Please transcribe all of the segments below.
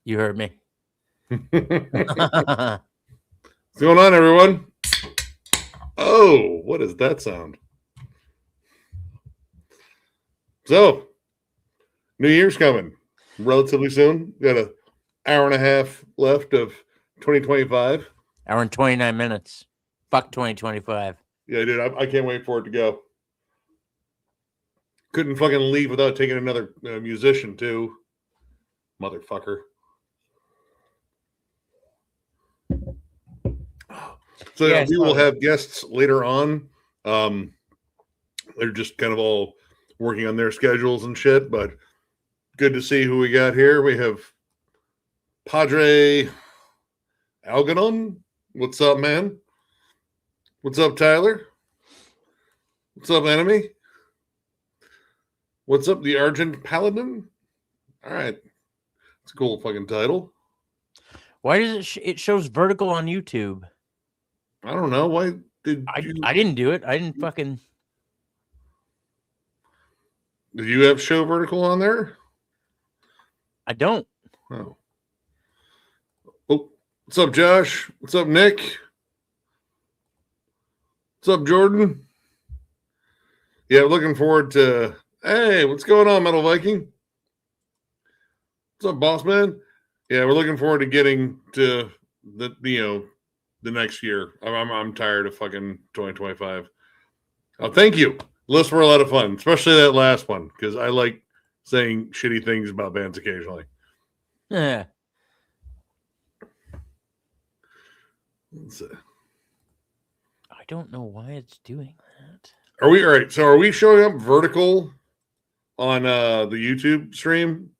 You heard me. What's going on, everyone? Oh, what is that sound? So, New Year's coming relatively soon. Got an hour and a half left of 2025. Hour and 29 minutes. Fuck 2025. Yeah, dude, I can't wait for it to go. Couldn't fucking leave without taking another musician, too. Motherfucker. So Yeah, we will have guests later on. They're just kind of all working on their schedules and shit, but good to see who we got here. We have Padre Algernon. What's up, man? What's up, Tyler? What's up, enemy? What's up, the Argent Paladin? All right. It's a cool fucking title. Why does it shows vertical on YouTube? I don't know. Why did I didn't do it. I didn't fucking... Did you have show vertical on there? I don't. Oh. What's up, Josh? What's up, Nick? What's up, Jordan? Yeah, looking forward to... Hey, what's going on, Metal Viking? What's up, boss man? Yeah, we're looking forward to getting to the next year. I'm tired of fucking 2025. Oh, thank you. Lists were a lot of fun, especially that last one, because I like saying shitty things about bands occasionally. Yeah. Let's see. I don't know why it's doing that. Are we all right? So are we showing up vertical on the YouTube stream?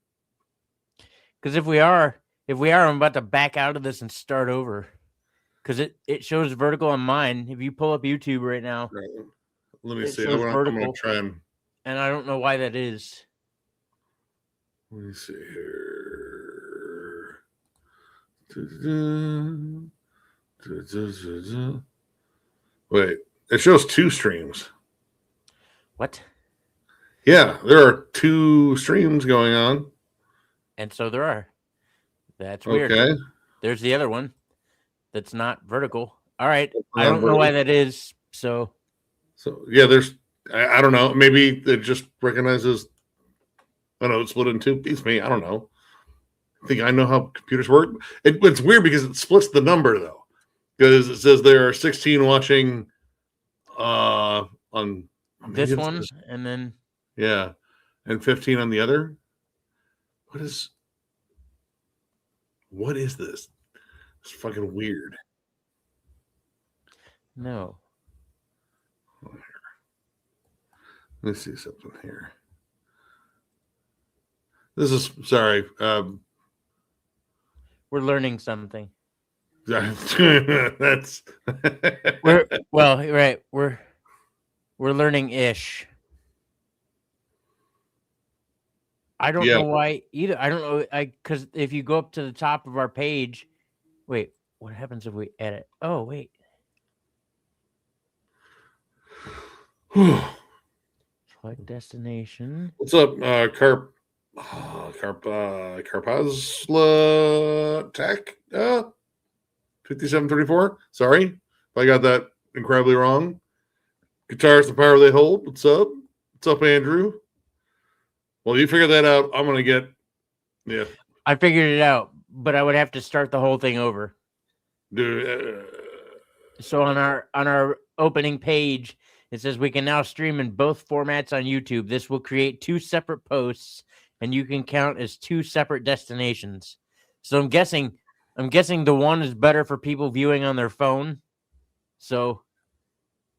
Because if we are, I'm about to back out of this and start over. Because it shows vertical on mine. If you pull up YouTube right now, right. Let me see. I'm going to try and I don't know why that is. Let me see here. Wait, it shows two streams. What? Yeah, there are two streams going on. And so there are. That's weird. Okay. There's the other one that's not vertical. All right. I don't know why that is. So yeah, there's, I don't know. Maybe it just recognizes, I don't know, it's split in two. Beats me. I don't know. I think I know how computers work. It's weird because it splits the number, though. Because it says there are 16 watching on this one, and then yeah, and 15 on the other. What is this? It's fucking weird. No. Let me see something here. This is sorry. We're learning something. That's we're learning ish. I don't know why either. I don't know. Because if you go up to the top of our page, wait, what happens if we edit? Oh, wait. Select destination. What's up, Carpazla Tech? 5734. Sorry if I got that incredibly wrong. Guitars, the power they hold. What's up? What's up, Andrew? Well, you figure that out. I'm gonna get. Yeah, I figured it out, but I would have to start the whole thing over. Dude. So on our opening page, it says we can now stream in both formats on YouTube. This will create two separate posts, and you can count as two separate destinations. So I'm guessing the one is better for people viewing on their phone. So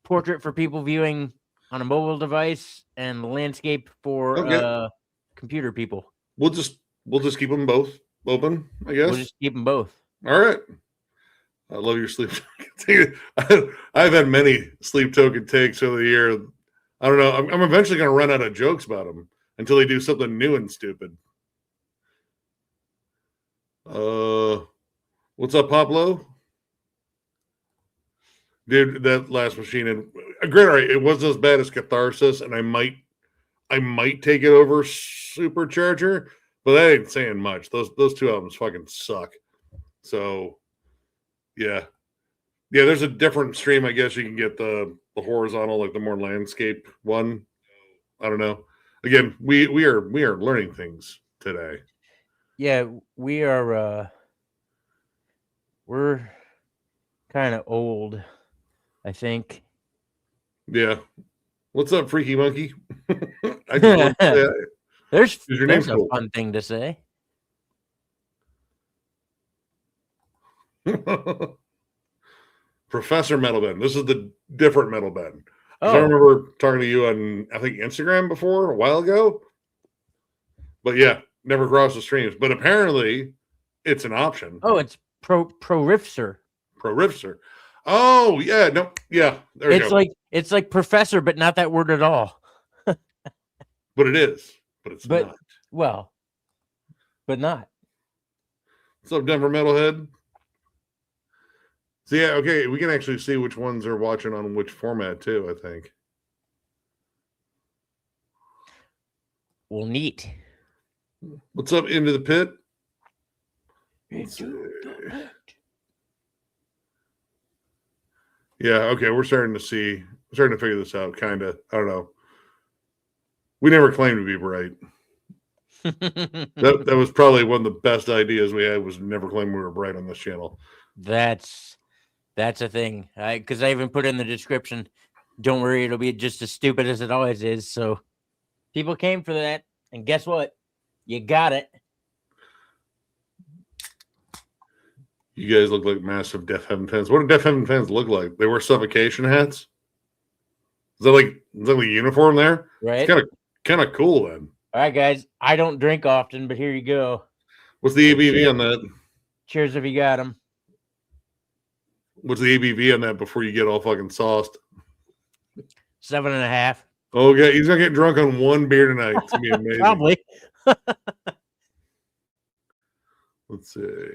portrait for people viewing on a mobile device, and landscape for computer people. We'll just keep them both open, I guess. We'll just keep them both. All right. I love your sleep. I've had many sleep token takes over the year. I don't know. I'm eventually going to run out of jokes about them until they do something new and stupid. What's up, Pablo? Dude, that last machine had great. All right, it wasn't as bad as Catharsis, and I might take it over Supercharger, but that ain't saying much. Those two albums fucking suck. So yeah. Yeah, there's a different stream. I guess you can get the horizontal, like the more landscape one. I don't know. Again, we are learning things today. Yeah, we are. We're kind of old, I think. Yeah. What's up, Freaky Monkey? I just want to say, there's a fun thing to say. Professor Metal Ben. This is the different Metal Ben. Oh. I remember talking to you on, I think, Instagram before a while ago. But yeah, never crossed the streams. But apparently, it's an option. Oh, it's Pro Riffser. Pro Riffser. Oh yeah, no, yeah. There you go. It's like professor, but not that word at all. But it is. But it's not. Well, but not. What's up, Denver Metalhead? So yeah, okay, we can actually see which ones are watching on which format too, I think. Well, neat. What's up, Into the Pit? Yeah, okay, we're starting to figure this out, kind of. I don't know. We never claimed to be bright. that was probably one of the best ideas we had, was never claim we were bright on this channel. That's a thing. Because I even put in the description, don't worry, it'll be just as stupid as it always is. So people came for that, and guess what? You got it. You guys look like massive Deaf Heaven fans. What do Deaf Heaven fans look like? They wear suffocation hats? Is that like a uniform there? Right. It's kind of cool then. All right, guys. I don't drink often, but here you go. What's the ABV on that? Cheers if you got them. What's the ABV on that before you get all fucking sauced? 7.5. Okay, he's gonna get drunk on one beer tonight. It's gonna be amazing. Probably. Let's see.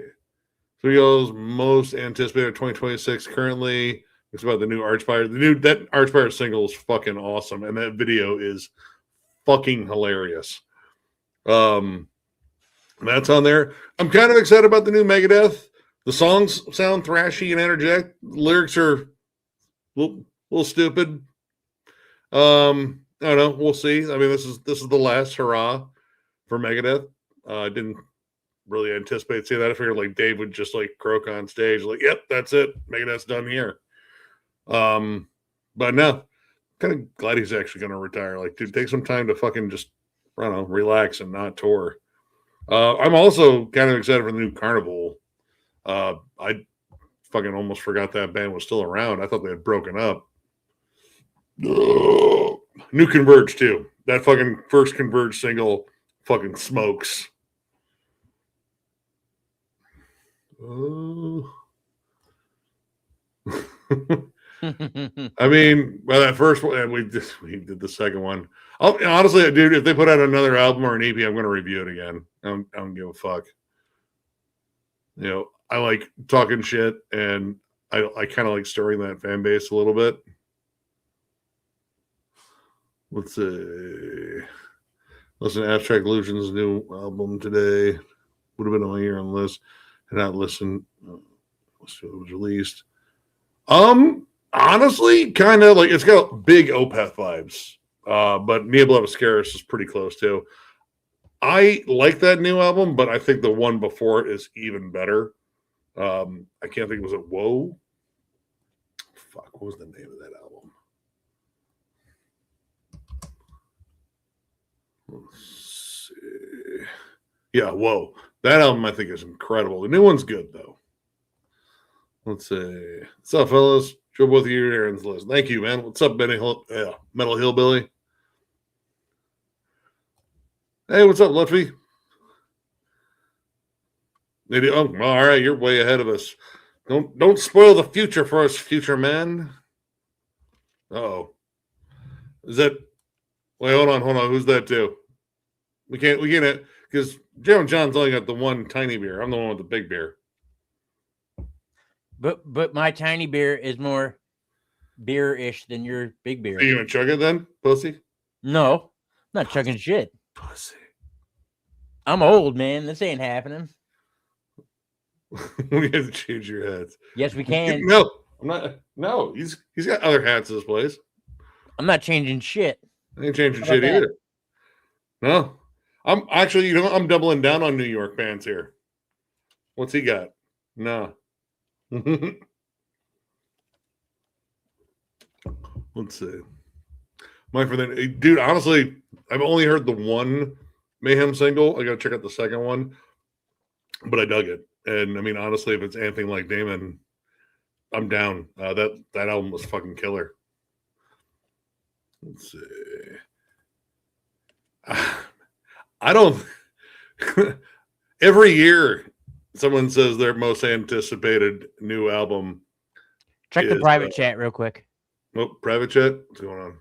So y'all's most anticipated 2026 currently. It's about the new Archfire. That Archfire single is fucking awesome, and that video is fucking hilarious. That's on there. I'm kind of excited about the new Megadeth. The songs sound thrashy and energetic. The lyrics are a little stupid. I don't know. We'll see. I mean, this is the last hurrah for Megadeth. I didn't really anticipate seeing that. I figured like Dave would just like croak on stage, like, "Yep, that's it. Megadeth's done here." But no, kind of glad he's actually going to retire. Like, dude, take some time to fucking just, I don't know, relax and not tour. I'm also kind of excited for the new Carnival. I fucking almost forgot that band was still around. I thought they had broken up. New Converge too. That fucking first Converge single fucking smokes. I mean, well, that first one, we did the second one. Honestly, dude, if they put out another album or an EP, I'm going to review it again. I don't give a fuck. You know, I like talking shit, and I kind of like stirring that fan base a little bit. Let's see. Listen to Abstract Illusions' new album today. Would have been on my ear on the list. And not listen. Let's see what was released. Honestly, kind of like, it's got big Opeth vibes. But Neoblev Ascaris is pretty close too. I like that new album, but I think the one before it is even better. I can't think. Was it Whoa? Fuck, what was the name of that album? Let's see. Yeah, Whoa. That album I think is incredible. The new one's good though. Let's see. What's up, fellas? Show both of you Aaron's list. Thank you, man. What's up, Metal Hillbilly? Hey, what's up, Luffy? Oh, all right, you're way ahead of us. Don't spoil the future for us, future man. Uh-oh. Is that? Wait, hold on. Who's that too? We can't because Joe and John's only got the one tiny beer. I'm the one with the big beer. But my tiny beer is more beer-ish than your big beer. Are you gonna chug it then, pussy? No, I'm not chugging shit. Pussy. I'm old, man. This ain't happening. We have to change your hats. Yes, we can. No, I'm not. No, he's got other hats in this place. I'm not changing shit. I ain't changing How about shit that? either. No, I'm actually, I'm doubling down on New York bands here. What's he got? No. Let's see. My friend, dude, honestly, I've only heard the one Mayhem single. I got to check out the second one, but I dug it. And I mean, honestly, if it's anything like Damon, I'm down. That album was fucking killer. Let's see. I don't. Every year, someone says their most anticipated new album. Check the private chat real quick. Oh, private chat? What's going on?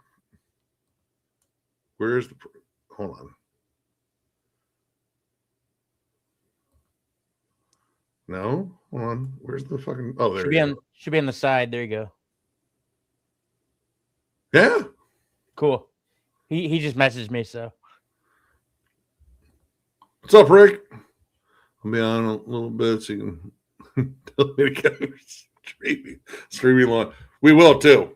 Where's the... Hold on. No? Hold on. Where's the fucking... Oh, there should be on the side. There you go. Yeah? Cool. He just messaged me, so... What's up, Rick? I'll be on a little bit so you can tell me to get streaming lawn. We will, too.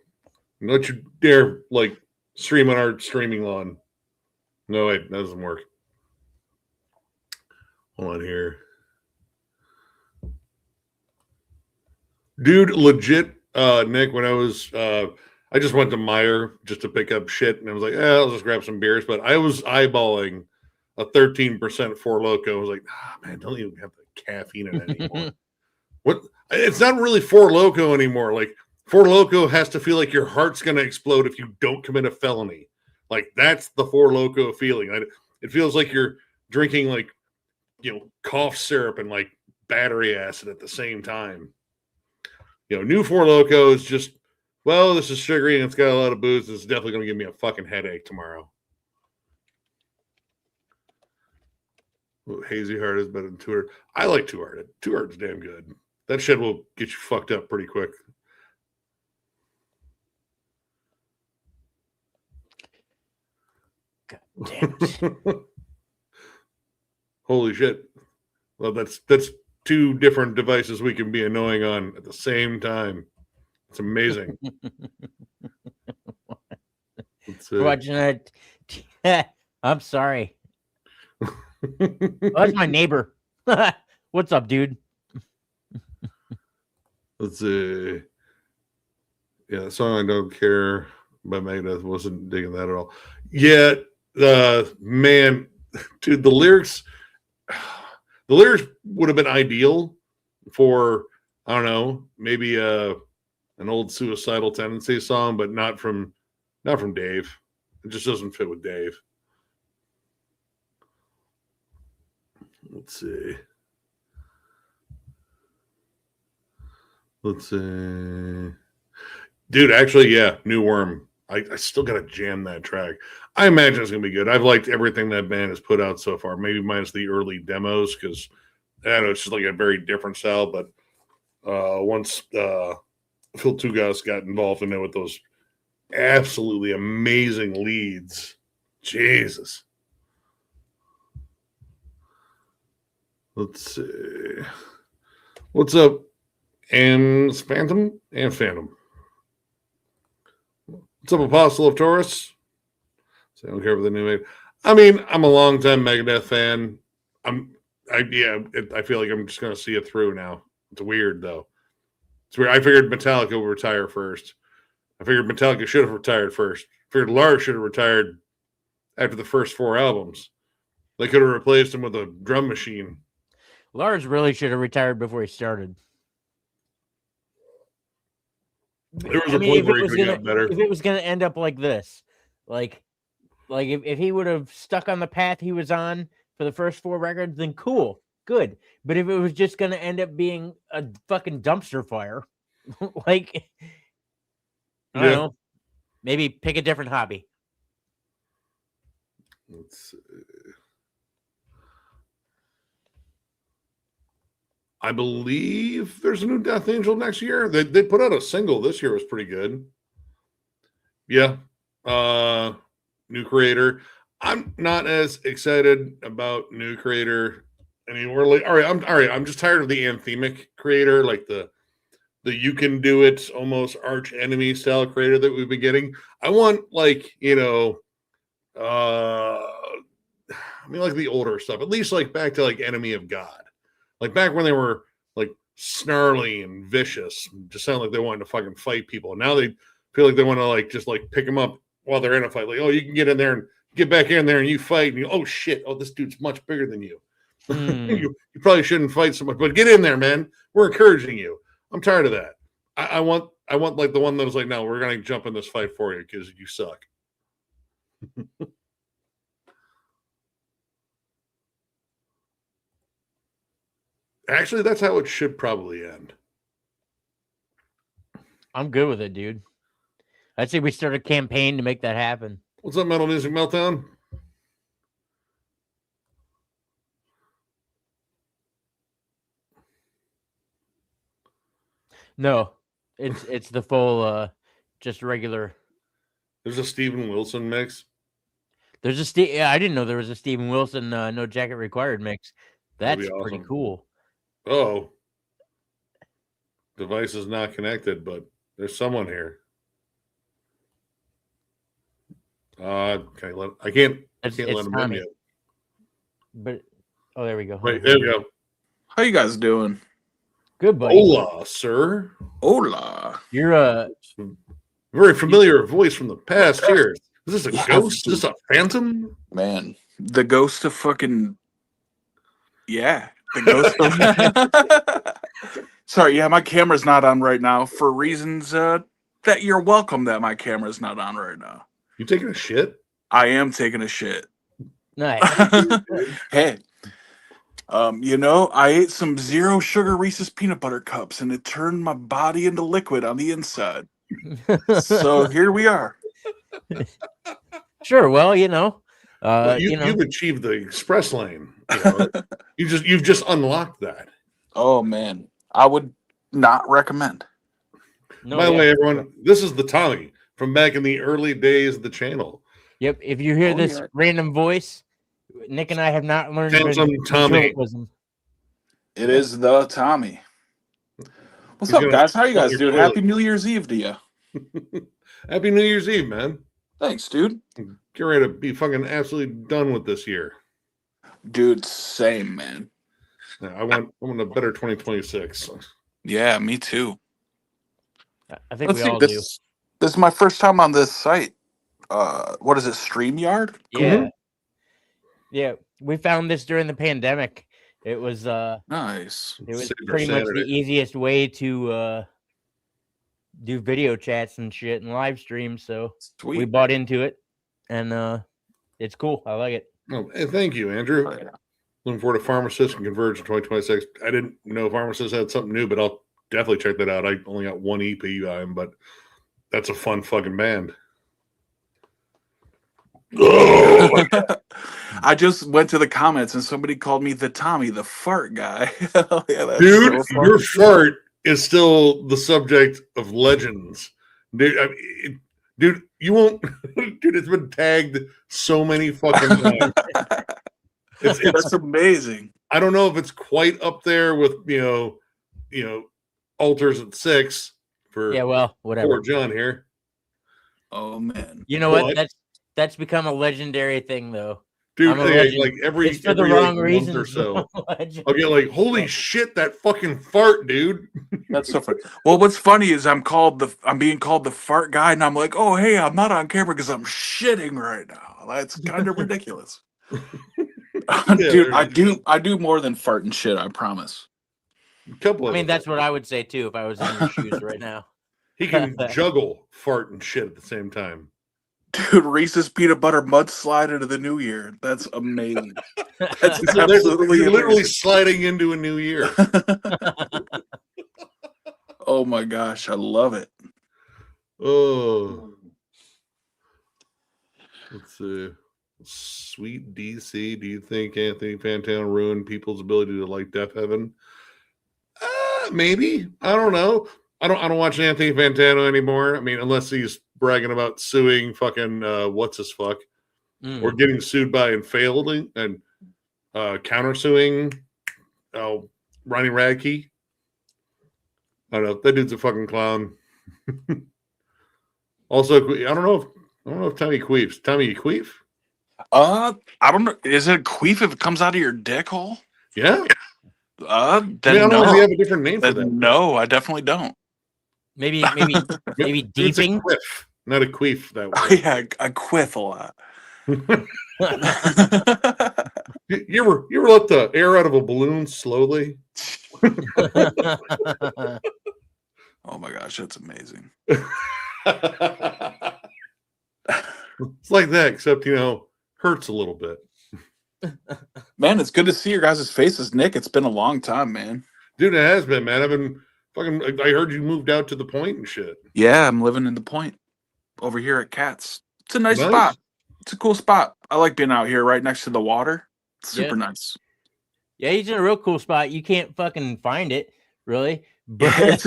Don't you dare, like, stream on our streaming lawn. No, wait, that doesn't work. Hold on here. Dude, legit, Nick, when I was, I just went to Meijer just to pick up shit, and I was like, I'll just grab some beers, but I was eyeballing a 13% Four Loko. I was like, man, don't even have the caffeine in it anymore. What? It's not really Four Loko anymore. Like, Four Loko has to feel like your heart's going to explode if you don't commit a felony. Like, that's the Four Loko feeling. It feels like you're drinking, like, cough syrup and, like, battery acid at the same time. New Four Loko is just, well, this is sugary and it's got a lot of booze. It's definitely going to give me a fucking headache tomorrow. Well, Hazy Heart is better than Two Heart. I like Two Hearted. Two Hearted's damn good. That shit will get you fucked up pretty quick. God damn it. Holy shit. Well, that's two different devices we can be annoying on at the same time. It's amazing. Watching that. I'm sorry. That's my neighbor. What's up, dude? Let's see. Yeah, the song I Don't Care by Megadeth, wasn't digging that at all. Yeah, man, dude, the lyrics would have been ideal for, I don't know, maybe an old Suicidal Tendency song, but not from Dave. It just doesn't fit with Dave. Let's see. Dude, actually, yeah, New Worm. I still got to jam that track. I imagine it's going to be good. I've liked everything that band has put out so far, maybe minus the early demos, because I don't know, it's just like a very different style. But once Phil Tugas got involved in it with those absolutely amazing leads, Jesus. Let's see. What's up, and Phantom? What's up, Apostle of Taurus? So I don't care for the new name. I mean, I'm a longtime Megadeth fan. I feel like I'm just going to see it through now. It's weird, though. It's weird. I figured Metallica would retire first. I figured Metallica should have retired first. I figured Lars should have retired after the first 4 albums. They could have replaced him with a drum machine. Lars really should have retired before he started. There was a point where he could have got better. If it was going to end up like this, like if he would have stuck on the path he was on for the first 4 records, then cool, good. But if it was just going to end up being a fucking dumpster fire, like, I don't know, maybe pick a different hobby. Let's see. I believe there's a new Death Angel next year. They put out a single this year, was pretty good. Yeah. New creator. I'm not as excited about new creator anymore. Like, all right. I'm just tired of the anthemic creator, like the you can do it almost arch enemy style creator that we've been getting. I want like I mean like the older stuff, at least like back to like Enemy of God, like back when they were like snarly and vicious, just sound like they wanted to fucking fight people. Now they feel like they want to like just like pick them up while they're in a fight. Like, oh, you can get in there and get back in there and you fight. And you, oh shit, oh this dude's much bigger than you. You probably shouldn't fight so much, but get in there, man. We're encouraging you. I'm tired of that. I want like the one that was like, no, we're gonna jump in this fight for you because you suck. Actually, that's how it should probably end. I'm good with it, dude. I'd say we start a campaign to make that happen. What's up, Metal Music Meltdown? No, it's the full just regular. There's a Steven Wilson mix. There's a Steve. Yeah, I didn't know there was a Steven Wilson No Jacket Required mix. That's Awesome. pretty cool. Oh, device is not connected, but there's someone here. Okay, I can't let him in yet. But oh, there we go. Right, there we go. How you guys doing? Good, buddy. Hola, sir. Hola. You're very familiar voice from the past here. Is this a ghost? Is this a phantom? Man, the ghost of fucking the ghost of Sorry, yeah, my camera's not on right now for reasons that you're welcome that my camera's not on right now. You taking a shit? I am taking a shit. nice. Hey. I ate some zero sugar Reese's peanut butter cups and it turned my body into liquid on the inside. So here we are. Sure. Well, you've achieved the express lane. You've just unlocked that. Oh man, I would not recommend. By the way, everyone, this is the Tommy from back in the early days of the channel. Yep. If you hear this random voice, Nick and I have not learned Tommy. It is the Tommy. What's up, guys? How you guys doing? Happy New Year's Eve to you. Happy New Year's Eve, man. Thanks, dude. Get ready to be fucking absolutely done with this year. Dude, same, man. Yeah, I want a better 2026. Yeah, me too. I think we all do. This is my first time on this site. What is it, StreamYard? Yeah. Yeah, we found this during the pandemic. It was nice. It was pretty much the easiest way to do video chats and shit and live streams. So Sweet. We bought into it, and it's cool. I like it. Oh, hey, thank you, Andrew. Oh, yeah. Looking forward to Pharmacist and Converge in 2026. I didn't know Pharmacist had something new, but I'll definitely check that out. I only got one EP on him, but that's a fun fucking band. Oh, I just went to the comments and somebody called me the Tommy, the fart guy. Yeah, dude, so your fart is still the subject of legends. Dude, you won't. Dude, it's been tagged so many fucking times. That's amazing. I don't know if it's quite up there with Altars at 6 for whatever. Poor John here. Oh man, you know what? That's become a legendary thing, though. Dude, like every for the wrong reason or so, I'll get like, holy shit, that fucking fart, dude. That's so funny. Well, what's funny is I'm being called the fart guy, and I'm like, oh hey, I'm not on camera because I'm shitting right now. That's kind of ridiculous. Dude, I do more than fart and shit. I promise. That's what I would say too if I was in your shoes right now. He can juggle fart and shit at the same time. Dude, Reese's peanut butter mudslide into the new year. That's amazing. That's absolutely You're literally sliding into a new year. Oh my gosh, I love it. Oh. Let's see. Sweet DC, do you think Anthony Fantano ruined people's ability to like Death Heaven? Maybe. I don't know. I don't watch Anthony Fantano anymore. I mean, unless he's bragging about suing fucking what's his fuck. or getting sued by and failing and countersuing Ronnie Radke. I don't know. That dude's a fucking clown. Also, I don't know if Tommy queefs. Tommy, you queef? I don't know. Is it a queef if it comes out of your dick hole? Yeah. Then I don't know if you have a different name for that. No, I definitely don't. Maybe deeping. It's a quiff, not a queef. That way. Oh, yeah, I quiff a lot. You ever let the air out of a balloon slowly? Oh my gosh, that's amazing. It's like that, except hurts a little bit. Man, it's good to see your guys' faces, Nick. It's been a long time, man. Dude, it has been, man. I've been fucking. I heard you moved out to the Point and shit. Yeah, I'm living in the Point over here at Cats. It's a nice spot. It's a cool spot. I like being out here right next to the water. It's super nice. Yeah, he's in a real cool spot. You can't fucking find it, really. But it's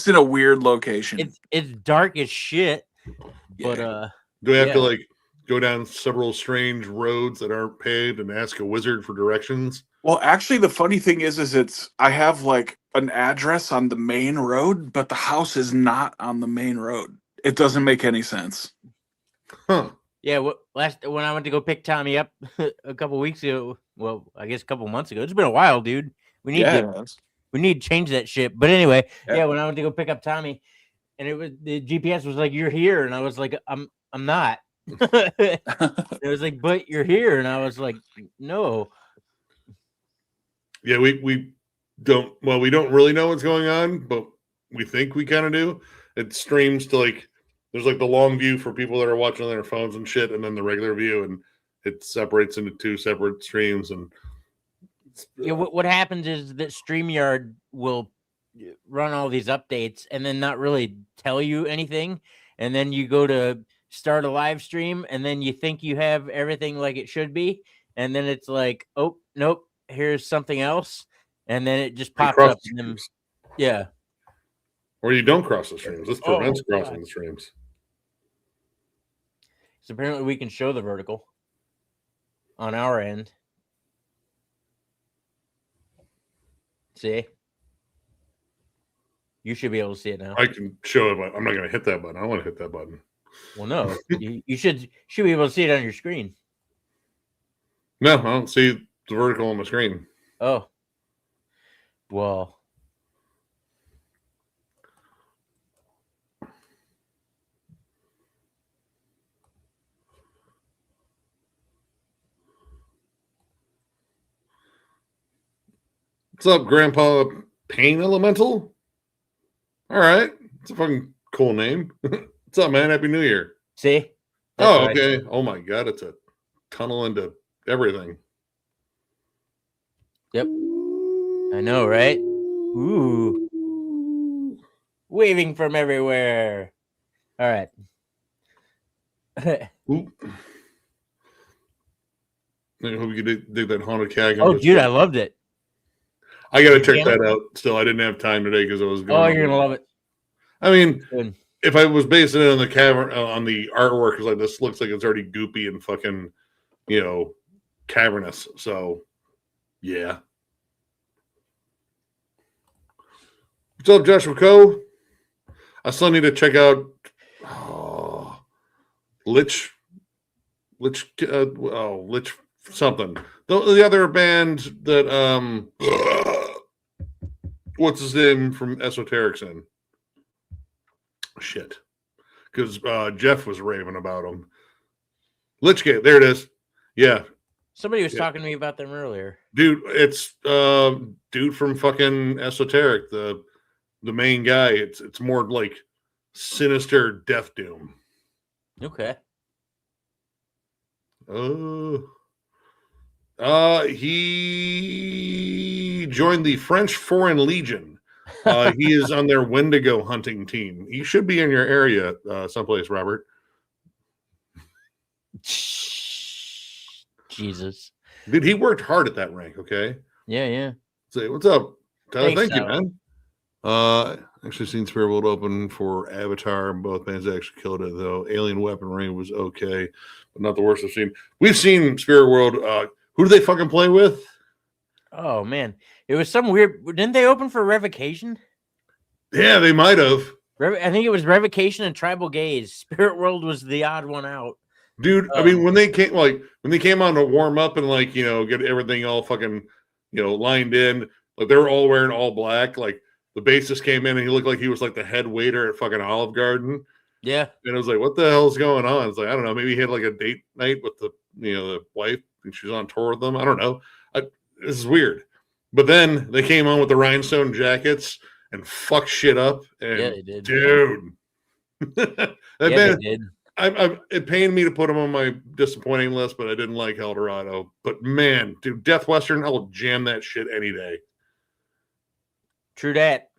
in a weird location. It's dark as shit. But do we have to like go down several strange roads that aren't paved and ask a wizard for directions? Well, actually, the funny thing is I have like an address on the main road, but the house is not on the main road. It doesn't make any sense. Huh. Yeah, when I went to go pick Tommy up a couple weeks ago, well, I guess a couple months ago. It's been a while, dude. We need to change that shit. But anyway, when I went to go pick up Tommy, and the GPS was like, "You're here," and I was like, "I'm not." It was like, "But you're here," and I was like, "No." Yeah, we don't really know what's going on, but we think we kind of do. It streams to like there's like the long view for people that are watching on their phones and shit, and then the regular view, and it separates into two separate streams. And what happens is that StreamYard will run all these updates and then not really tell you anything, and then you go to start a live stream, and then you think you have everything like it should be, and then it's like, oh nope, here's something else, and then it just pops up. Or you don't cross the streams. This prevents crossing the streams. So apparently we can show the vertical on our end. See? You should be able to see it now. I can show it, but I'm not going to hit that button. I want to hit that button. Well, no. you should be able to see it on your screen. No, I don't see the vertical on my screen. Oh. Well. What's up, Grandpa Pain Elemental? All right. It's a fucking cool name. What's up, man? Happy New Year. See? That's okay. Oh, my God. It's a tunnel into everything. Yep. I know, right? Ooh. Waving from everywhere. All right. Oop. I hope you could dig that haunted cag. Oh, dude, I loved it. I got to check that out. Still, I didn't have time today because I was going. Oh, you're gonna love it. I mean, if I was basing it on the cavern, on the artwork, it's like this looks like it's already goopy and fucking, cavernous. So, yeah. What's up, Joshua Coe? I still need to check out Lich something. The other band that what's his name from Esoteric's in? Shit. Because Jeff was raving about him. Lichgate, there it is. Yeah. Somebody was talking to me about them earlier. Dude, it's dude from fucking Esoteric, the main guy. It's more like sinister Death Doom. Okay. He joined the French Foreign Legion. He is on their Wendigo hunting team. He should be in your area someplace, Robert. Jesus. Dude, he worked hard at that rank, okay? Yeah. Say, what's up, Tyler? Thanks, Thank you, man. Actually seen Spirit World open for Avatar, and both bands actually killed it, though. Alien Weaponry was okay, but not the worst I've seen. We've seen Spirit World. Who do they fucking play with? Oh man, it was some weird. Didn't they open for Revocation? Yeah, they might have. I think it was Revocation and Tribal Gaze. Spirit World was the odd one out. Dude, I mean, when they came on to warm up and get everything all fucking lined in, like they were all wearing all black. Like the bassist came in and he looked like he was like the head waiter at fucking Olive Garden. Yeah, and I was like, what the hell's going on? It's like, I don't know, maybe he had like a date night with the wife and she was on tour with them. I don't know. This is weird. But then they came on with the rhinestone jackets and fucked shit up. And yeah, they did, dude. yeah, they did. It pained me to put him on my disappointing list, but I didn't like Eldorado. But man, dude, Death Western, I will jam that shit any day. True that.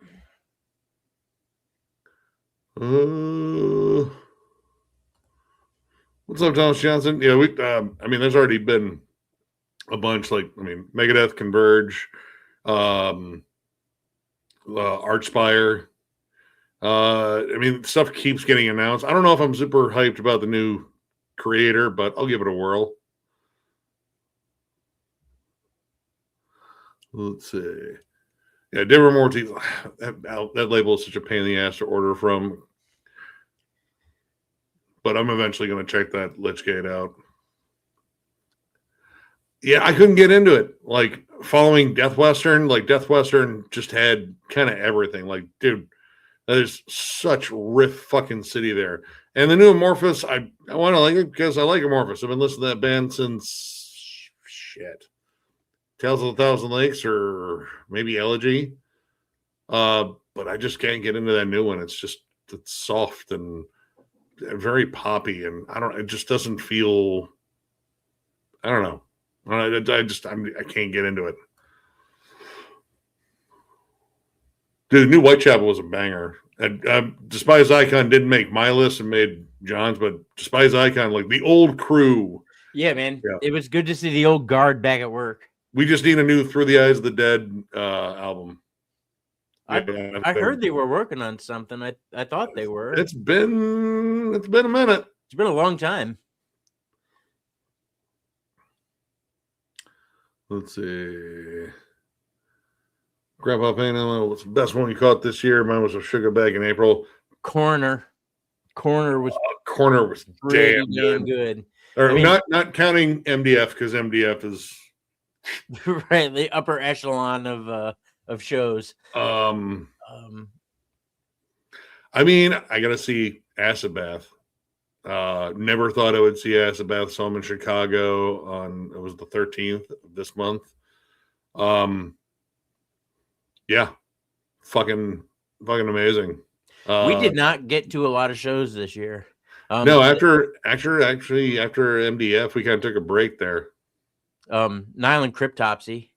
What's up, Thomas Johnson? Yeah, there's already been a bunch. Like, Megadeth, Converge, Archspire. Stuff keeps getting announced. I don't know if I'm super hyped about the new creator, but I'll give it a whirl. Let's see. Yeah, Deborah Mortiz. That label is such a pain in the ass to order from. But I'm eventually going to check that Lichgate out. Yeah, I couldn't get into it. Like, following Death Western, Death Western just had kind of everything. Like, dude, there's such riff fucking city there. And the new Amorphous, I want to like it because I like Amorphous. I've been listening to that band since Tales of a Thousand Lakes or maybe Elegy. But I just can't get into that new one. It's soft and very poppy, and it just doesn't feel, I don't know. I can't get into it. Dude, the new Whitechapel was a banger. And Despised Icon didn't make my list and made John's, but Despised Icon, like the old crew. Yeah, man. Yeah. It was good to see the old guard back at work. We just need a new Through the Eyes of the Dead album. I heard they were working on something. I thought they were. It's been a minute. It's been a long time. Let's see. Grandpa Payne, what's the best one you caught this year? Mine was a Sugar Bag in April. Corner was damn good. Or not counting MDF, because MDF is right, the upper echelon of shows. I gotta see Acid Bath. Never thought I would see Acid Bath. Saw them in Chicago it was the 13th of this month. Yeah, fucking amazing. We did not get to a lot of shows this year. No, after MDF, we kind of took a break there. Nile and Cryptopsy.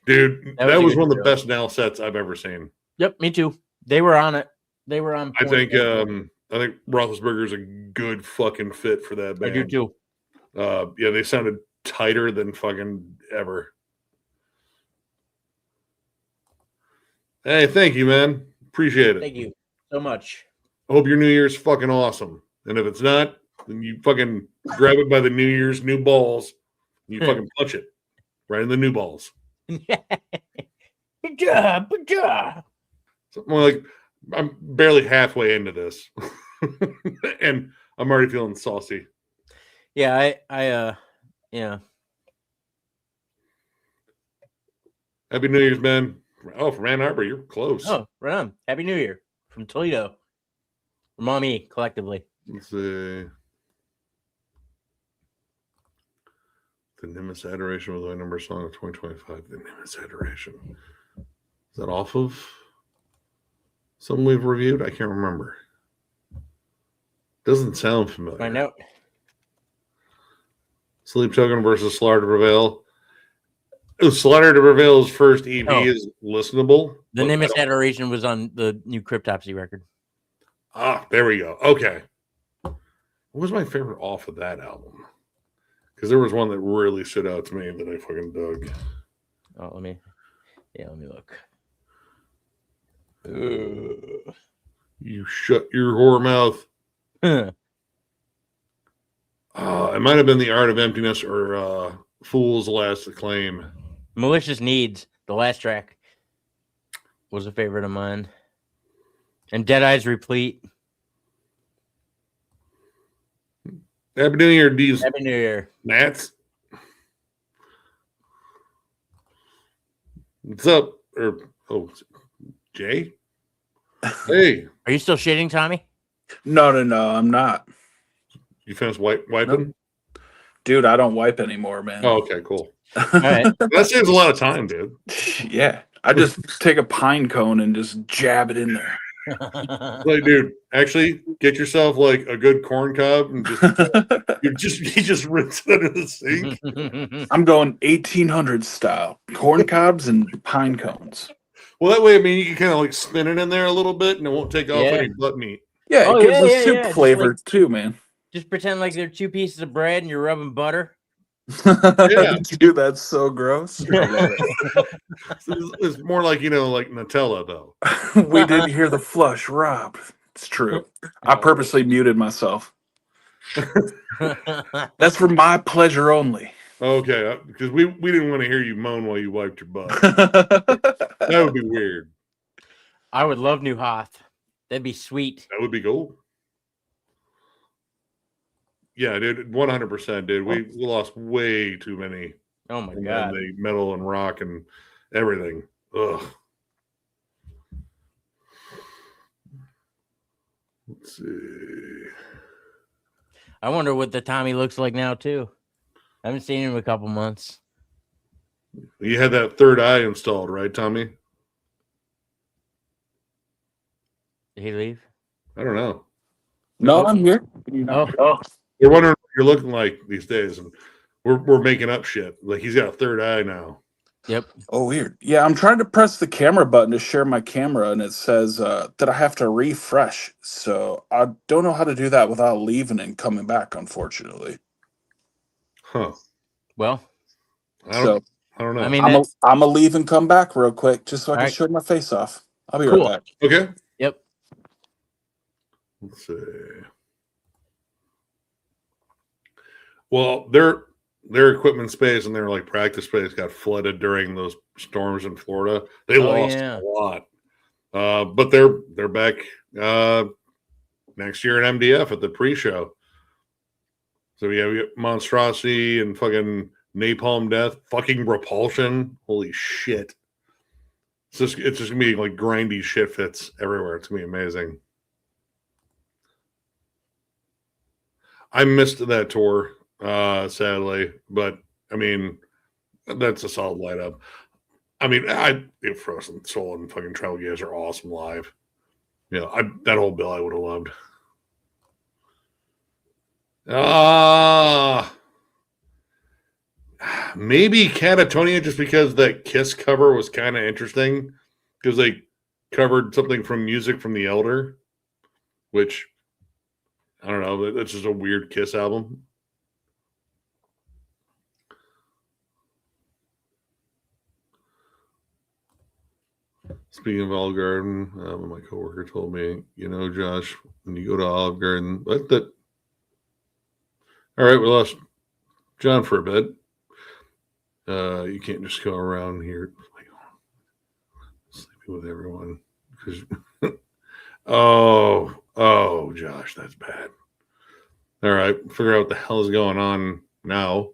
Dude, that was one of the best Nile sets I've ever seen. Yep, me too. They were on it. They were on point. I think Roethlisberger's a good fucking fit for that band. I do too. Yeah, they sounded tighter than fucking ever. Hey, thank you, man. Appreciate it. Thank you so much. I hope your New Year's fucking awesome. And if it's not, then you fucking grab it by the New Year's new balls. And you fucking punch it right in the new balls. Something like, I'm barely halfway into this. And I'm already feeling saucy. Yeah, yeah. Happy New Year's, man. Oh, from Ann Arbor, you're close. Oh, right on. Happy New Year from Toledo. From Mommy, collectively. Let's see. The Nimbus Adoration was my number song of 2025. The Nimbus Adoration. Is that off of something we've reviewed? I can't remember. Doesn't sound familiar. Find out. Sleep Token versus Slaughter to Prevail. Slaughter to Prevail's first EP is listenable. The Nimbus Adoration was on the new Cryptopsy record. Ah, there we go. Okay. What was my favorite off of that album? Because there was one that really stood out to me that I fucking dug. Oh, let me look. Ooh. You shut your whore mouth. Huh. It might have been The Art of Emptiness or Fool's Last Acclaim. Malicious Needs, the last track, was a favorite of mine. And Dead Eyes Replete. Happy New Year, these Happy New Year. Nats. What's up? Jay? Hey, Are you still shitting, Tommy? No, I'm not. you finished wiping? Dude, I don't wipe anymore, man. Oh, okay, cool. All right. That saves a lot of time, dude. Yeah. I just take a pine cone and just jab it in there. Like, dude, actually get yourself like a good corn cob and you just rinse it under the sink. I'm going 1800 style. Corn cobs and pine cones. Well, that way, I mean, you can kind of like spin it in there a little bit and it won't take off Yeah. any butt meat. Yeah, Oh, it gives yeah, the yeah, soup yeah. Just flavor like- too, man. Just pretend like they're two pieces of bread and you're rubbing butter. Yeah. Dude, that's so gross. I love It's more like, like Nutella, though. it. We didn't hear the flush, Rob. It's true. I purposely muted myself. That's for my pleasure only. Okay, because we didn't want to hear you moan while you wiped your butt. That would be weird. I would love New Hoth. That'd be sweet. That would be cool. Yeah, dude, 100%, dude. We lost way too many. Oh my And god. the metal and rock and everything. Ugh. Let's see. I wonder what the Tommy looks like now too. I haven't seen him in a couple months. You had that third eye installed, right, Tommy? Did he leave? I don't know. No, I'm here. Oh. We're wondering what you're looking like these days, and we're making up shit. Like he's got a third eye now. Yep. Oh, weird. Yeah, I'm trying to press the camera button to share my camera, and it says that I have to refresh. So I don't know how to do that without leaving and coming back, unfortunately. Huh. Well, I don't know. I mean, I'm that's gonna leave and come back real quick just so I can Alright. show my face off. I'll be Cool. right back. Okay. yep. Let's see. Well, their equipment space and their like practice space got flooded during those storms in Florida. They lost yeah. a lot. But they're back next year at MDF at the pre-show. So we got Monstrosity and fucking Napalm Death, fucking Repulsion. Holy shit. It's just gonna be like grindy shit fits everywhere. It's gonna be amazing. I missed that tour, sadly, but I mean, that's a solid lineup. I mean, Frozen Soul and fucking Travel Gears are awesome live. That whole bill I would have loved. Maybe Catatonia, just because that Kiss cover was kind of interesting, because they covered something from Music from the Elder, which I don't know. That's just a weird Kiss album. Speaking of Olive Garden, my coworker told me, Josh, when you go to Olive Garden, all right, we lost John for a bit. You can't just go around here sleeping with everyone. Because oh, Josh, that's bad. All right, figure out what the hell is going on now.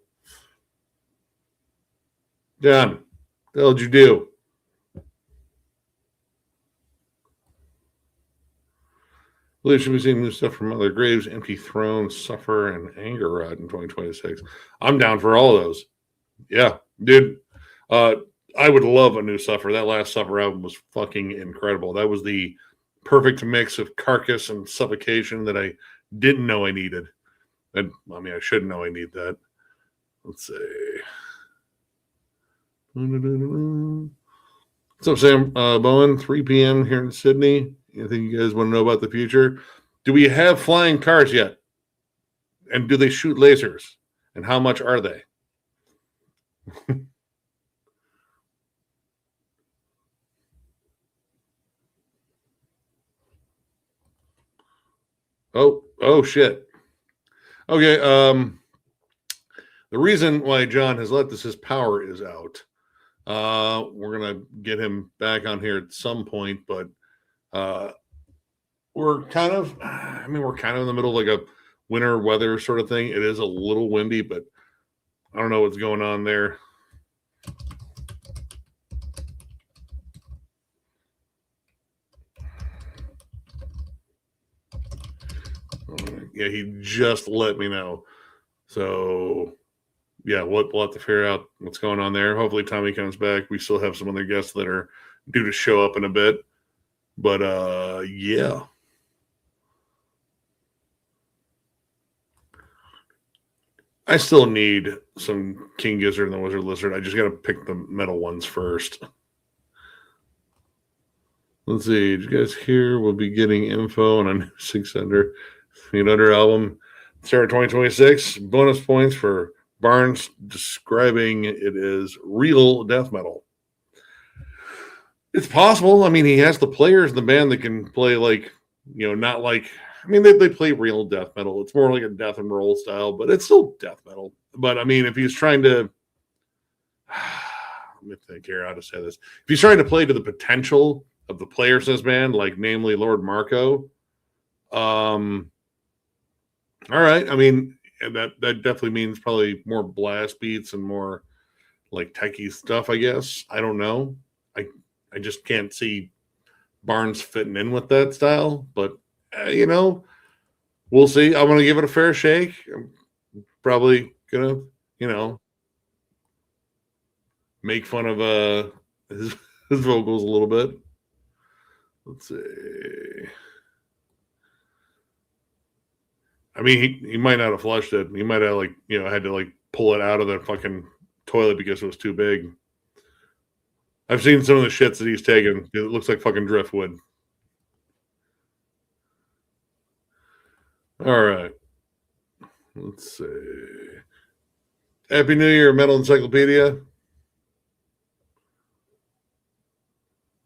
John, what the hell did you do? I believe should be seeing new stuff from Mother Graves, Empty Throne, Suffer, and Anger Rod in 2026. I'm down for all of those. Yeah, dude. I would love a new Suffer. That last Suffer album was fucking incredible. That was the perfect mix of carcass and suffocation that I didn't know I needed. And I mean, I should know I need that. Let's see. What's up, Sam Bowen? 3 p.m. here in Sydney. Anything you guys want to know about the future? Do we have flying cars yet? And do they shoot lasers? And how much are they? Oh shit. Okay. The reason why John has let this, his power is out. We're gonna get him back on here at some point, but we're kind of in the middle of like a winter weather sort of thing. It is a little windy, but I don't know what's going on there. Yeah, he just let me know. So yeah, we'll have to figure out what's going on there. Hopefully Tommy comes back. We still have some other guests that are due to show up in a bit. But yeah. I still need some King Gizzard and the Wizard Lizard. I just got to pick the metal ones first. Let's see. Did you guys hear? We'll be getting info on a new 600 album. Start 2026. Bonus points for Barnes describing it as real death metal. It's possible. I mean, he has the players in the band that can play like, not like, I mean, they play real death metal. It's more like a death and roll style, but it's still death metal. But I mean, if he's trying to, let me think here how to say this. If he's trying to play to the potential of the players in this band, like namely Lord Marco, all right. I mean, that definitely means probably more blast beats and more like techie stuff, I guess. I don't know. I just can't see Barnes fitting in with that style, but we'll see. I'm going to give it a fair shake. I'm probably going to, make fun of his vocals a little bit. Let's see. I mean, he might not have flushed it. He might have had to pull it out of the fucking toilet because it was too big. I've seen some of the shits that he's taken. It looks like fucking driftwood. All right. Let's see. Happy New Year, Metal Encyclopedia.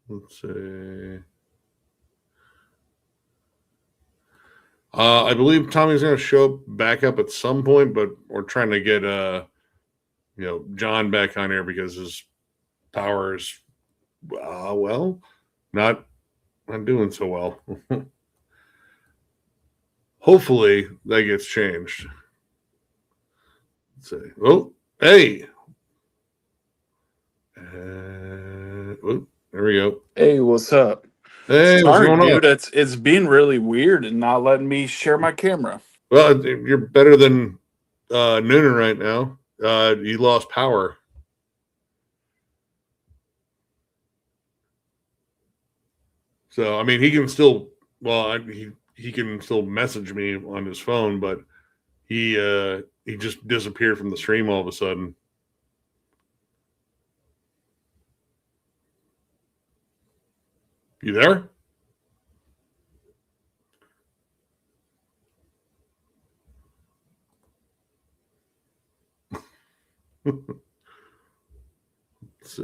Let's see. I believe Tommy's going to show back up at some point, but we're trying to get John back on here because his power is not doing so well. Hopefully that gets changed. Let's see. Oh, hey. There we go. Hey, what's up? Hey, sorry, what's going dude. on? It's being really weird and not letting me share my camera. Well, you're better than Noonan right now. You lost power. So I mean, he can still. Well, he can still message me on his phone, but he just disappeared from the stream all of a sudden. You there? Let's see.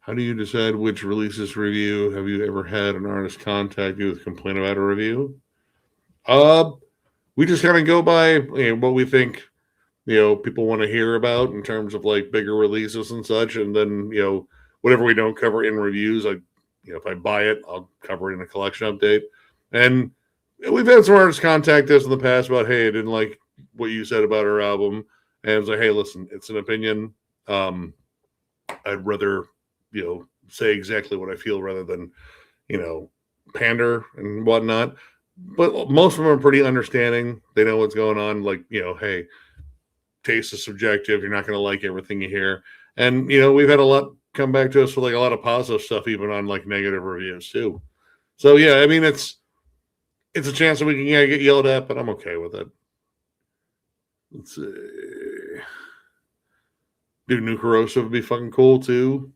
How do you decide which releases review? Have you ever had an artist contact you with a complaint about a review? We just kind of go by what we think people want to hear about in terms of like bigger releases and such, and then whatever we don't cover in reviews, if I buy it, I'll cover it in a collection update. And we've had some artists contact us in the past about, hey, I didn't like what you said about our album, and it's like, hey, listen, it's an opinion. I'd rather say exactly what I feel rather than pander and whatnot. But most of them are pretty understanding. They know what's going on. Like, hey, taste is subjective. You're not going to like everything you hear. And, we've had a lot come back to us with like a lot of positive stuff, even on like negative reviews too. So, yeah, I mean, it's a chance that we can get yelled at, but I'm okay with it. Let's see. Dude, New Corrosive would be fucking cool too.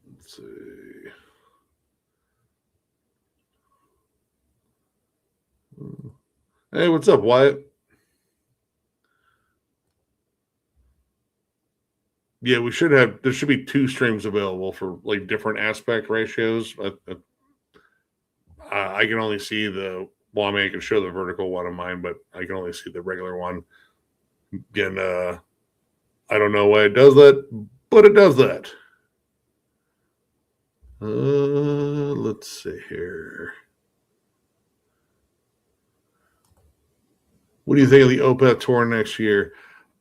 Let's see. Hey, what's up, Wyatt? Yeah, we should have. There should be 2 streams available for like different aspect ratios. I can only see the. Well, I mean, I can show the vertical one of mine, but I can only see the regular one. Again, I don't know why it does that, but it does that. Let's see here. What do you think of the OPEC tour next year?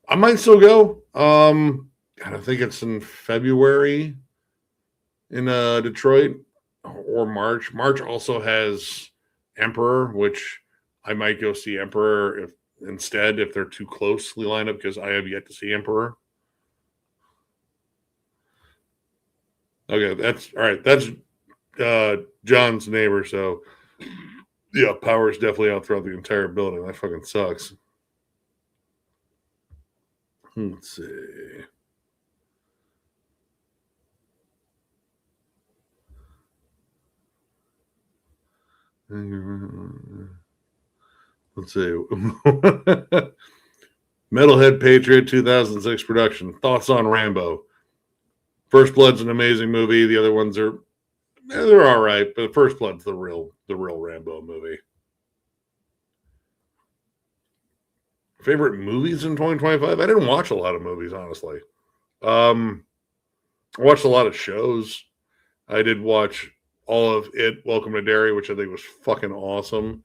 I might still go. I think it's in February in Detroit or March. March also has Emperor, which I might go see Emperor instead if they're too closely lined up because I have yet to see Emperor. Okay, that's all right. That's John's neighbor, so yeah, power's definitely out throughout the entire building. That fucking sucks. Let's see. Let's see. Metalhead Patriot 2006 production. Thoughts on Rambo? First Blood's an amazing movie. The other ones are they're all right, but First Blood's the real Rambo movie. Favorite movies in 2025? I didn't watch a lot of movies, honestly. I watched a lot of shows. I did watch all of it, Welcome to Derry, which I think was fucking awesome.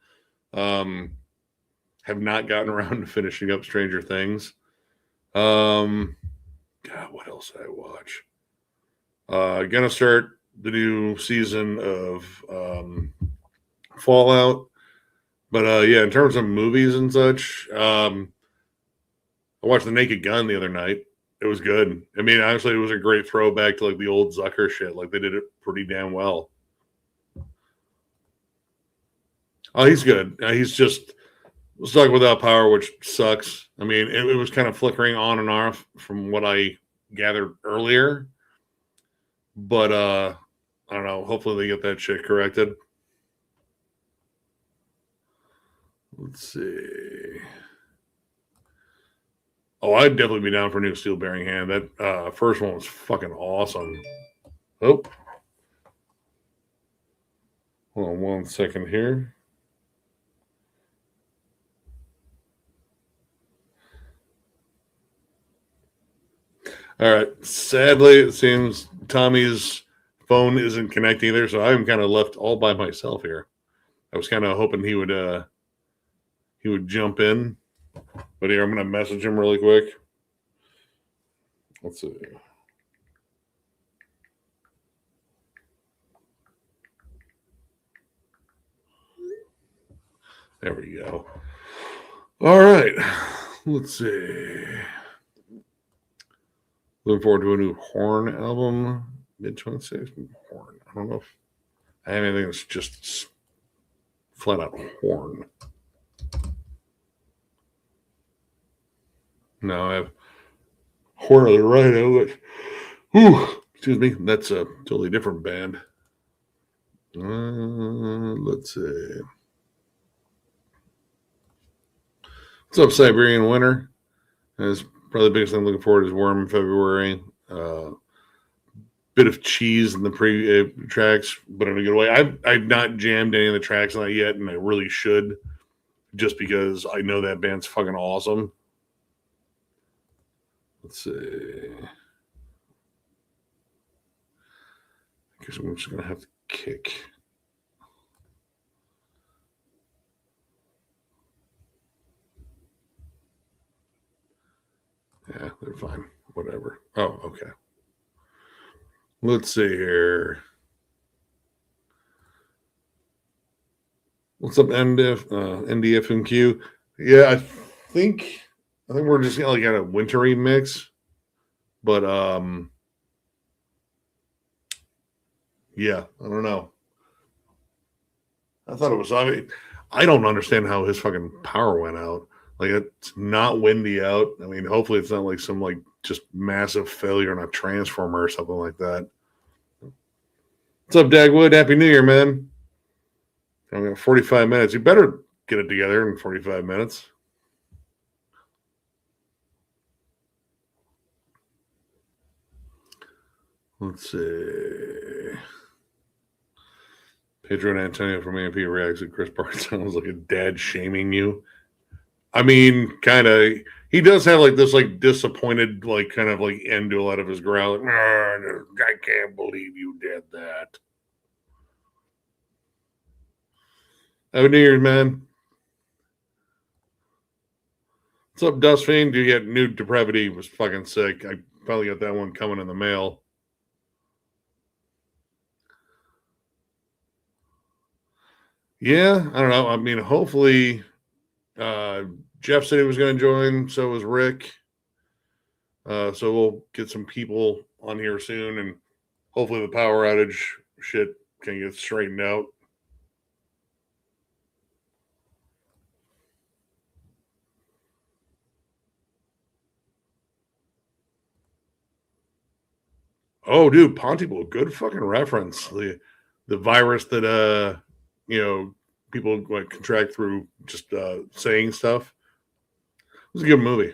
Have not gotten around to finishing up Stranger Things. God, what else did I watch? Gonna start the new season of Fallout. But yeah, in terms of movies and such, I watched The Naked Gun the other night. It was good. I mean, honestly, it was a great throwback to like the old Zucker shit. Like they did it pretty damn well. Oh, he's good. He's just stuck without power, which sucks. I mean, it was kind of flickering on and off from what I gathered earlier. But I don't know. Hopefully they get that shit corrected. Let's see. Oh, I'd definitely be down for a new Steel Bearing Hand. That first one was fucking awesome. Oh. Hold on 1 second here. All right. Sadly, it seems Tommy's phone isn't connecting either, so I'm kind of left all by myself here. I was kind of hoping he would jump in, but here I'm going to message him really quick. Let's see. There we go. All right. Let's see. Looking forward to a new Horn album, mid-26. Horn. I don't know if I have anything that's just flat out Horn. No, I have Horn of the Rhino. Excuse me. That's a totally different band. Let's see. What's up, Siberian Winter? That's probably the biggest thing I'm looking forward to is Worm in February. Bit of cheese in the tracks, but in a good way. I've not jammed any of the tracks on that yet, and I really should, just because I know that band's fucking awesome. Let's see. I guess I'm just gonna have to kick. Yeah, they're fine. Whatever. Oh, okay. Let's see here. What's up, NDFMQ? Yeah, I think we're just gonna like got a wintry mix, but yeah, I don't know. I thought it was. I mean, I don't understand how his fucking power went out. Like it's not windy out. I mean, hopefully it's not like some like just massive failure on a transformer or something like that. What's up, Dagwood? Happy New Year, man. I've got 45 minutes. You better get it together in 45 minutes. Let's see. Pedro and Antonio from AMP reacts at Chris Bart sounds like a dad shaming you. I mean, kind of. He does have like this like disappointed like kind of like end to a lot of his growl. Like, I can't believe you did that. Happy New Year's, man. What's up, Dustfiend? Do you get New Depravity? Was fucking sick. I probably got that one coming in the mail. Yeah, I don't know. I mean, hopefully, Jeff said he was going to join. So was Rick. So we'll get some people on here soon, and hopefully the power outage shit can get straightened out. Oh, dude, Pontypool, good fucking reference. The virus that people like contract through just saying stuff. It was a good movie.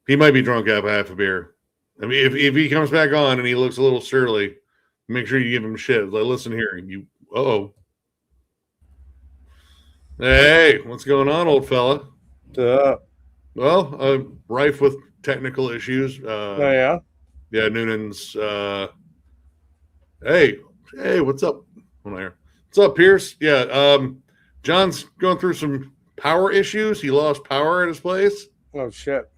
He might be drunk out of half a beer. I mean, if he comes back on and he looks a little surly, make sure you give him shit. Like, listen here, you. Hey, what's going on, old fella? Well, rife with technical issues. Yeah. Yeah, Noonan's. Hey, what's up? What's up, Pierce? Yeah, John's going through some power issues. He lost power at his place. Oh shit.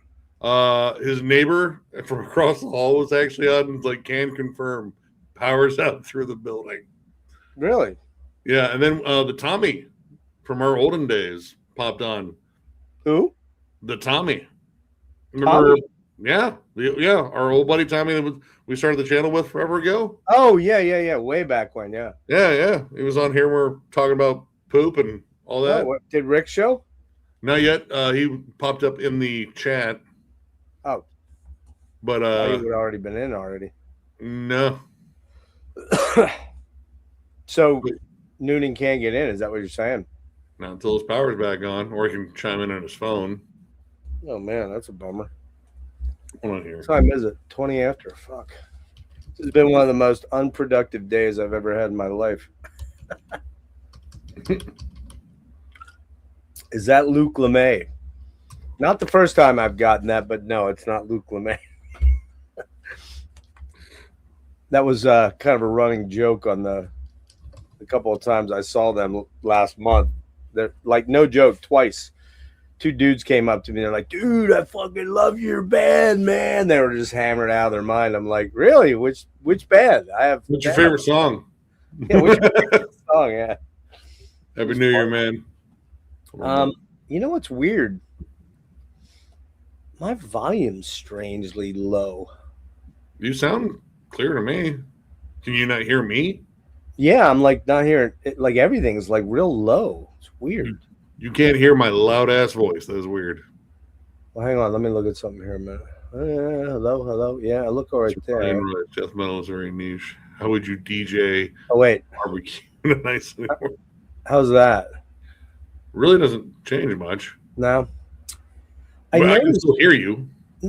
His neighbor from across the hall was actually on, like, can confirm power's out through the building. Really? Yeah, and then the Tommy from our olden days popped on. Who? The Tommy. Remember? Tommy? Yeah, our old buddy Tommy that we started the channel with forever ago. Oh yeah. Way back when, yeah. Yeah. He was on here. We're talking about poop and all that. Oh, what, did Rick show? Not yet. He popped up in the chat. Oh. But he would have already been in already. No. So Noonan can't get in, is that what you're saying? Not until his power's back on, or he can chime in on his phone. Oh man, that's a bummer. Hold on here. What time is it? 20 after. Fuck. This has been one of the most unproductive days I've ever had in my life. Is that Luke LeMay? Not the first time I've gotten that, but no, it's not Luke LeMay. That was kind of a running joke on the couple of times I saw them last month. They're like, no joke, twice. Two dudes came up to me. They're like, dude, I fucking love your band, man. They were just hammered out of their mind. I'm like, really? Which band? What's your favorite song? Yeah, which favorite song? Yeah. Happy New Year, man. You know what's weird? My volume's strangely low. You sound clear to me. Can you not hear me? Yeah, I'm like not hearing it, like everything's like real low. It's weird. You can't hear my loud ass voice. That is weird. Well, hang on, let me look at something here a minute. Hello. Yeah, I look all right there. Right. Death metal is very niche. How would you DJ? Oh wait, barbecue in a nice anymore? How's that? Really doesn't change much. No. I can still hear you.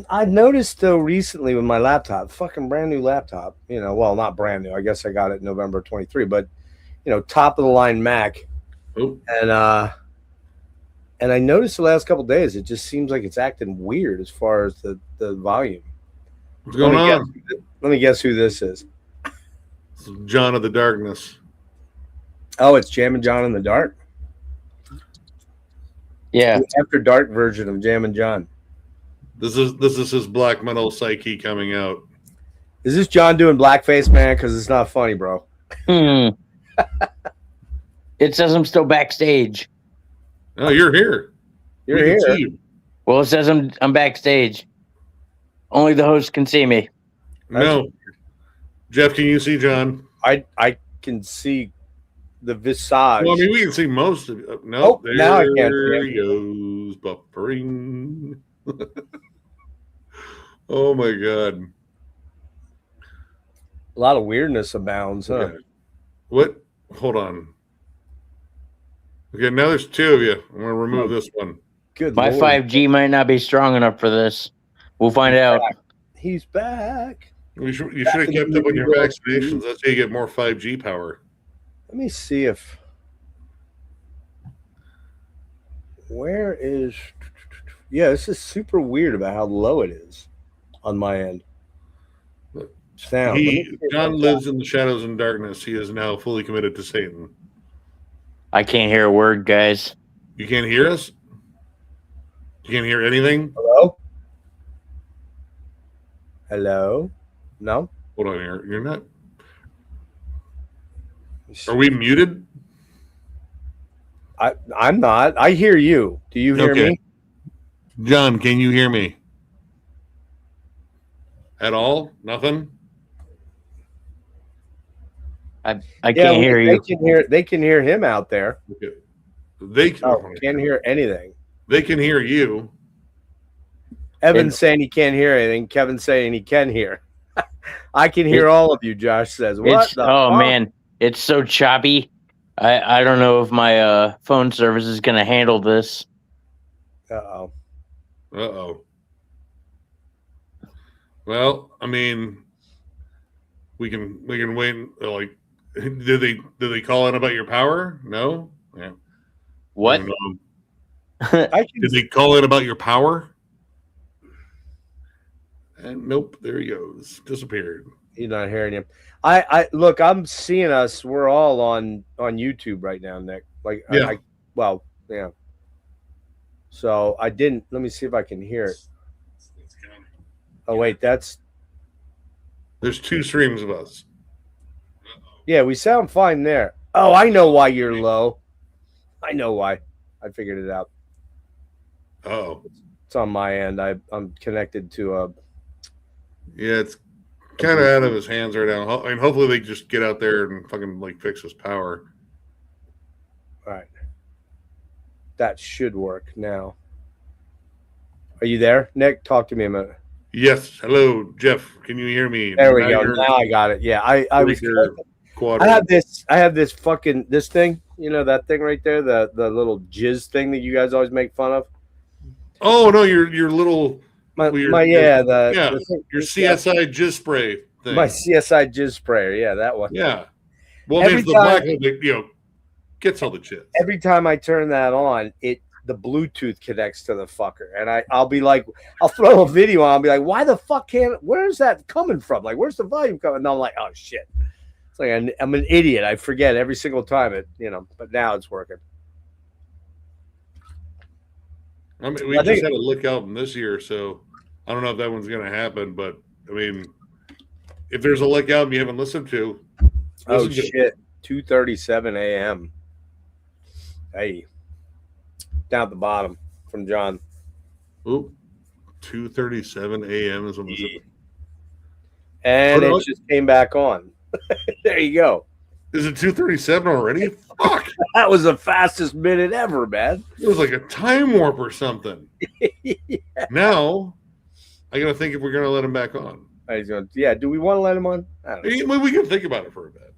I noticed though recently with my laptop, fucking brand new laptop, well, not brand new. I guess I got it November 23, but top of the line Mac. Oh. And I noticed the last couple of days, it just seems like it's acting weird as far as the volume. What's going on? Let me guess who this is. This is John of the Darkness. Oh, it's Jam and John in the Dark? Yeah. The After Dark version of Jam and John. This is his black metal psyche coming out. Is this John doing blackface, man? Because it's not funny, bro. It says I'm still backstage. Oh, you're here. You're here. Well, it says I'm backstage. Only the host can see me. No. Jeff, can you see John? I can see the visage. Well, I mean, we can see most of it. No, there now I can't he goes. Buffering. Oh, my God. A lot of weirdness abounds, huh? Okay. What? Hold on. Okay, now there's two of you. I'm going to remove this one. Good My Lord. 5G might not be strong enough for this. We'll find out. He's back. You should Back have in kept the up on your New York vaccinations. That's how you get more 5G power. Let me see if. Where is. Yeah, this is super weird about how low it is on my end. Sound. Let me see if John I- lives in the shadows and darkness. He is now fully committed to Satan. I can't hear a word, guys. You can't hear us? You can't hear anything? Hello? Hello? No? Hold on here. You're not. Are we muted? I'm not. I hear you. Do you hear Okay. me? John, can you hear me? At all? Nothing? I can't hear you. They can hear him out there. Okay. They Can't hear anything. They can hear you. Evan's saying he can't hear anything. Kevin's saying he can hear. I can hear all of you, Josh says. What It's, the oh fuck? man, it's so choppy. I don't know if my phone service is gonna handle this. Uh-oh. Uh-oh. Well, I mean, we can wait. Like, did they call in about your power? No. Yeah. What? I don't know. Did they call in about your power? And nope, there he goes. Disappeared. You're not hearing him. I look, I'm seeing us. We're all on YouTube right now, Nick. Like, Yeah. Well, yeah. So I didn't. Let me see if I can hear it. Oh wait, There's 2 streams of us. yeah. We sound fine there. Oh, I know why you're low. I know why. I figured it out. Oh. It's on my end. I'm connected to a. Yeah, it's kind of out of his hands right now. I mean, hopefully they just get out there and fucking like fix his power. All right. That should work now. Are you there, Nick? Talk to me a minute. Yes. Hello, Jeff. Can you hear me? There we go. Now I got it. Yeah, I was. I have this fucking this thing. You know that thing right there, the little jizz thing that you guys always make fun of. Oh no, your little Your CSI jizz spray thing. My CSI jizz sprayer. Yeah, that one. Yeah. Well, there's the black one that gets all the jizz. Every time I turn that on, the Bluetooth connects to the fucker, and I'll be like, I'll throw a video on. I'll be like, why the fuck where's that coming from? Like, where's the volume coming? And I'm like, oh shit. It's like I'm an idiot. I forget every single time but now it's working. I mean, we just had a Lick album this year, so I don't know if that one's going to happen. But I mean, if there's a Lick album you haven't listened to, shit, 2:37 a.m. Hey, down at the bottom from John. Oop, 2:37 a.m. is when and it just came back on. There you go. Is it 2:37 already? Fuck. That was the fastest minute ever, man. It was like a time warp or something. Yeah. Now, I got to think if we're going to let him back on. Yeah, do we want to let him on? I don't know. We can think about it for a bit.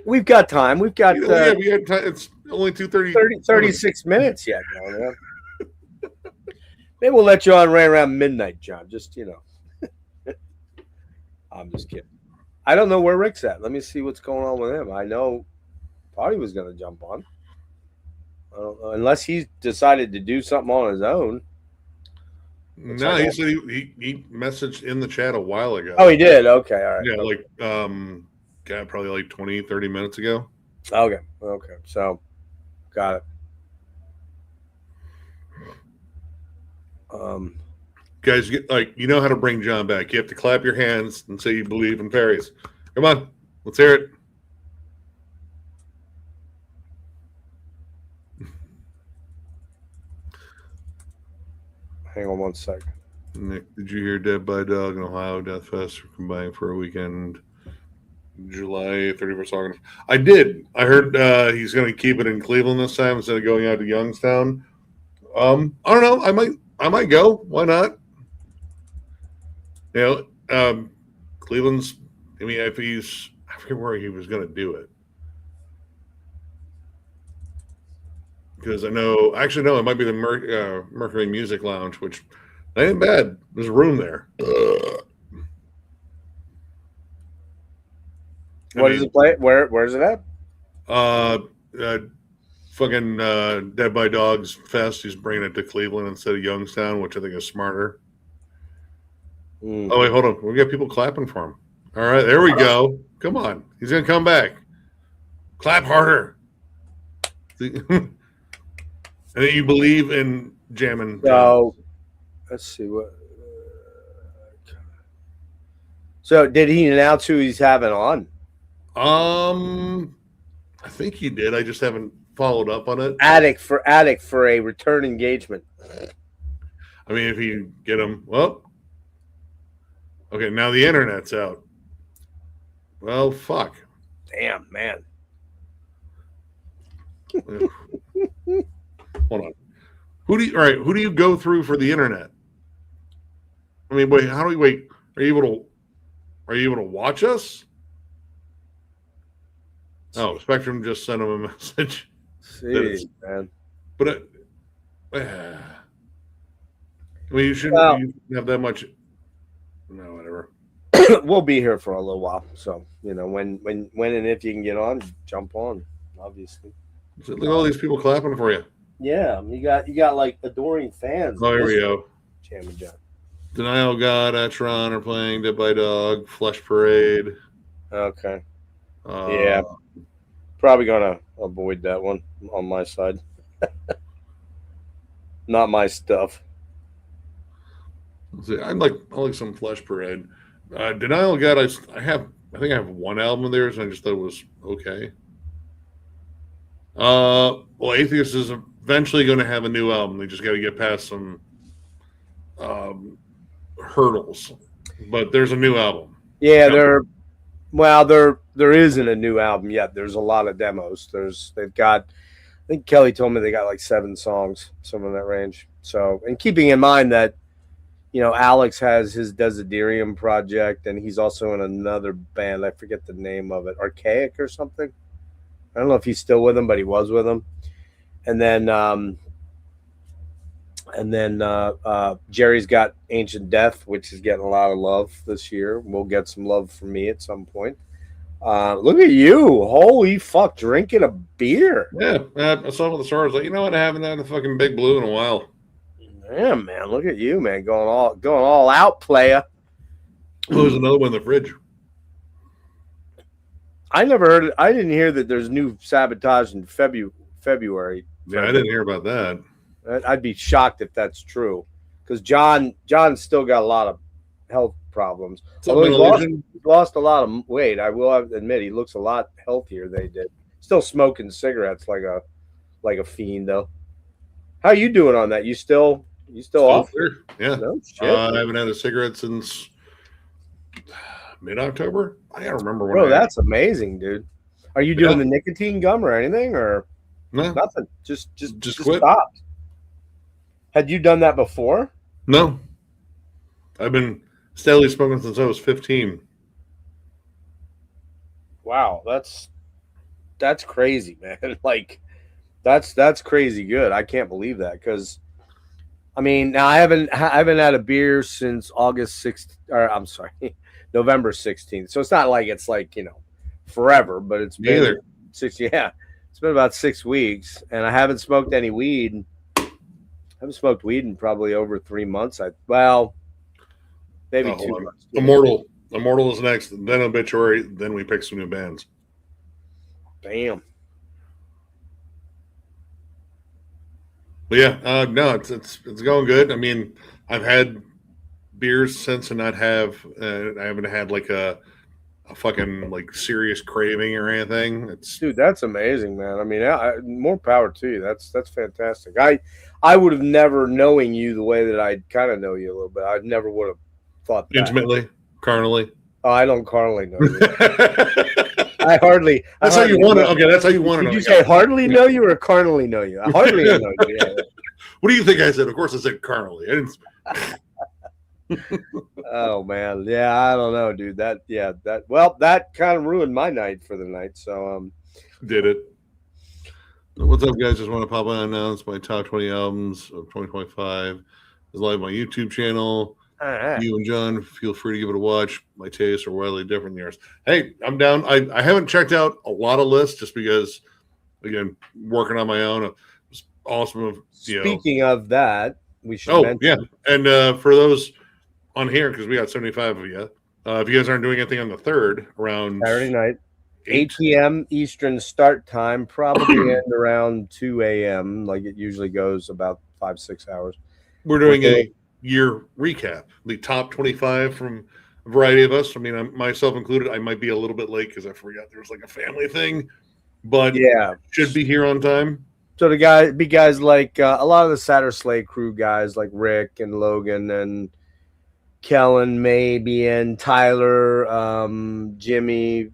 We've got time. We've got we got time. It's only 36 minutes yet. Maybe we'll let you on right around midnight, John. Just, I'm just kidding. I don't know where Rick's at. Let me see what's going on with him. I know thought he was going to jump on. I don't know, unless he's decided to do something on his own. No, he said he messaged in the chat a while ago. Oh, he did? Okay, all right. Yeah, probably like 20, 30 minutes ago. Okay. So, got it. Guys, you know how to bring John back. You have to clap your hands and say you believe in fairies. Come on, let's hear it. Hang on one second. Nick, did you hear Dead by Dog in Ohio Death Fest are combining for a weekend, July 31st, August? I did. I heard he's going to keep it in Cleveland this time instead of going out to Youngstown. I don't know. I might go. Why not? Cleveland's. I mean, I forget where he was going to do it. because I know. Actually, no, it might be the Mercury Music Lounge, which ain't bad. There's room there. What does it play? Where's it at? Fucking Dead by Dogs Fest. He's bringing it to Cleveland instead of Youngstown, which I think is smarter. Oh wait, hold on. We got people clapping for him. All right, there we go. Come on, he's gonna come back. Clap harder. And then you believe in jamming. So let's see what. So did he announce who he's having on? I think he did. I just haven't followed up on it. Attic for a return engagement. I mean, if you get him, well, okay. Now the internet's out. Well, fuck. Damn, man. Hold on. Who do you go through for the internet? I mean, wait. How do we wait? Are you able to watch us? Oh, Spectrum just sent him a message. Jeez, man. But I mean, you shouldn't have that much. No, whatever. We'll be here for a little while, so when and if you can get on, jump on. Obviously. So look at all these people clapping for you. Yeah, you got like adoring fans. Oh, here we go. Jam and John. Denial God, Atron are playing Dead by Dog, Flesh Parade. Okay. Yeah. Probably gonna avoid that one on my side. Not my stuff. See, I like some Flesh Parade. Denial God, I think I have one album of theirs, and I just thought it was okay. Well, Atheist is eventually going to have a new album. They just got to get past some hurdles. But there's a new album. Yeah, there isn't a new album yet. There's a lot of demos. They've got, I think Kelly told me they got like 7 songs, somewhere in that range. So, and keeping in mind that, Alex has his Desiderium project, and he's also in another band. I forget the name of it, Archaic or something. I don't know if he's still with him, but he was with him. And then Jerry's got Ancient Death, which is getting a lot of love this year. We'll get some love from me at some point. Look at you. Holy fuck, drinking a beer. Yeah, I saw with the stars. Like, you know what? I haven't had a fucking Big Blue in a while. Yeah, man. Look at you, man. Going all out, player. Well, there's another one in the fridge. I never heard it. I didn't hear that there's new Sabotage in February. Yeah, I didn't hear about that. I'd be shocked if that's true, because John's still got a lot of health problems. Although he lost a lot of weight. I will admit he looks a lot healthier than he did. Still smoking cigarettes like a fiend though. How you doing on that? You still off? Clear. Yeah. No shit. I haven't had a cigarette since mid-October. I gotta remember when. Bro, that's amazing, dude. Are you doing the nicotine gum or anything, or no? Nothing. Just quit. Stopped. Had you done that before? No. I've been steadily smoking since I was 15. Wow, that's crazy, man. Like, that's crazy good. I can't believe that, because I mean, now I haven't had a beer since August 6th, or I'm sorry, November 16th. So it's not like it's like, forever, but it's been 6. Yeah, it's been about 6 weeks, and I haven't smoked any weed. I haven't smoked weed in probably over 3 months. Maybe 2 months. Immortal is next, then Obituary, then we pick some new bands. Damn. But yeah, no, it's going good. I mean, I've had beers since, and I haven't had like a fucking like serious craving or anything. Dude, that's amazing, man. I mean, more power to you. That's fantastic. I would have never, knowing you the way that I kind of know you a little bit, I never would have thought that. Intimately, carnally. Oh, I don't carnally know you. I hardly. That's how you want to. Okay, that's how you want to know. Did you say hardly know you or carnally know you? I hardly know you. Yeah. What do you think I said? Of course, I said carnally. I didn't. Oh man, yeah, I don't know, dude. That kind of ruined my night for the night. So did it? What's up, guys? Just want to pop on and announce my top 20 albums of 2025. It's live on my YouTube channel. All right. You and John, feel free to give it a watch. My tastes are wildly different than yours. Hey, I'm down. I haven't checked out a lot of lists just because, again, working on my own. It was awesome. Speaking of that, we should mention. Yeah. And for those on here, because we got 75 of you, if you guys aren't doing anything on the 3rd, around Saturday night, 8 p.m. Eastern start time, probably end around 2 a.m. like it usually goes, about 5-6 hours. We're doing a year recap, the top 25 from a variety of us. I mean, myself included. I might be a little bit late because I forgot there was like a family thing, but yeah, should be here on time. So the guys like a lot of the Satter Slay crew guys like Rick and Logan and Kellen maybe and Tyler, Jimmy,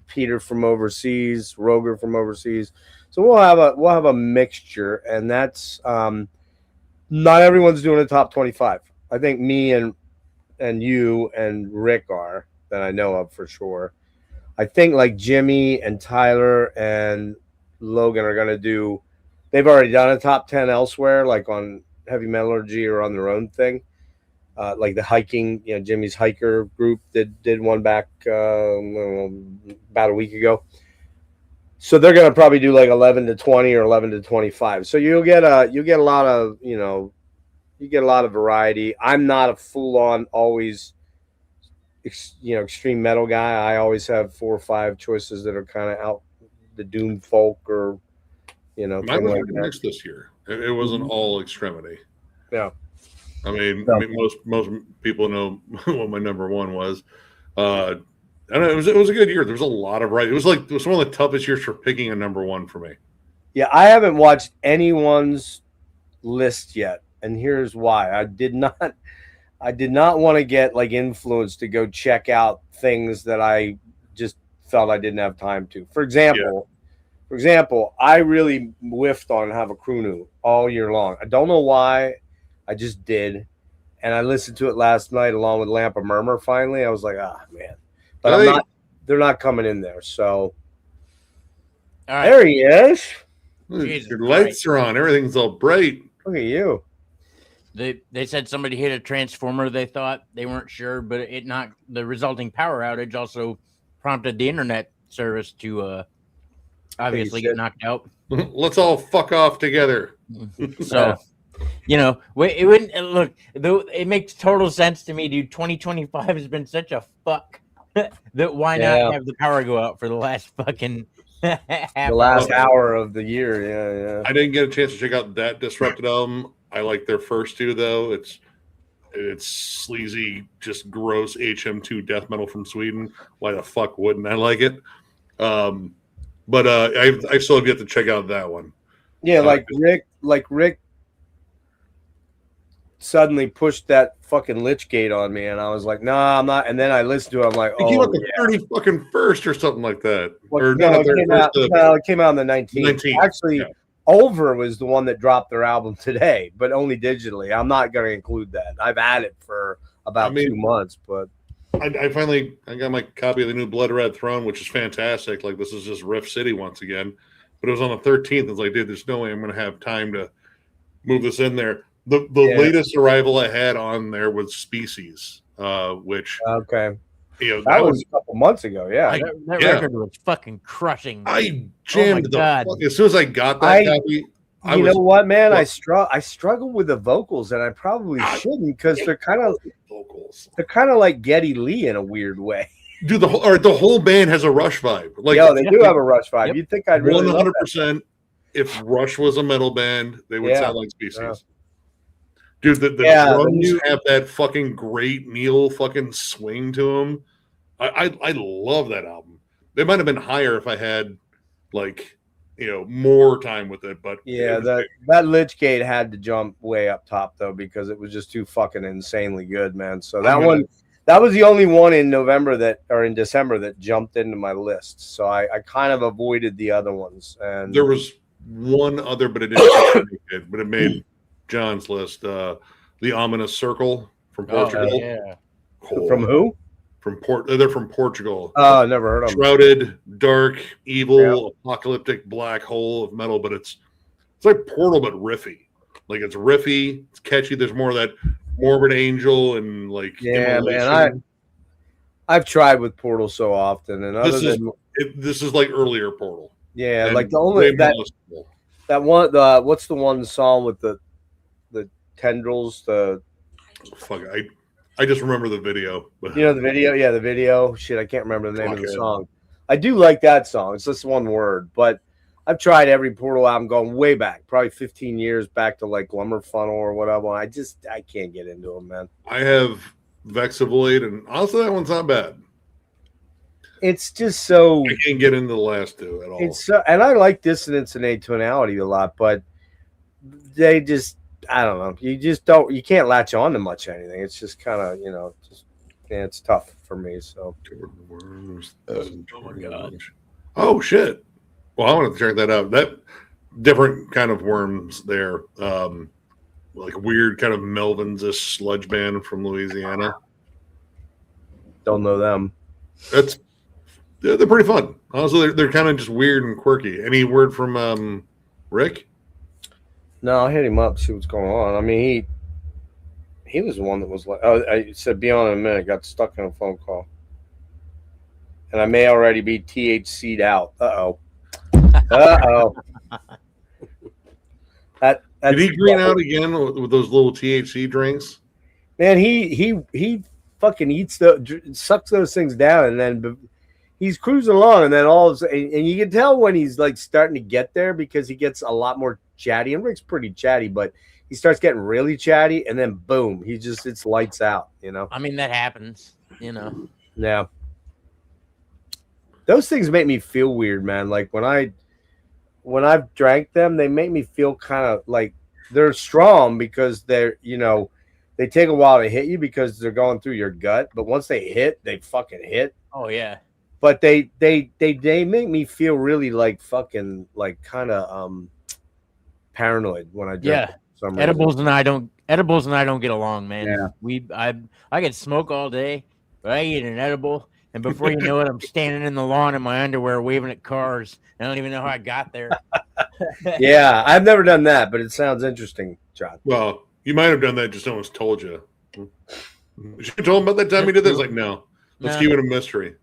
Peter from overseas, Roger from overseas. So we'll have a mixture, and that's not everyone's doing a top 25. I think me and you and Rick are, that I know of for sure. I think like Jimmy and Tyler and Logan are going to do, they've already done a top 10 elsewhere, like on Heavy Metallurgy or on their own thing. Like the hiking, Jimmy's hiker group did one back about a week ago. So they're going to probably do like 11 to 20 or 11 to 25. So you get a lot of, you get a lot of variety. I'm not a full on always, extreme metal guy. I always have 4 or 5 choices that are kind of out the doom folk or, Mine was mixed this year. It wasn't all extremity. Yeah. I mean, most people know what my number one was. I don't know, it was a good year. There was a lot of right. It was one of the toughest years for picking a number one for me. Yeah, I haven't watched anyone's list yet, and here's why. I did not want to get like influenced to go check out things that I just felt I didn't have time to. For example, I really whiffed on Have a Krunu all year long. I don't know why. I just did. And I listened to it last night along with Lamp of Murmur finally. I was like, man. But they're not coming in there. So All right. there he is. Jesus Your lights are on. Everything's all bright. Look at you. They said somebody hit a transformer. They thought, they weren't sure, but the resulting power outage also prompted the internet service to obviously get knocked out. Let's all fuck off together. So, it wouldn't look. Though it makes total sense to me, dude. 2025 has been such a fuck that why not have the power go out for the last fucking hour of the year? Yeah. I didn't get a chance to check out that Disrupted album. I like their first 2 though. It's sleazy, just gross HM2 death metal from Sweden. Why the fuck wouldn't I like it? But I still have yet to check out that one. Yeah, Rick suddenly pushed that fucking Lich Gate on me, and I was like, "Nah, I'm not." And then I listened to it. I'm like, "Oh, it came out the 30 or something like that." It came out on the 19th. Actually, Over was the one that dropped their album today, but only digitally. I'm not going to include that. I've had it for about 2 months, but I got my copy of the new Blood Red Throne, which is fantastic. Like, this is just Riff City once again. But it was on the 13th. It's like, dude, there's no way I'm going to have time to move this in there. The latest arrival I had on there was Species, which that was a couple months ago. Yeah, that record was fucking crushing. I jammed as soon as I got that copy. You know what, man? I struggle with the vocals, and I probably shouldn't because they're kind of like Geddy Lee in a weird way. Dude, the whole band has a Rush vibe. Like, they do have a Rush vibe. You'd think I'd really 100%. If Rush was a metal band, they would sound like Species. Yeah. Dude, the drums have that fucking great Neil fucking swing to them. I love that album. They might have been higher if I had more time with it, but that Lich Gate had to jump way up top though because it was just too fucking insanely good, man. So that was the only one in December that jumped into my list. So I kind of avoided the other ones. And there was one other, but it didn't make it. But it made John's list. The Ominous Circle from Portugal. From who? They're from Portugal. Oh, never heard of them. Shrouded, dark, evil, apocalyptic black hole of metal, but it's like Portal but riffy. Like it's riffy, it's catchy. There's more of that morbid angel and like man. I've tried with Portal so often, and this is like earlier Portal. Yeah, like the only that one. What's the one song with the tendrils? Fuck, I just remember the video. You know the video? Yeah, the video. Shit, I can't remember the name of the song. I do like that song. It's just one word, but I've tried every Portal album going way back, probably 15 years back to like Glummer Funnel or whatever. I can't get into them, man. I have Vexavoid, and also that one's not bad. It's just so I can't get into the last two at all. It's so, and I like Dissonance and Atonality a lot, but they just I don't know. You can't latch on to much anything. It's just kind of it's tough for me. So oh my god. Oh shit. Well, I want to check that out. That different kind of worms there. Like weird kind of Melvins-ish sludge band from Louisiana. Don't know them. They're pretty fun. Also, they're kind of just weird and quirky. Any word from Rick? No, I'll hit him up, see what's going on. I mean, he was the one that was like, I said, be on in a minute. Got stuck in a phone call. And I may already be THC'd out. Uh-oh. Did he green out again with those little THC drinks? Man, he fucking sucks those things down, and then he's cruising along, and then and you can tell when he's like starting to get there because he gets a lot more chatty. And Rick's pretty chatty, but he starts getting really chatty, and then boom, it's lights out. I mean, that happens. Yeah. Those things make me feel weird, man. Like when I've drank them, they make me feel kind of like they're strong because they're they take a while to hit you because they're going through your gut. But once they hit, they fucking hit. Oh yeah. But they make me feel really like fucking like kind of paranoid when I drink. Yeah. Edibles and I don't get along, man. Yeah. I could smoke all day, but I eat an edible, and before you know it, I'm standing in the lawn in my underwear waving at cars. I don't even know how I got there. Yeah, I've never done that, but it sounds interesting, John. Well, you might have done that, just no one's told you. You told him about that time you did this? Like, no. Let's keep it a mystery.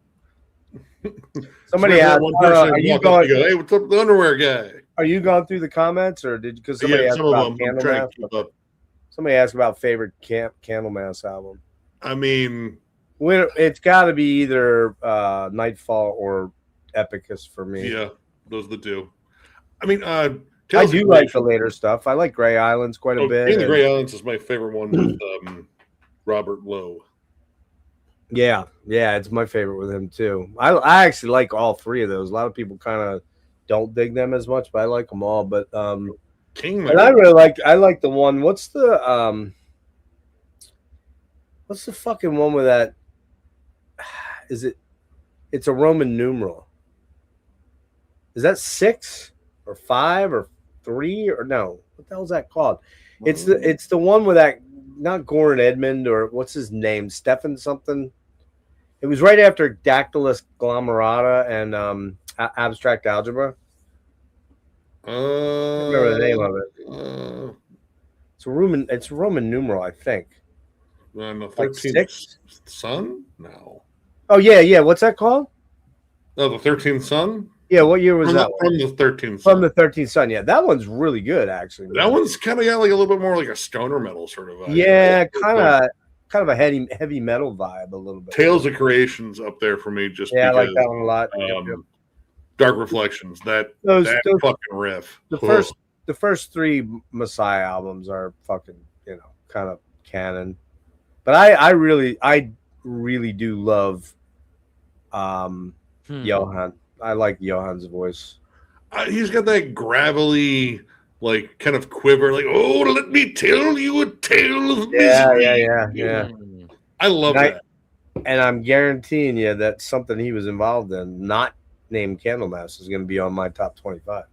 Somebody asked, are you going? Hey, what's up, the underwear guy? Are you going through the comments, or because somebody asked about Candlemass? Somebody asked about favorite Candlemass album. I mean, it's got to be either Nightfall or Epicus for me. Yeah, those are the two. I mean, I do like the later stuff. I like Grey Islands quite a bit. The Grey Islands is my favorite one with Robert Lowe. Yeah, it's my favorite with him too. I actually like all three of those. A lot of people kind of don't dig them as much, but I like them all. But King, and I like the one. What's the fucking one with that? It's a Roman numeral. Is that 6 or 5 or 3 or no? What the hell is that called? It's the one with that, not Goran Edmund or what's his name, Stefan something. It was right after Dactylus Glomerata and Abstract Algebra. I don't remember the name of it. It's a Roman numeral, I think. The 13th Sun? No. Oh yeah. What's that called? Oh, the 13th Sun? Yeah, what year was that? From the 13th Sun. From the 13th Sun, yeah. That one's really good, actually. That one's kind of got like a little bit more like a stoner metal sort of vibe. Yeah, kind of a heavy metal vibe a little bit. Tales of Creation's up there for me just because, I like that one a lot. Dark Reflections, that fucking riff. The first 3 Messiah albums are fucking, kind of canon. But I really do love Johann. I like Johann's voice. He's got that gravelly, like, kind of quiver, like, oh, let me tell you a tale of misery. Yeah. I love that. And I'm guaranteeing you that something he was involved in, not named Candlemass, is going to be on my top 25.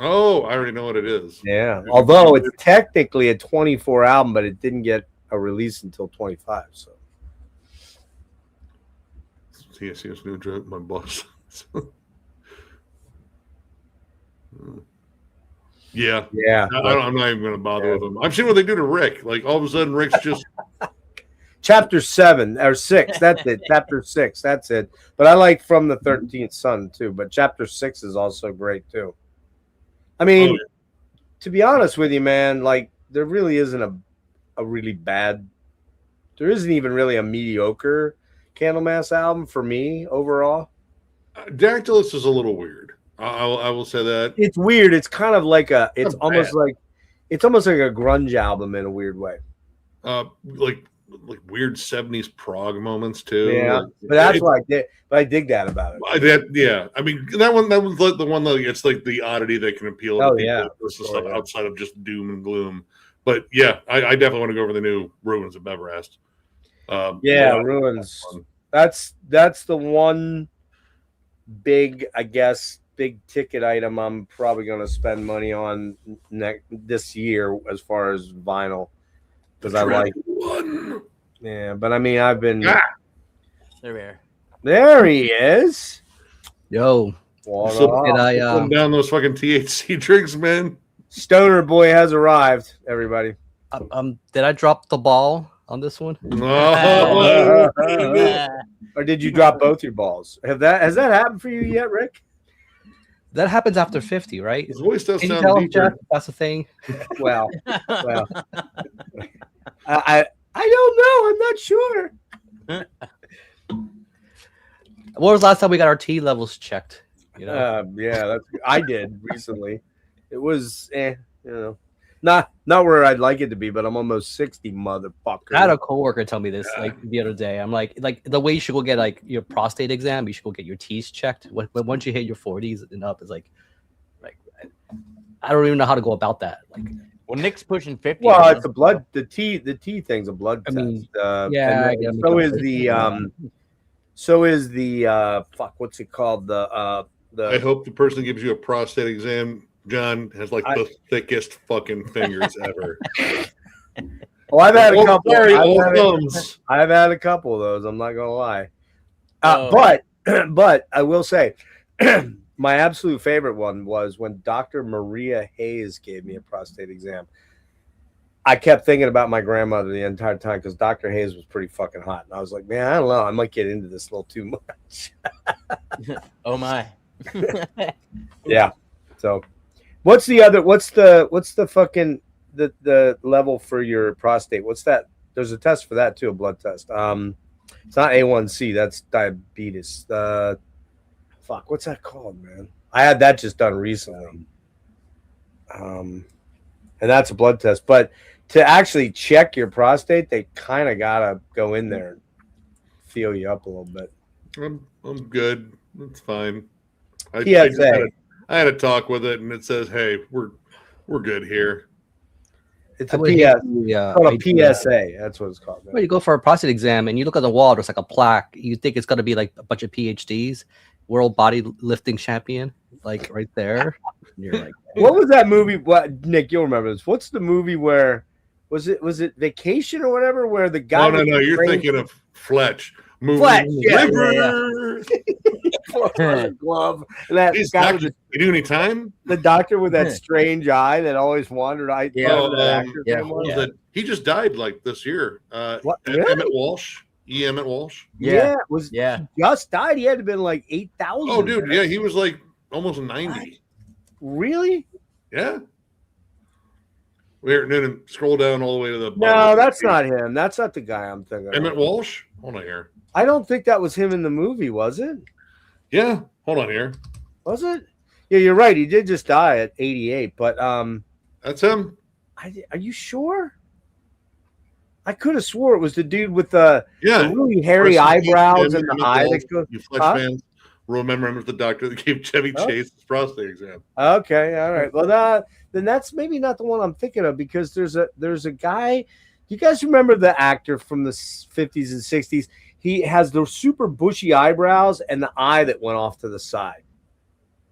Oh, I already know what it is. Yeah. Although it's technically a 24 album, but it didn't get a release until 25. So TSC's new joke, my boss. Yeah. I'm not even going to bother with them. I've seen what they do to Rick. Like all of a sudden, Rick's just Chapter 7 or 6. That's it. Chapter 6. That's it. But I like From the 13th Son too. But Chapter 6 is also great too. I mean, to be honest with you, man, like there really isn't a really bad. There isn't even really a mediocre Candlemass album for me overall. Dactylus is a little weird. I will say that It's weird. It's kind of like it's almost like a grunge album in a weird way. Like weird 70s prog moments too. Yeah, like, but that's why I dig that about it. I mean that was like the one that it's like the oddity that can appeal to people versus stuff outside of just doom and gloom. But yeah, I definitely want to go over the new Ruins of Beverest. Ruins. That's the one big, I guess, big ticket item I'm probably going to spend money on this year as far as vinyl, because I like one. Yeah, but I mean, I've been there he is. Yo, did I put down those fucking THC drinks, man? Stoner boy has arrived. Everybody, did I drop the ball on this one? No. Or did you drop both your balls? Has that happened for you yet, Rick? That happens after 50, right? His voice does sound tell deeper. Jeff that's the thing. Well, I don't know. I'm not sure. When was the last time we got our T levels checked? You know? I did recently. It was, not where I'd like it to be, but I'm almost 60, motherfucker. I had a coworker tell me this like the other day. I'm like the way you should go get like your prostate exam, you should go get your T's checked. Once you hit your 40s and up, it's like I don't even know how to go about that. Like, well, Nick's pushing 50. Well, it's a blood. The T thing's a blood test. So is the fuck. What's it called? The I hope the person that gives you a prostate exam, John, has like the thickest fucking fingers ever. Well, I've had a couple. I've had a couple of those. I'm not gonna lie. But I will say, my absolute favorite one was when Dr. Maria Hayes gave me a prostate exam. I kept thinking about my grandmother the entire time because Dr. Hayes was pretty fucking hot, and I was like, man, I don't know, I might get into this a little too much. Oh my. Yeah. So. What's the fucking the level for your prostate? What's that? There's a test for that too, a blood test. It's not A1C, that's diabetes. Fuck, what's that called, man? I had that just done recently. And that's a blood test. But to actually check your prostate, they kind of gotta go in there and feel you up a little bit. I'm good. It's fine. I had a talk with it, and it says, "Hey, we're good here." It's a PSA. That's what it's called. Well, you go for a prostate exam, and you look at the wall. There's like a plaque. You think it's going to be like a bunch of PhDs, world body lifting champion, like right there. And you're like, what was that movie? What, Nick? You'll remember this. What's the movie where was it Vacation or whatever? Where the guy? No. You're thinking of Fletch. Fletch, yeah. Glove. And that guy with you do any time? The doctor with that strange eye that always wandered. He just died like this year. What? Really? Emmett Walsh. Emmett Walsh. He just died. He had to have been like 8,000. Oh, dude, yeah, he was like almost 90. Really? Yeah. Then scroll down all the way to the bottom. No, that's not him. That's not the guy I'm thinking of. Emmett Walsh? Hold on here. I don't think that was him in the movie, was it? Yeah. Hold on here. Was it? Yeah, you're right. He did just die at 88, but that's him. Are you sure? I could have swore it was the dude with the really hairy eyebrows and the eye that goes. You Fletch fans remember the doctor that gave Chevy Chase his prostate exam. Okay, all right. Well, then that's maybe not the one I'm thinking of, because there's a guy. You guys remember the actor from the 50s and 60s? He has the super bushy eyebrows and the eye that went off to the side.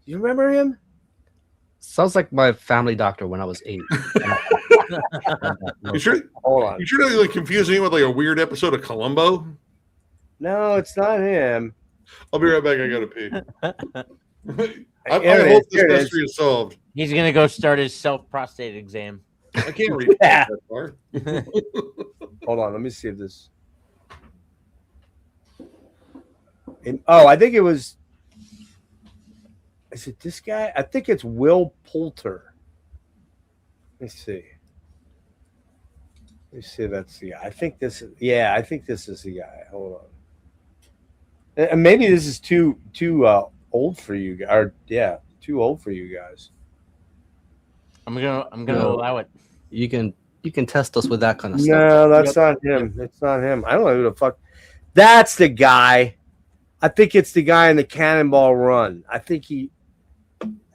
You remember him? Sounds like my family doctor when I was 8. You sure? Hold on. You sure not like confusing me with like a weird episode of Columbo? No, it's not him. I'll be right back. I gotta pee. I Here it hope is, this here it is. mystery is solved. He's gonna go start his self-prostate exam. I can't read Yeah. that far. Hold on, let me see if this. Oh, I think it was. Is it this guy? I think it's Will Poulter. Let me see. Let me see if that's the guy. I think this is. Yeah, I think this is the guy. Hold on. And maybe this is too old for you guys. Or yeah, too old for you guys. I'm gonna No. allow it. You can test us with that kind of stuff. No, that's not him. It's not him. I don't know who the fuck. That's the guy. I think it's the guy in the Cannonball Run. I think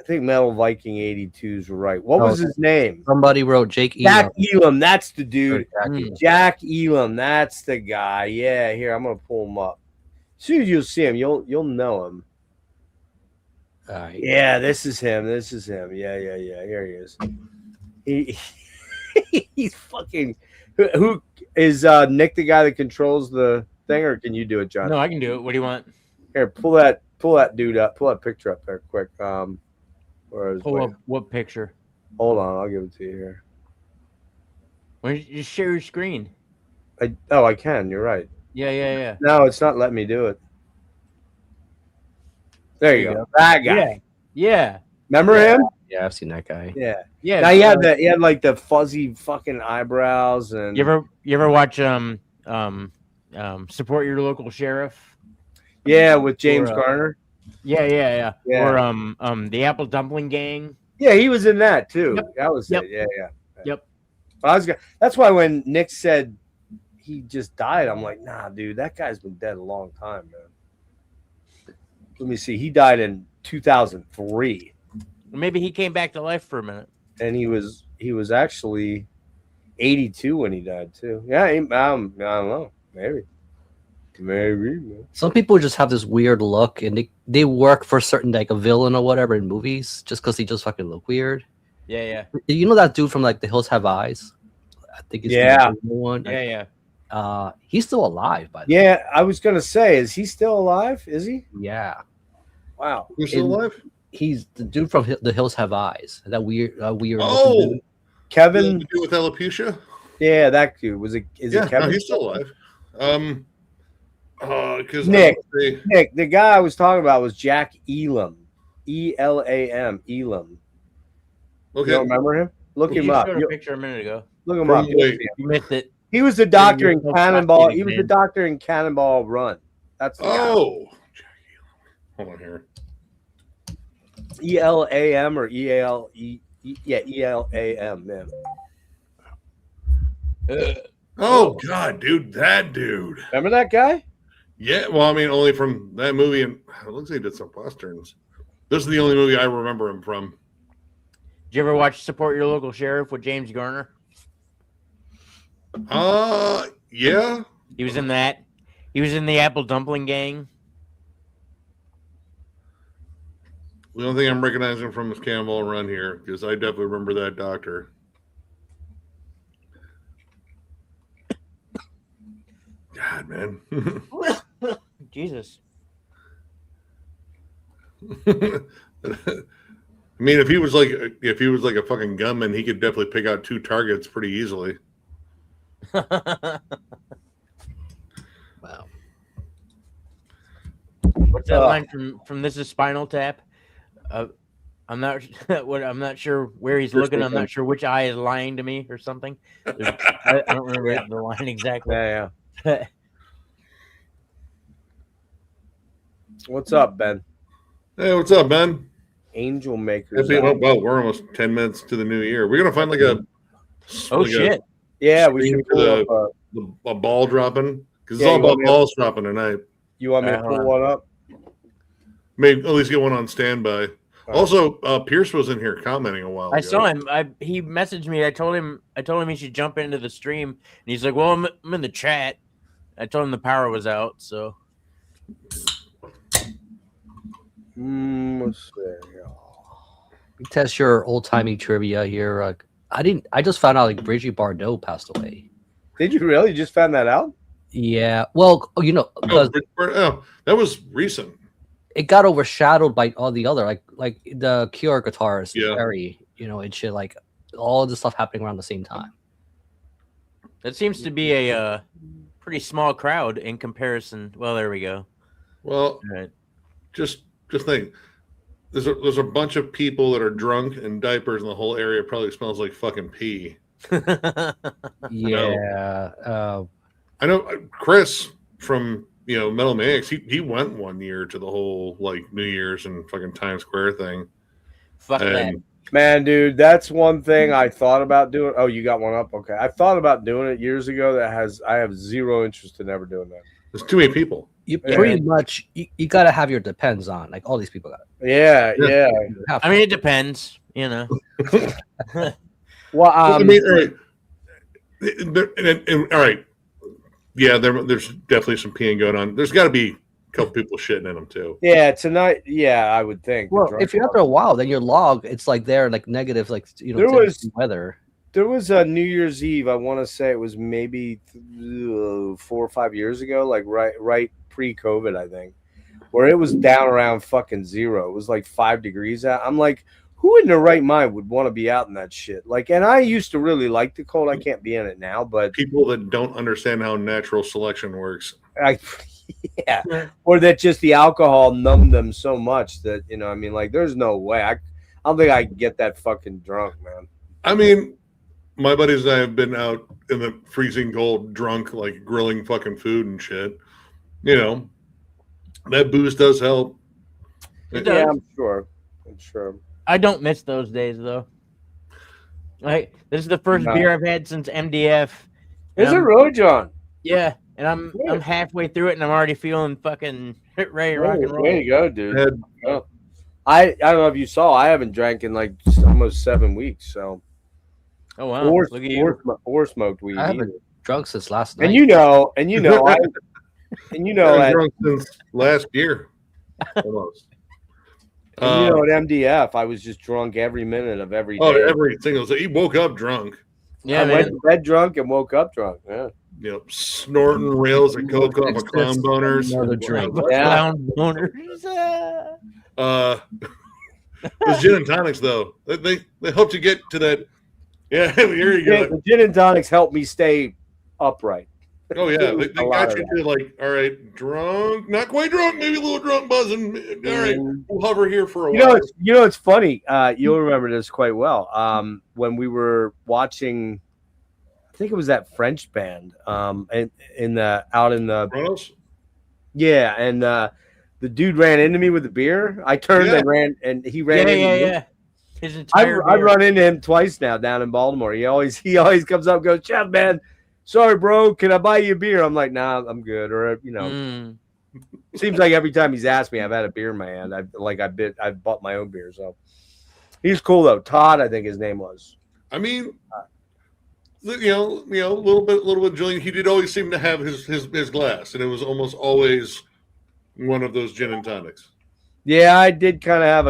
Metal Viking 82's right. What was his name? Somebody wrote Jake Jack Elam. Elam. That's the dude. Mm. Jack Elam. That's the guy. Yeah, here, I'm gonna pull him up. As soon as you'll see him, you'll know him. All right. Yeah, this is him. This is him. Yeah. Here he is. He's fucking. Who is Nick the guy that controls the thing, or can you do it, John? No, I can do it. What do you want? Here, pull that dude up. Pull that picture up there, quick. Where is Pull up what picture? Hold on, I'll give it to you here. Why don't you just share your screen? I can. You're right. Yeah. No, it's not letting me do it. There you go. That guy. Yeah. Remember him? Yeah, I've seen that guy. Yeah. Yeah. Now he had like the fuzzy fucking eyebrows and. You ever watch Support Your Local Sheriff? Yeah, with James Or, Garner. Yeah. Yeah. Or the Apple Dumpling Gang. Yeah, he was in that too. Yep. That was Yep. it. Yeah. Yep. That's why when Nick said he just died, I'm like, nah, dude, that guy's been dead a long time, man. Let me see. He died in 2003, Maybe he came back to life for a minute. and he was actually 82 when he died too. Yeah, I don't know. Maybe. Man. Some people just have this weird look, and they work for certain, like a villain or whatever in movies, just because they just fucking look weird. Yeah. You know that dude from like The Hills Have Eyes? I think he's Yeah. the one. Yeah. He's still alive, by the way. Yeah, I was gonna say, is he still alive? Is he? Yeah. Wow. Who's still In- alive? He's the dude from The Hills Have Eyes. That weird. Oh, dude. Kevin. to do with alopecia? Yeah, that dude. Is it Yeah, Kevin? no, he's still alive. Because Nick, the guy I was talking about was Jack Elam. Elam. Elam. Okay. You don't remember him? Look him You up. showed a picture a minute ago. Look him From up. wait. You missed it. He was the doctor in your Cannonball. self-prostate He was the exam. doctor in Cannonball Run. That's the guy. Oh, hold on here. Elam or Eale. Yeah, Elam. Man. Oh God, dude, that dude. Remember that guy? Yeah, well, I mean, only from that movie, and it looks like he did some westerns. This is the only movie I remember him from. Did you ever watch Support Your Local Sheriff with James Garner? Yeah. He was in that. He was in the Apple Dumpling Gang. The only thing I'm recognizing from is Cannonball Run here, because I definitely remember that doctor. God, man. Jesus. I mean, if he was like a fucking gunman, he could definitely pick out 2 targets pretty easily. Wow. What's that line from This Is Spinal Tap? I'm not I'm not sure where he's looking. I'm not sure which eye is lying to me or something. I don't remember the line exactly. Yeah. What's up, Ben? Hey, what's up, man? Angel Makers. Well, we're almost 10 minutes to the new year. We're gonna find like a Shit. Yeah, we should screen pull for up. a ball dropping, because Yeah, it's all you about want me to- balls dropping tonight. You want me to pull one up? Maybe at least get one on standby. Also, Pierce was in here commenting a while ago. I saw him. He messaged me. I told him he should jump into the stream, and he's like, "Well, I'm in the chat." I told him the power was out, so. Let's see. Test your old timey trivia here. I just found out like Brigitte Bardot passed away. Did you really just found that out? Yeah. Well, because that was recent. it got overshadowed by all the other like the Cure guitarist, Yeah. Perry, and shit, like all the stuff happening around the same time. That seems to be a pretty small crowd in comparison. Well, there we go. Well, Right. just think. There's a bunch of people that are drunk in diapers, and the whole area probably smells like fucking pee. Yeah. I know Chris from Metal Maniacs. He went one year to the whole like New Year's and fucking Times Square thing. Fuck that. And Man, dude, that's one thing I thought about doing. Oh, you got one up? Okay. I thought about doing it years ago. I have zero interest in ever doing that. there's too many people. You pretty much you gotta have your depends on. Like all these people got it. Yeah. You have I mean, it depends. Well, I mean, all right. All right. Yeah, there's definitely some peeing going on. There's got to be a couple people shitting in them too. yeah, tonight. Yeah, I would think. Well, if you're after a while, then your log, it's like there, like negative, like There was- weather. There was a New Year's Eve. I want to say it was maybe 4 or 5 years ago, like right pre-COVID, I think, where it was down around fucking zero. It was like 5 degrees out. I'm like, who in their right mind would want to be out in that shit? Like, and I used to really like the cold. I can't be in it now, but People that don't understand how natural selection works. yeah, or that just the alcohol numbed them so much that I mean, like, there's no way. I don't think I can get that fucking drunk, man. I mean, my buddies and I have been out in the freezing cold, drunk, like grilling fucking food and shit. That booze does help. Yeah, I'm sure. I don't miss those days though. This is the first beer I've had since MDF. Is it really, John? Yeah, and I'm halfway through it, and I'm already feeling fucking ready to rock and roll. There you go, dude. I don't know if you saw. I haven't drank in like almost 7 weeks. So, Oh wow! or Look at you. smoked weed. I haven't drunk since last night. And you know, I, and you know I've that, drunk since last year, almost. and at MDF, I was just drunk every minute of every day. Every single day. He woke up drunk. Yeah, I man. went to bed drunk and woke up drunk. Yeah. Snorting rails of coke off of clown boners. Another drink. Yeah. Clown boners. Those gin and tonics, though, they helped you get to that. Yeah, here you go. The gin and tonics helped me stay upright. Oh yeah, they A lot got of you to like, all right, drunk, not quite drunk, maybe a little drunk, buzzing. All right, we'll hover here for a while. It's funny. You'll remember this quite well. When we were watching, I think it was that French band. Out in the Thralls? yeah, and the dude ran into me with the beer. I turned and ran, and he ran. into me. Yeah. His entire I've run into him twice now down in Baltimore. He always comes up and goes, "Chad, man, sorry, bro, can I buy you a beer?" I'm like, "Nah, I'm good." Or seems like every time he's asked me, I've had a beer in my hand. I've bought my own beer. So he's cool though. Todd, I think his name was. I mean, a little bit. Julian, he did always seem to have his glass, and it was almost always one of those gin and tonics. Yeah, I did kind of have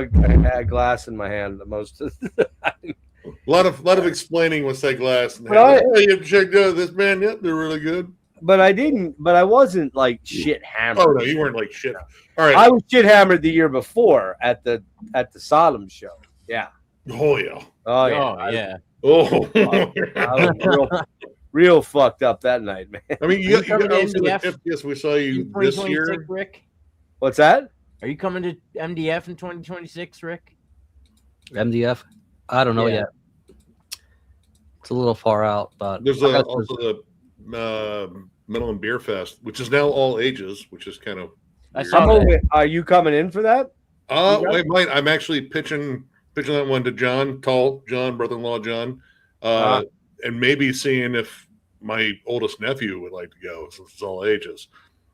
a glass in my hand the most of the time. A lot of explaining with that glass. And you checked out this band? Yep, they're really good. But I wasn't like shit hammered. Oh no, you weren't like shit. All right, I was shit hammered the year before at the Sodom show. Yeah. Oh yeah. Oh yeah. Oh yeah. Oh. I was real fucked up that night, man. I mean, you got coming to also the MDF? tip. Yes, we saw you In this 2026, year. Rick? What's that? Are you coming to MDF in 2026, Rick? MDF? I don't know yet. It's a little far out, but There's also the Metal and Beer Fest, which is now all ages, which is kind of. I weird. saw that. Are you coming in for that? I'm actually pitching that one to John, brother-in-law John, and maybe seeing if my oldest nephew would like to go, since it's all ages.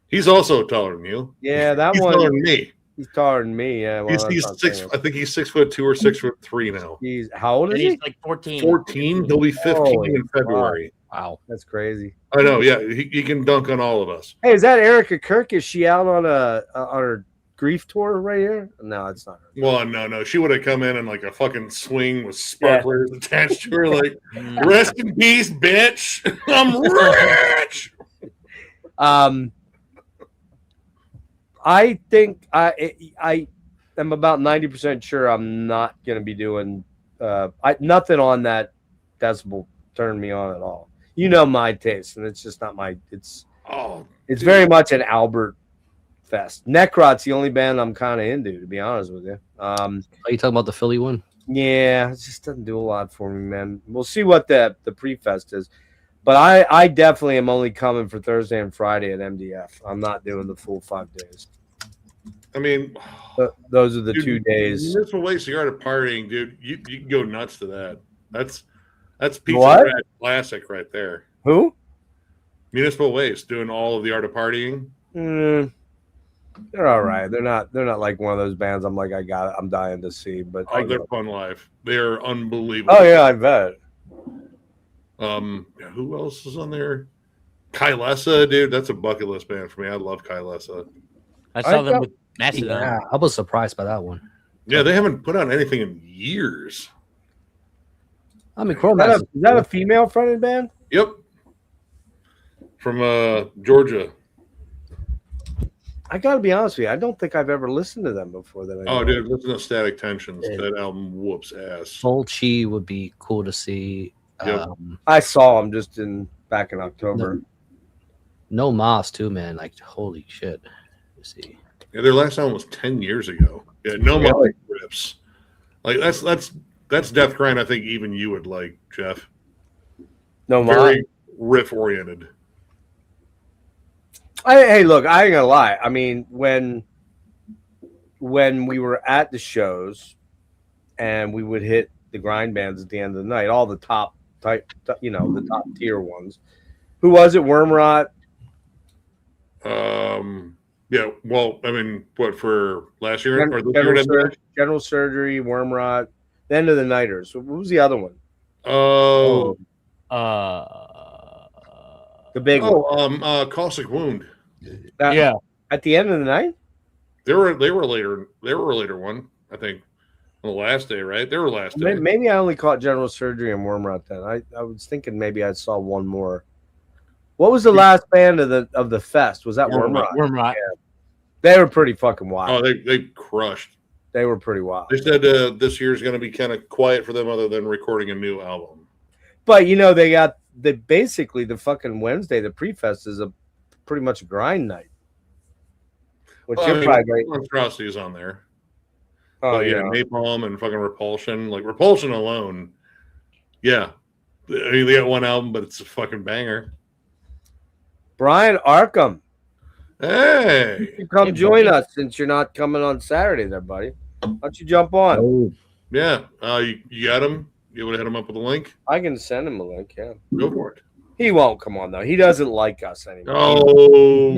He's also taller than you. Yeah, that He's one. taller than me. He's taller than me. Yeah, well, He's that's 6. not I think he's 6'2" or 6'3" now. He's how old And is he? he's like 14. 14. He'll be 15 Holy in February. wow. That's crazy. I know. Yeah, he can dunk on all of us. Hey, is that Erica Kirk? Is she out on her grief tour right here? No, it's not her. Well, no. She would have come in like a fucking swing with sparklers attached to her, like, rest in peace, bitch. I'm rich. I think I am about 90% sure I'm not going to be doing nothing on that decibel turned me on at all. You know my taste, and it's just not my. It's very much an Albert fest. Necrot's the only band I'm kind of into, to be honest with you. Are you talking about the Philly one? Yeah, it just doesn't do a lot for me, man. We'll see what the pre-fest is. But I definitely am only coming for Thursday and Friday at MDF. I'm not doing the full 5 days. I mean, those are the 2 days. Municipal Waste Yard of Partying, dude. You can go nuts to that. That's Pizza What? Rat classic right there. Who? Municipal Waste doing all of the Art of Partying. They're all right. They're not like one of those bands I'm like I'm dying to see. But they're fun live. They're unbelievable. Oh yeah, I bet. Who else is on there? Kylesa, dude. That's a bucket list band for me. I love Kylesa. I saw them with Mastodon. Yeah, I was surprised by that one. Yeah, they haven't put out anything in years. I mean, Is that a female fronted band? Yep. From Georgia. I got to be honest with you. I don't think I've ever listened to them before. Dude, listen to Static Tensions. That album whoops ass. Fulci would be cool to see. Yep. I saw them just back in October. No Mas too, man. Like holy shit. Let's see. Yeah, their last album was 10 years ago. Yeah, no more riffs. Like that's Death Grind. I think even you would like, Jeff. No Mas. Very riff oriented. Hey, look, I ain't gonna lie. I mean, when we were at the shows and we would hit the grind bands at the end of the night, all the top type, the top tier ones. Who was it? Wormrot. Yeah. Well, I mean, what for last year or this year? General Surgery, Wormrot, the End of the Nighters. What was the other one? The big one. Caustic Wound. Yeah. At the end of the night? They were later. They were a later one, I think. On the last day, right? They were last day. Maybe I only caught General Surgery and Wormrot then. I was thinking maybe I saw one more. What was the last band of the fest? Was that Wormrot? Wormrot. Yeah. They were pretty fucking wild. Oh, they crushed. They were pretty wild. They said this year's going to be kind of quiet for them, other than recording a new album. But they got basically the fucking Wednesday. The pre-fest is pretty much a grind night. Which Monstrosity is on there. Oh yeah, Napalm and fucking Repulsion. Like Repulsion alone, yeah. I mean, they got one album, but it's a fucking banger. Brian Arkham. Hey, you come join us since you're not coming on Saturday, there, buddy. Why don't you jump on? Oh. Yeah, you got him. You want to hit him up with a link? I can send him a link. Yeah, go for it. He won't come on though. He doesn't like us anymore. Oh,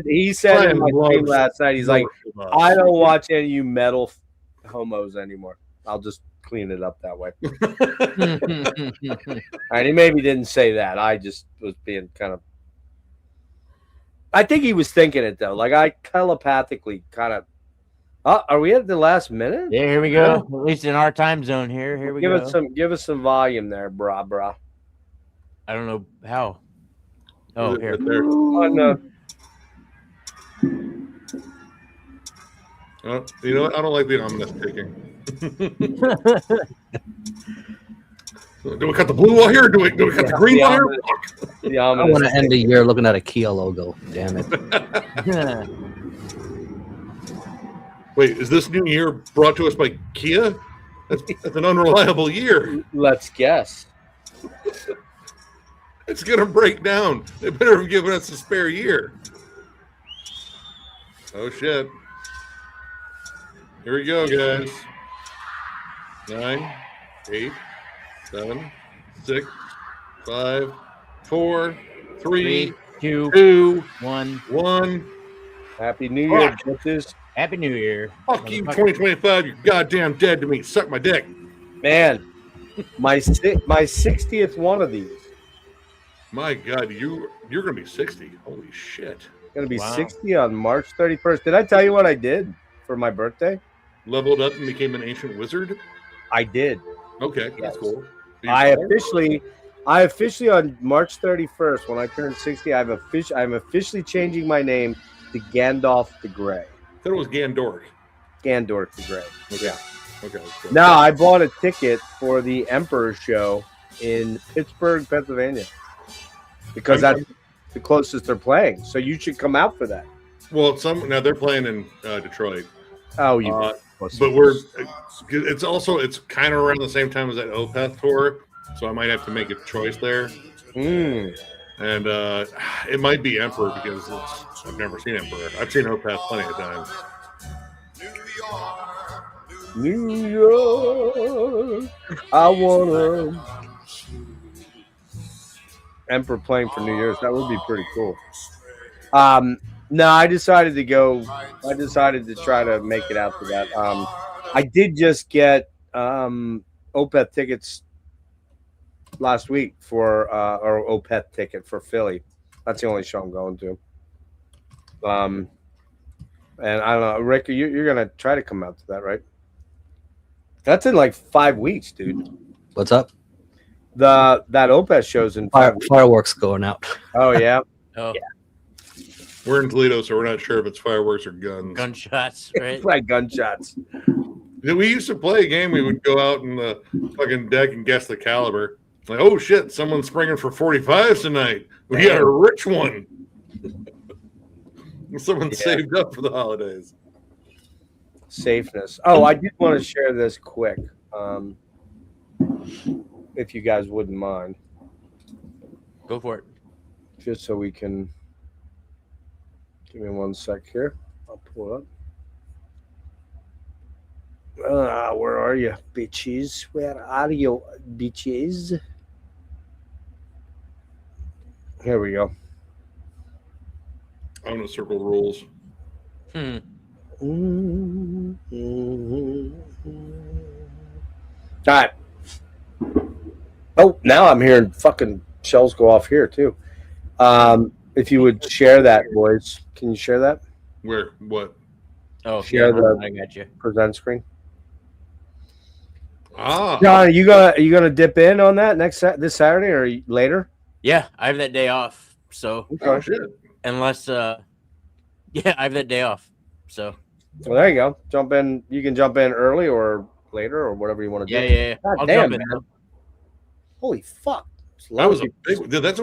he said in my stream last night. He's like, I don't watch any of you metal homos anymore. I'll just clean it up that way. And he maybe didn't say that. I just was being kind of. I think he was thinking it though. Like I telepathically kind of. Are we at the last minute? Yeah, here we go. At least in our time zone here. Here we go. Give us some volume there, brah. I don't know how. Oh, here. Right there. You know what? I don't like the ominous taking. Do we cut the blue wire here? Or do we cut the green wire? I want to end the year looking at a Kia logo. Damn it. Wait, is this new year brought to us by Kia? That's an unreliable year. Let's guess. It's going to break down. They better have given us a spare year. Oh, shit. Here we go, guys. 9, 8, 7, 6, 5, 4, 3, 2, 1. Happy New Year, bitches. Happy New Year. Fuck you, 2025. You're goddamn dead to me. Suck my dick. Man, my 60th one of these. My God, you're going to be 60. Holy shit. Going to be 60 on March 31st. Did I tell you what I did for my birthday? Leveled up and became an ancient wizard? I did. Okay, that's cool. I I officially on March 31st, when I turn 60, I'm officially changing my name to Gandalf the Grey. I thought it was Gandork. Gandalf the Grey. Okay. Yeah. Okay. So. Now I bought a ticket for the Emperor show in Pittsburgh, Pennsylvania, because that's the closest they're playing. So you should come out for that. Well, now they're playing in Detroit. Oh, you. But it's kind of around the same time as that Opeth tour, so I might have to make a choice there. Mm. And it might be Emperor because I've never seen Emperor. I've seen Opeth plenty of times. New York, I wanna. Emperor playing for New Year's. That would be pretty cool. No, I decided to go. I decided to try to make it out to that. I did just get Opeth tickets last week for or Opeth ticket for Philly. That's the only show I'm going to. And I don't know, Rick, you're gonna try to come out to that, right? That's in like 5 weeks, dude. What's up? That Opeth show's in 5 weeks. Fireworks going out. Oh yeah. Oh, Yeah. We're in Toledo, so we're not sure if it's fireworks or guns. gunshots, right? Like gunshots. We used to play a game. We would go out in the fucking deck and guess the caliber. Like, oh shit, someone's springing for 45s tonight. We got a rich one. Someone saved up for the holidays. Safeness. Oh, I did want to share this quick, if you guys wouldn't mind, Go for it. just so we can. Give me 1 sec here. I'll pull it up. Where are you, bitches? Where are you, bitches? Here we go. I'm gonna circle the rules. All right. Oh, now I'm hearing fucking shells go off here too. If you would share that, boys, can you share that? Where? What? Oh, Share yeah, the- I got you. Present screen. Ah, John, are you gonna dip in on that this Saturday or later? Yeah, I have that day off. So oh shit. unless, yeah, I have that day off. So Well, there you go. Jump in. You can jump in early or later or whatever you want to yeah, do. yeah. God I'll damn, jump in. man. Holy fuck. That was a big. Dude, that's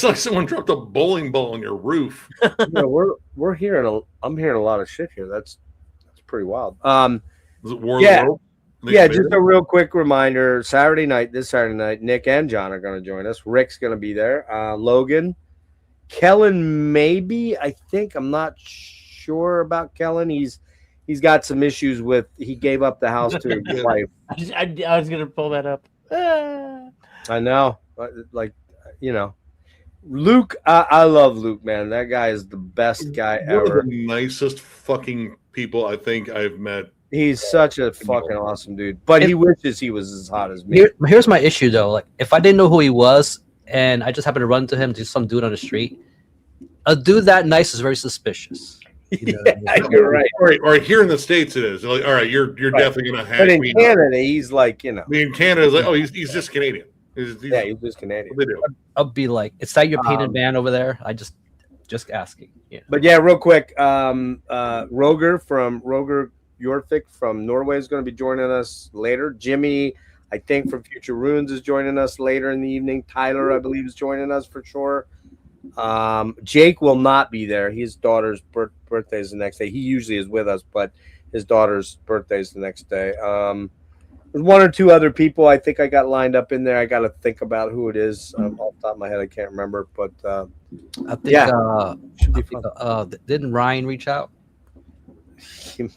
like someone dropped a bowling ball on your roof. We're hearing I'm hearing a lot of shit here. That's pretty wild. Was it War Yeah. of the World? Yeah, just a real quick reminder. This Saturday night, Nick and John are going to join us. Rick's going to be there. Logan. Kellen, maybe. I think. I'm not sure about Kellen. He's got some issues with. He gave up the house to his wife. I was gonna pull that up. I know. Like, Luke. I love Luke, man. That guy is the best guy One ever. of the nicest fucking people I think I've met. He's such a fucking awesome dude. But he wishes he was as hot as me. Here's my issue though. Like, if I didn't know who he was and I just happened to run into him, just some dude on the street, a dude that nice is very suspicious. You know what I mean? You're right. Or here in the States, it is like, all right, you're definitely gonna have. But in Canada, he's like, I mean, Canada's like, oh, he's just Canadian. He's he's just Canadian. What they do. I'll be like, is that your painted man over there? I just asking. Yeah. But yeah, real quick, Roger Jorvik from Norway is going to be joining us later. Jimmy, I think from Future Runes is joining us later in the evening. Tyler, I believe, is joining us for sure. Jake will not be there. His daughter's birthday is the next day. He usually is with us, but his daughter's birthday is the next day. There's one or two other people I think I got lined up in there. I got to think about who it is. Off the top of my head, I can't remember. But I think, yeah. Didn't Ryan reach out?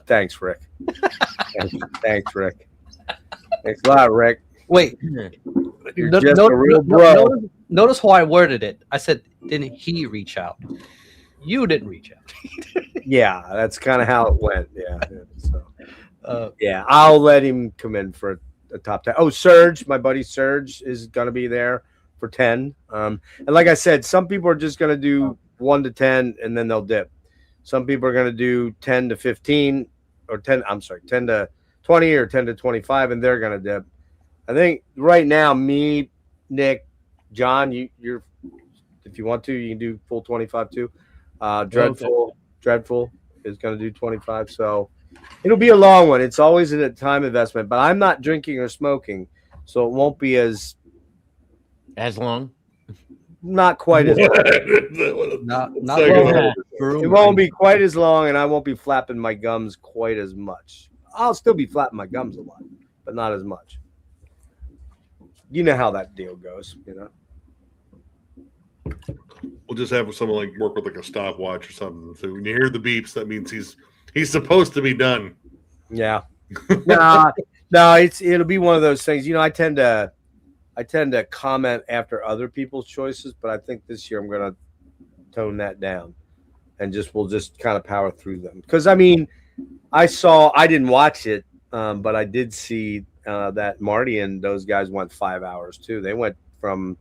Thanks, Rick. Thanks, Rick. Thanks a lot, Rick. Wait. You're just a real bro. Notice how I worded it. I said, didn't he reach out? You didn't reach out. Yeah, that's kind of how it went. Yeah. So, yeah, I'll let him come in for a top 10. Oh, Serge, my buddy Serge is going to be there for 10. And like I said, some people are just going to do 1 to 10 and then they'll dip. Some people are going to do 10 to 15 or 10 to 20 or 10 to 25 and they're going to dip. I think right now, me, Nick, John, you're if you want to, you can do full 25 too. Dreadful is going to do 25. So it'll be a long one. It's always a time investment, but I'm not drinking or smoking, so it won't be as long. Not quite as long. Not It won't be quite as long, and I won't be flapping my gums quite as much. I'll still be flapping my gums a lot, but not as much. You know how that deal goes, you know. We'll just have someone like work with like a stopwatch or something. So when you hear the beeps, that means he's supposed to be done. Yeah. No, it'll be one of those things. You know, I tend to comment after other people's choices, but I think this year I'm going to tone that down and we'll just kind of power through them. Because I mean, I didn't watch it, but I did see that Marty and those guys went 5 hours too. They went from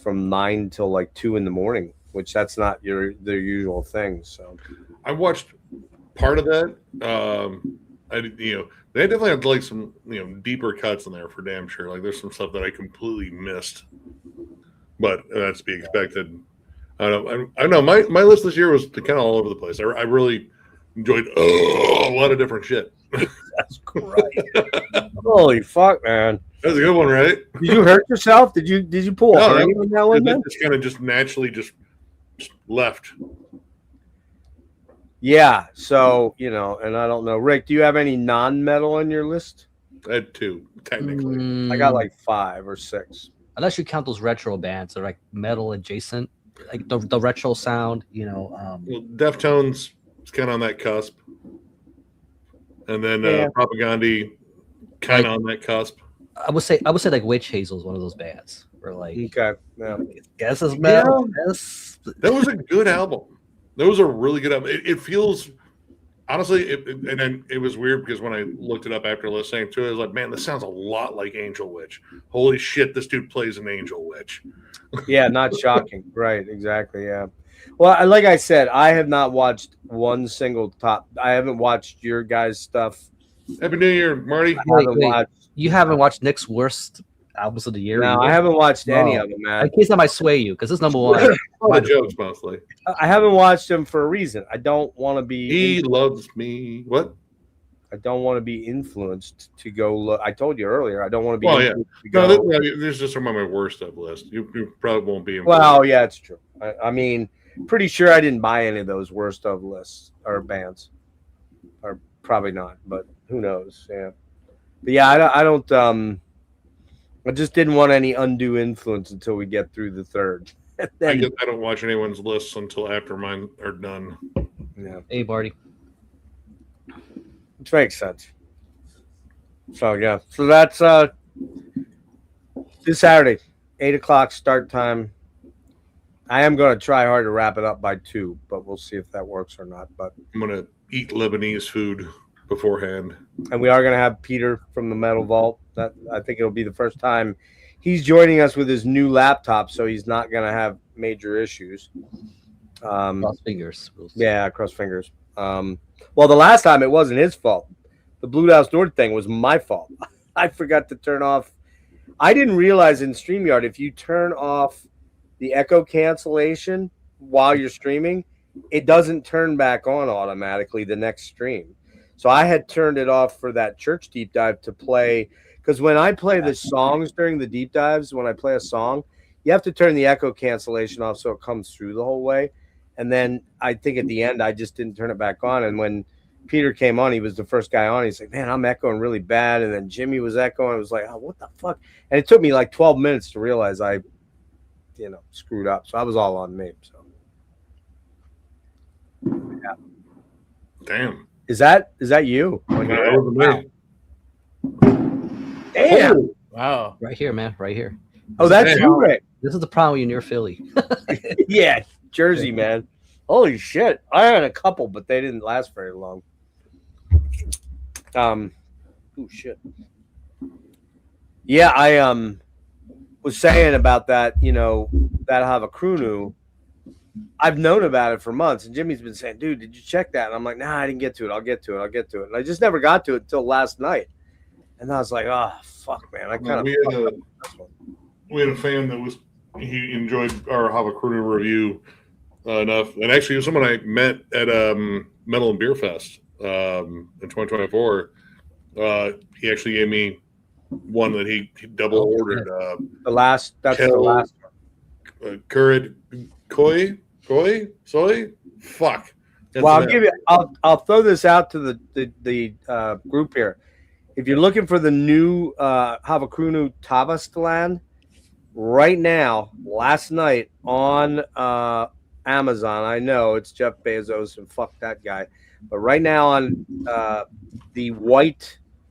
9 till like 2 in the morning, which that's not their usual thing. So I watched part of that. They definitely have like some deeper cuts in there for damn sure. Like there's some stuff that I completely missed, but that's to be expected. I don't know. My list this year was kind of all over the place. I really enjoyed a lot of different shit. That's great. Holy fuck, man! That was a good one, right? Did you hurt yourself? Did you pull a hernia on that one? It's kind of just naturally just left. Yeah. So and I don't know, Rick. Do you have any non-metal on your list? I had 2 technically. I got like 5 or 6. Unless you count those retro bands, they're like metal adjacent, like the retro sound. Well, Deftones is kind of on that cusp, and then Propaganda kind of on that cusp. I would say like Witch Hazel is one of those bands. Or like, okay, yeah. Guess it's metal. Yeah. That was a good album. That was a really good album. It feels honestly, and then it was weird because when I looked it up after listening to it, I was like, man, this sounds a lot like Angel Witch. Holy shit, this dude plays an Angel Witch. Yeah, not shocking. Right, exactly. Yeah. Well, like I said, I have not watched one single top. I haven't watched your guys' stuff. Happy New Year, Marty. You haven't watched Nick's worst albums of the year? No, I haven't watched any of them, man. In case I might sway you, because this is number one. All the jokes, mostly. I haven't watched them for a reason. I don't want to be. He loves me. What? I don't want to be influenced to go look. I told you earlier. I don't want to be. Well, yeah. To go. No, this is just some of my worst of list. You probably won't be. Well, yeah, it's true. I mean, pretty sure I didn't buy any of those worst of lists or bands, or probably not. But who knows? Yeah. But yeah, I don't. I just didn't want any undue influence until we get through the third. I don't watch anyone's lists until after mine are done. Yeah. Hey, Barty. Which makes sense. So yeah. So that's this Saturday, 8:00 start time. I am going to try hard to wrap it up by 2, but we'll see if that works or not. But I'm going to eat Lebanese food beforehand. And we are going to have Peter from the Metal Vault. That I think it'll be the first time he's joining us with his new laptop, so he's not going to have major issues. Cross fingers. Yeah, cross fingers. Well, the last time it wasn't his fault. The Blue House Nord thing was my fault. I forgot to turn off. I didn't realize in StreamYard, if you turn off the echo cancellation while you're streaming, it doesn't turn back on automatically the next stream. So I had turned it off for that church deep dive to play, because when I play the songs during the deep dives, when I play a song, you have to turn the echo cancellation off so it comes through the whole way. And then I think at the end, I just didn't turn it back on. And when Peter came on, he was the first guy on. He's like, man, I'm echoing really bad. And then Jimmy was echoing. I was like, oh, what the fuck? And it took me like 12 minutes to realize I, screwed up. So I was all on me. So, yeah. Damn. Is that you? Like, wow. Damn. Wow. Right here, man. Right here. Oh, that's you, Rick. This is the problem when you're near Philly. Yeah, Jersey, man. Holy shit. I had a couple, but they didn't last very long. Oh shit. Yeah, I was saying about that, that Havakunu. I've known about it for months, and Jimmy's been saying, dude, did you check that? And I'm like, nah, I didn't get to it. I'll get to it. And I just never got to it until last night. And I was like, oh, fuck, man. I kind of we had a fan that he enjoyed our Havakruno review enough, and actually, it was someone I met at Metal and Beer Fest in 2024. He actually gave me one that he double ordered. The last. That's the last. Currid Koi Soy. Fuck. Well, I'll give you. I'll throw this out to the group here. If you're looking for the new Havakruno Tavastalan, right now, last night on Amazon, I know it's Jeff Bezos and fuck that guy, but right now on the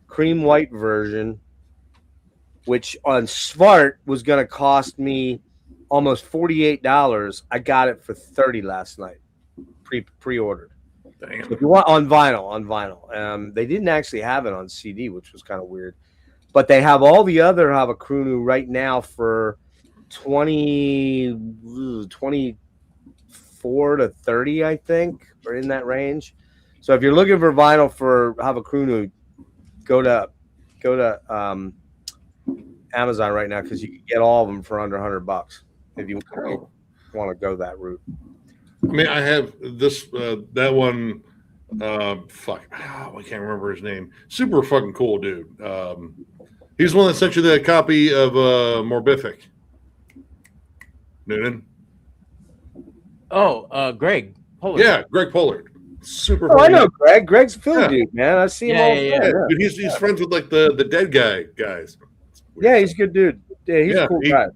cream white version, which on Svart was going to cost me almost $48, I got it for $30 last night, pre-ordered. Damn. So if you want on vinyl, they didn't actually have it on CD, which was kind of weird. But they have all the other Havakruno right now for 24 to 30, I think, or in that range. So if you're looking for vinyl for Havakruno, go to Amazon right now because you can get all of them for under $100 if you want to go that route. I mean, I have this that one. Fuck, I can't remember his name. Super fucking cool dude. He's the one that sent you the copy of Morbific. Noonan. Oh, Greg. Pollard. Yeah, Greg Pollard. Super. Oh, I know Greg. Greg's a Philly dude, man. I see him all the time. But he's friends with like the dead guys. Yeah, he's a good dude. Yeah, he's a cool guy.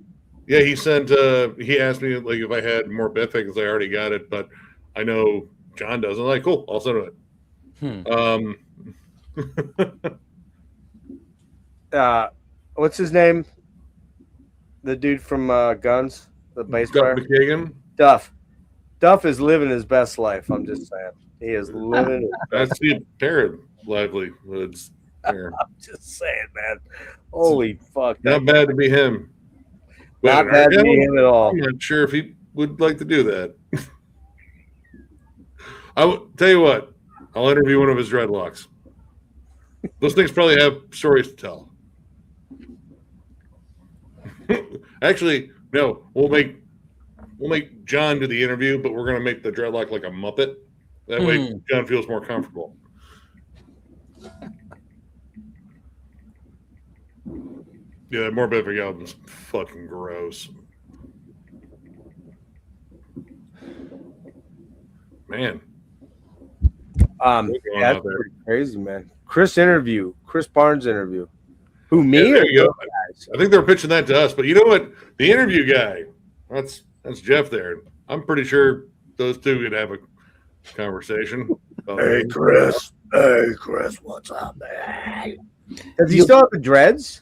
Yeah, he sent. He asked me like if I had Morbific because I already got it, but I know John doesn't. Like, cool, I'll send it. What's his name? The dude from Guns, the bass player. McKagan? Duff is living his best life. I'm just saying, he is living. That's the parent livelihoods. I'm just saying, man. Holy fuck! Not bad to be him. Not bad to be him at all. I'm not sure if he would like to do that. I will tell you what. I'll interview one of his dreadlocks. Those things probably have stories to tell. Actually, no. We'll make John do the interview, but we're gonna make the dreadlock like a Muppet. That way, John feels more comfortable. Yeah, that Morbific album's fucking gross. Man. Yeah, that's pretty crazy, man. Chris Barnes interview. Who, me? Yeah, there you go. I think they're pitching that to us, but you know what? The interview guy, that's Jeff there. I'm pretty sure those two could have a conversation. Hey, Chris, what's up, man? Does he still have the dreads?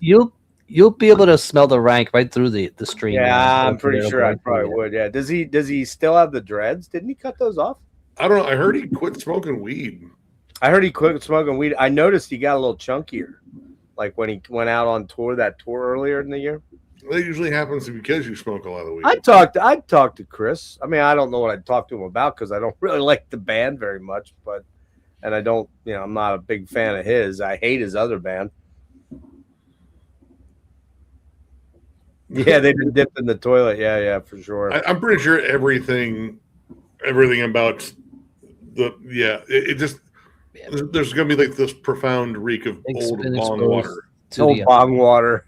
You'll be able to smell the rank right through the stream. Yeah, I'm pretty sure I probably would. Yeah. Does he still have the dreads? Didn't he cut those off? I don't know. I heard he quit smoking weed. I heard he quit smoking weed. I noticed he got a little chunkier, like when he went out on that tour earlier in the year. That usually happens because you smoke a lot of weed. I'd talk to Chris. I mean, I don't know what I'd talk to him about because I don't really like the band very much, and I don't, I'm not a big fan of his. I hate his other band. Yeah, they've been dipped in the toilet. Yeah, for sure. I'm pretty sure everything about it just there's gonna be like this profound reek of old bong water. Old bong water.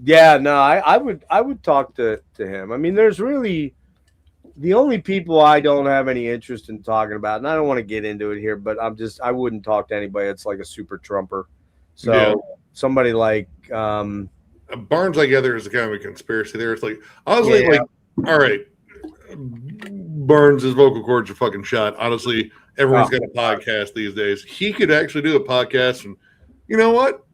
Yeah, no, I would talk to him. I mean, there's really the only people I don't have any interest in talking about, and I don't want to get into it here, but I wouldn't talk to anybody that's like a super Trumper. So somebody like Barnes, I gather, is a kind of a conspiracy there. It's like honestly, like, all right, Barnes' vocal cords are fucking shot. Honestly, everyone's got a podcast these days. He could actually do a podcast, and you know what?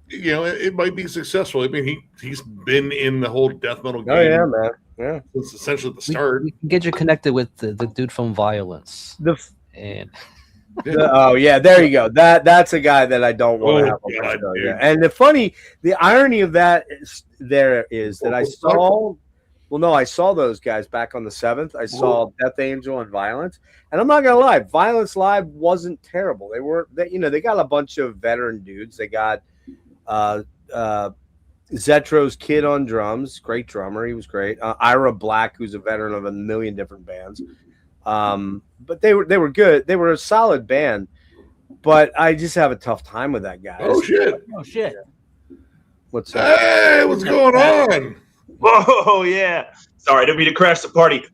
It might be successful. I mean, he's been in the whole death metal game. Oh yeah, man. Yeah, it's essentially the start. We can get you connected with the dude from Violence. There you go. That's a guy that I don't want to have on my show. Yeah. And the irony of that is that I saw. Well, no, I saw those guys back on the 7th. I saw Death Angel and Violence, and I'm not gonna lie, Violence live wasn't terrible. They got a bunch of veteran dudes. They got Zetro's kid on drums, great drummer. He was great. Ira Black, who's a veteran of a million different bands. But they were good. They were a solid band. But I just have a tough time with that guy. Oh shit! Oh shit! What's up? Hey, what's going on? Whoa, yeah. Sorry, I didn't mean to crash the party.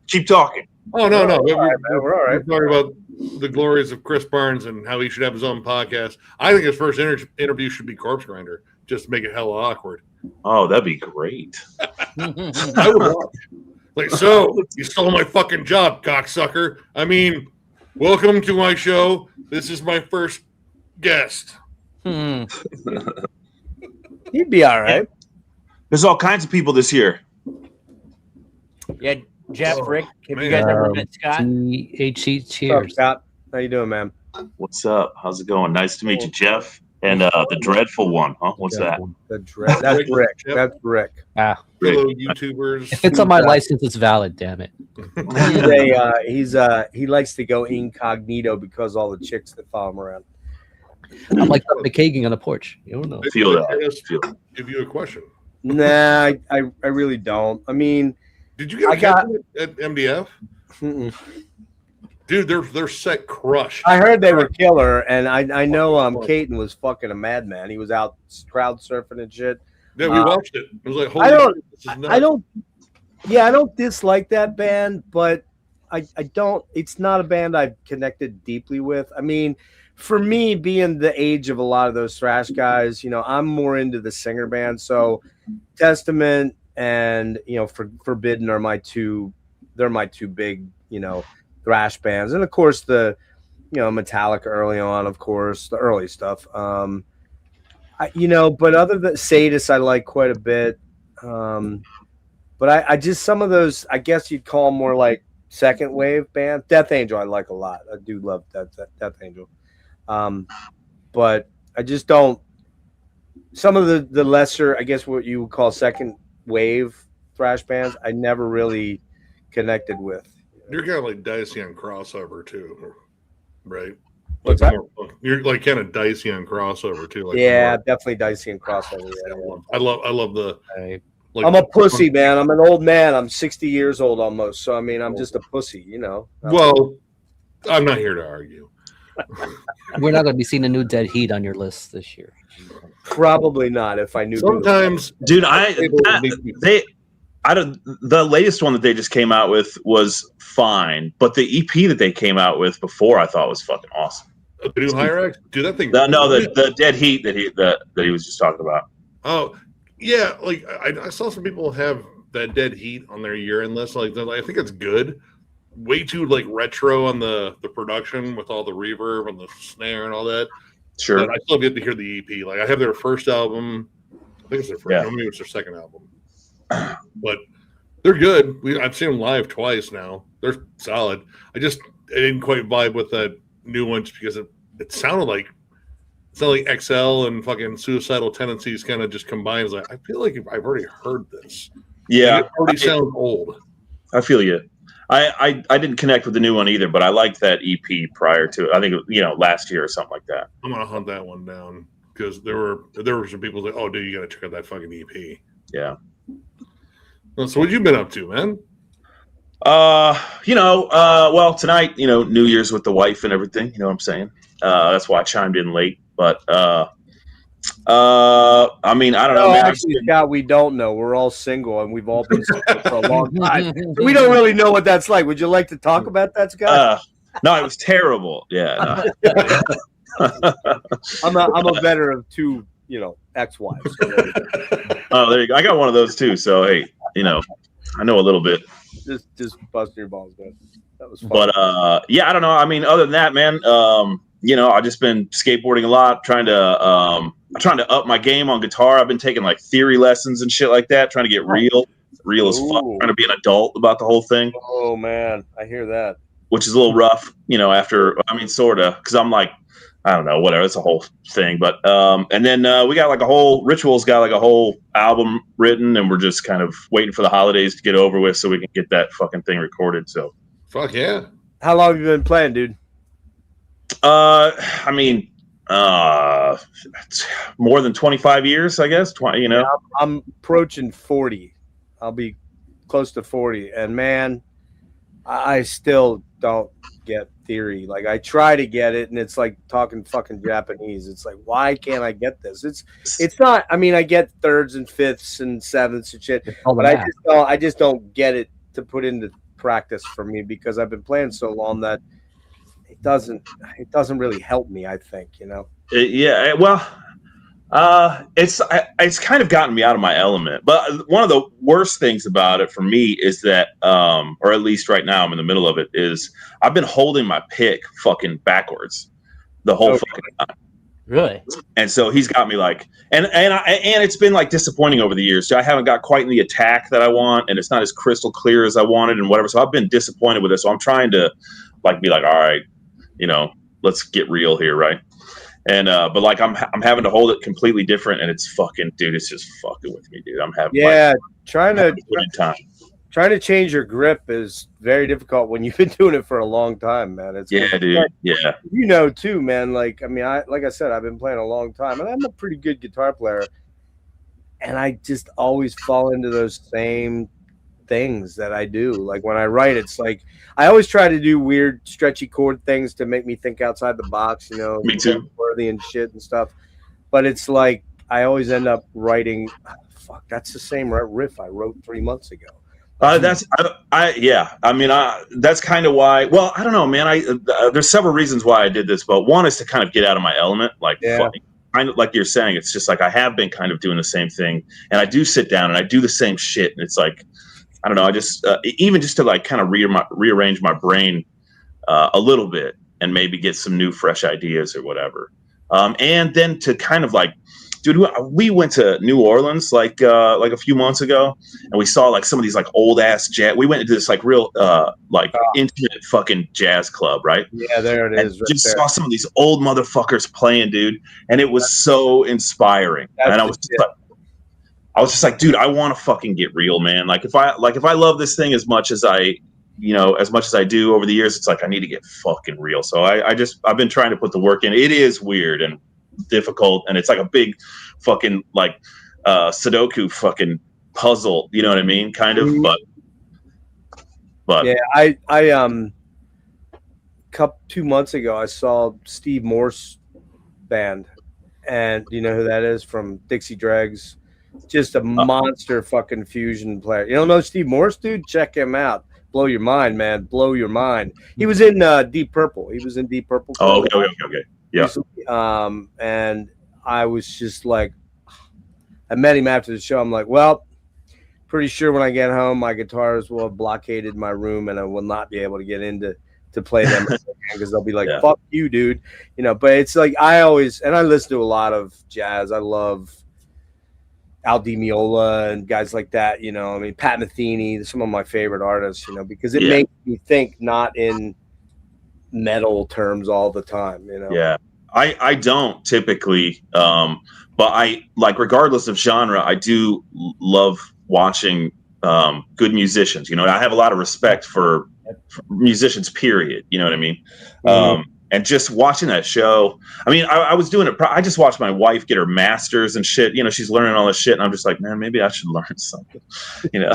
Keep talking. Oh no, no, We're all right. We're talking about the glories of Chris Barnes and how he should have his own podcast. I think his first interview should be Corpse Grinder, just to make it hella awkward. Oh, that'd be great. I would watch. Like, so you stole my fucking job, cocksucker. I mean, welcome to my show. This is my first guest. He'd be all right. There's all kinds of people this year. Yeah, Jeff, Oh, Rick, have man. you guys ever met Scott? THC, What's up, cheers. Scott? How you doing, man? What's up? How's it going? Nice to meet you, Jeff. And the dreadful one, huh? What's that? That's Rick. That's Rick. Ah, Fellow YouTubers. if it's on my license, it's valid. Damn it. He likes to go incognito because all the chicks that follow him around. I'm like McKagan on the porch. You don't know. Feel that. Let's Feel that. give you a question. Nah, I really don't. I mean, Did you get a captain at MDF? mm-mm. Dude, their set crushed. I heard they were killer, and I know Caton was fucking a madman. He was out crowd surfing and shit. Yeah, we watched it. It was like, holy I don't- shit, this is nuts. I don't dislike that band, but I don't. It's not a band I've connected deeply with. I mean, for me, being the age of a lot of those thrash guys, I'm more into the singer band. So, Testament and Forbidden are my two. They're my two big, thrash bands, and of course Metallica early on, of course the early stuff. But other than Sadist, I like quite a bit. But I just some of those, I guess you'd call more like second wave band. Death Angel, I like a lot. I do love Death Angel. But I just don't. Some of the lesser, I guess, what you would call second wave thrash bands, I never really connected with. You're kind of like dicey on crossover too, right? What's Like that? more- You're like kind of dicey on crossover too. Like Yeah, more- definitely dicey and crossover. Yeah. I love the. Like, I'm a pussy, man. I'm an old man. I'm 60 years old almost. So I mean, I'm just a pussy, Well, I'm not here to argue. We're not going to be seeing a new Dead Heat on your list this year. Probably not if I knew. Sometimes, Dude, they the latest one that they just came out with was fine, but the EP that they came out with before I thought was fucking awesome. the new Hyrax, dude, that thing. The Dead Heat that he was just talking about. Oh, yeah. Like I saw some people have that Dead Heat on their year-end list. Like, I think it's good. Way too like retro on the production with all the reverb and the snare and all that. Sure. But I still get to hear the EP. Like I have their first album. I think it's their first. Yeah. Maybe it's their second album. But they're good. I've seen them live twice now. They're solid. I didn't quite vibe with that new one just because it sounded like XL and fucking Suicidal Tendencies kind of just combined. It's like I feel like I've already heard this. Yeah, It already sounds old. I feel you. I didn't connect with the new one either, but I liked that EP prior to it. I think last year or something like that. I'm gonna hunt that one down because there were some people that, oh dude, you gotta check out that fucking EP. Yeah. So what you been up to, man? Well, tonight, New Year's with the wife and everything. You know what I'm saying? That's why I chimed in late. But I mean, I don't know, man. Actually, Scott, we don't know. We're all single, and we've all been single for a long time. So we don't really know what that's like. Would you like to talk about that, Scott? No, it was terrible. Yeah. No. I'm a veteran of two, ex-wives. So Oh, there you go. I got one of those too. So hey, I know a little bit. just busting your balls, man. That was fun. But yeah, I don't know. I mean, other than that, man, I've just been skateboarding a lot, trying to up my game on guitar. I've been taking like theory lessons and shit like that, trying to get real as fuck, Ooh. trying to be an adult about the whole thing, Oh man, I hear that. which is a little rough, sorta, because I'm like, I don't know, whatever. It's a whole thing, but and then we got like a whole Rituals got like a whole album written, and we're just kind of waiting for the holidays to get over with so we can get that fucking thing recorded. So, Fuck yeah. How long have you been playing, dude? I mean, It's more than 25 years, I guess. 20, you know, Yeah, I'm approaching 40. I'll be close to 40, and man, I still don't get theory. Like I try to get it, and it's like talking fucking Japanese. It's like, why can't I get this? It's not. I mean, I get thirds and fifths and sevenths and shit, It's all the but math. I just don't get it to put into practice for me because I've been playing so long that it doesn't really help me. I think, you know. yeah. Well, it's kind of gotten me out of my element. But one of the worst things about it for me is that, or at least right now I'm in the middle of it, is I've been holding my pick fucking backwards the whole fucking time. Really? And so he's got me like, and it's been like disappointing over the years. So I haven't got quite the attack that I want, and it's not as crystal clear as I wanted, and whatever. So I've been disappointed with it. So I'm trying to like be like, all right, you know, let's get real here, right? And but like I'm having to hold it completely different, and it's fucking, dude, it's just fucking with me, dude. I'm having Trying to put in time. trying to change your grip is very difficult when you've been doing it for a long time, man. It's Yeah, dude. Yeah. you know too, man. Like I mean, like I said, I've been playing a long time, and I'm a pretty good guitar player, and I just always fall into those same things that I do. Like when I write, it's like I always try to do weird, stretchy chord things to make me think outside the box, you know, Me too. worthy and shit and stuff. But it's like I always end up writing. Fuck, that's the same riff I wrote 3 months ago. That's yeah. I mean, that's kind of why. Well, I don't know, man. There's several reasons why I did this, but one is to kind of get out of my element. Like, kind of like you're saying, it's just like I have been kind of doing the same thing, and I do sit down and I do the same shit, and it's like, I don't know. I just even just to like kind of rearrange my brain a little bit and maybe get some new, fresh ideas or whatever. And then to kind of like, dude, we went to New Orleans like a few months ago, and we saw like some of these like old ass jazz. We went into this like real intimate fucking jazz club, right? Yeah, there it and is. Right just there. saw some of these old motherfuckers playing, dude, and it was so inspiring. And I was just like, dude, I want to fucking get real, man. Like if I love this thing as much as I do over the years, it's like I need to get fucking real. So I've been trying to put the work in. It is weird and difficult, and it's like a big fucking like Sudoku fucking puzzle, you know what I mean? Kind of, but yeah, I 2 months ago I saw Steve Morse band, and do you know who that is? From Dixie Dregs. Just a monster fucking fusion player. You don't know Steve Morse, dude? Check him out. Blow your mind, man. Blow your mind. He was in Deep Purple. He was in Deep Purple. Oh, okay. Yeah. And I was just like, I met him after the show. I'm like, well, pretty sure when I get home, my guitars will have blockaded my room, and I will not be able to get into to play them because they'll be like, fuck you, dude. You know, but it's like I listen to a lot of jazz. I love Al Di Meola and guys like that, you know. I mean, Pat Metheny, some of my favorite artists, you know, because it makes me think not in metal terms all the time, you know. Yeah, I don't typically, but I like, regardless of genre, I do love watching good musicians. You know, I have a lot of respect for musicians, period. You know what I mean? And just watching that show, I mean, I was doing it. I just watched my wife get her master's and shit. You know, she's learning all this shit, and I'm just like, man, maybe I should learn something. You know,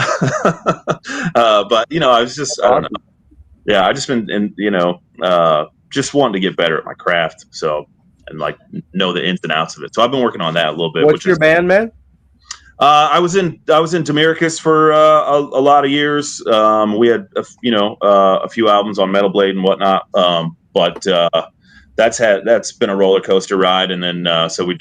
but you know, I was just, I don't know. Yeah, I just been, just wanting to get better at my craft. So, and like know the ins and outs of it. So I've been working on that a little bit. What's your band, man? I was in Demericus for a lot of years. We had a few albums on Metal Blade and whatnot. But that's been a roller coaster ride. And then so we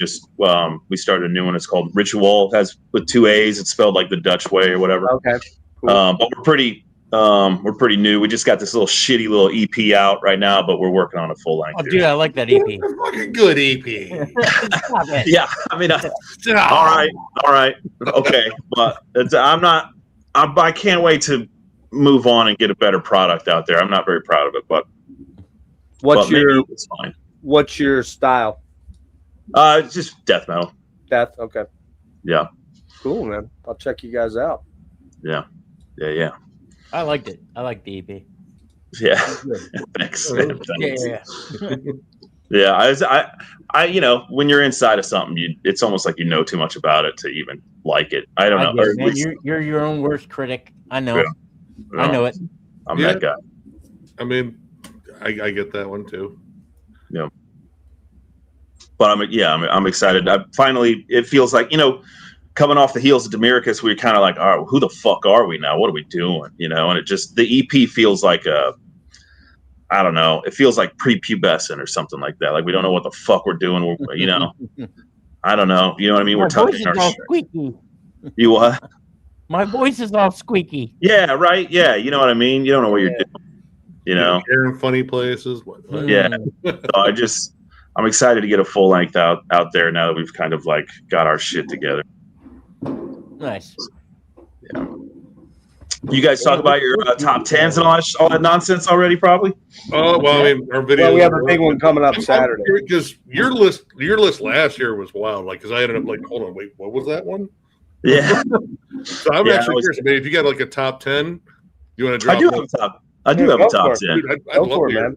started a new one. It's called Ritual. It has with 2 A's. It's spelled like the Dutch way or whatever. Okay. Cool. But we're pretty new. We just got this little shitty little EP out right now, but we're working on a full length. Oh, dude, I like that EP. Fucking good EP. Yeah, I mean, all right, okay, but I can't wait to move on and get a better product out there. I'm not very proud of it, but it's fine. What's your style? It's just death metal. Death. Okay. Yeah. Cool, man. I'll check you guys out. Yeah. I liked it. I liked the EP. Yeah. Thanks. Yeah. Yeah, I, you know, when you're inside of something, it's almost like you know too much about it to even like it. I don't know. get Or it, at man. least- You're your own worst critic. I know. Yeah. I know it. I'm Yeah. that guy. I mean, I get that one too. Yeah. But I'm excited. Finally, it feels like, you know, coming off the heels of Demiricus, we were kind of like, all right, who the fuck are we now? What are we doing? You know, and it just, the EP feels like I don't know, it feels like prepubescent or something like that. Like we don't know what the fuck we're doing. You know, I don't know. You know what I mean? We're My voice touching is our all shit. squeaky. You what? My voice is all squeaky. Yeah, right. Yeah, you know what I mean? You don't know what you're doing. You know? You're in funny places. What? Yeah. So I'm excited to get a full length out there now that we've kind of like got our shit together. Nice. Yeah. You guys talk about your top tens and all that nonsense already, probably. Oh well, I mean, our video. Well, we have a big one coming up Saturday. Because your list last year was wild. Like, because I ended up like, hold on, wait, what was that one? Yeah. So I'm actually curious. I mean, if you got like a top 10, you want to drop? I do have a top 10. Dude, I'd love to hear.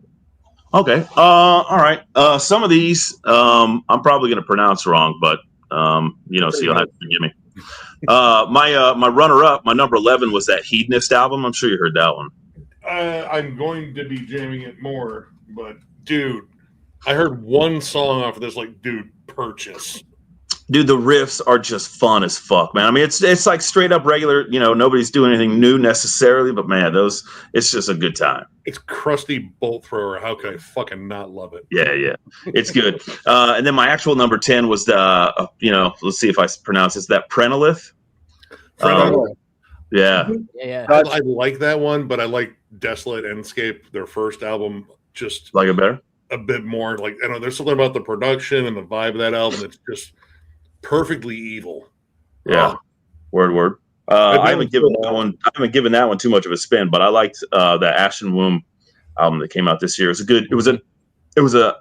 Okay. All right. Some of these I'm probably going to pronounce wrong, but you know, so you'll have to forgive me. My runner-up, my number 11 was that Hedonist album. I'm sure you heard that one. I'm going to be jamming it more, but dude, I heard one song off of this. Like, dude, purchase. Dude, the riffs are just fun as fuck, man. I mean, it's like straight up regular. You know, nobody's doing anything new necessarily, but man, it's just a good time. It's crusty bolt thrower. How can I fucking not love it? Yeah, it's good. And then my actual number 10 was the, you know, let's see if I pronounce this, that Prenolith. Yeah. I like that one, but I like Desolate Endscape, their first album, just like it better, a bit more. Like, I don't know, there's something about the production and the vibe of that album that's just perfectly evil. Yeah. Word. I haven't given that one too much of a spin, but I liked the Ashen Womb album that came out this year. It was a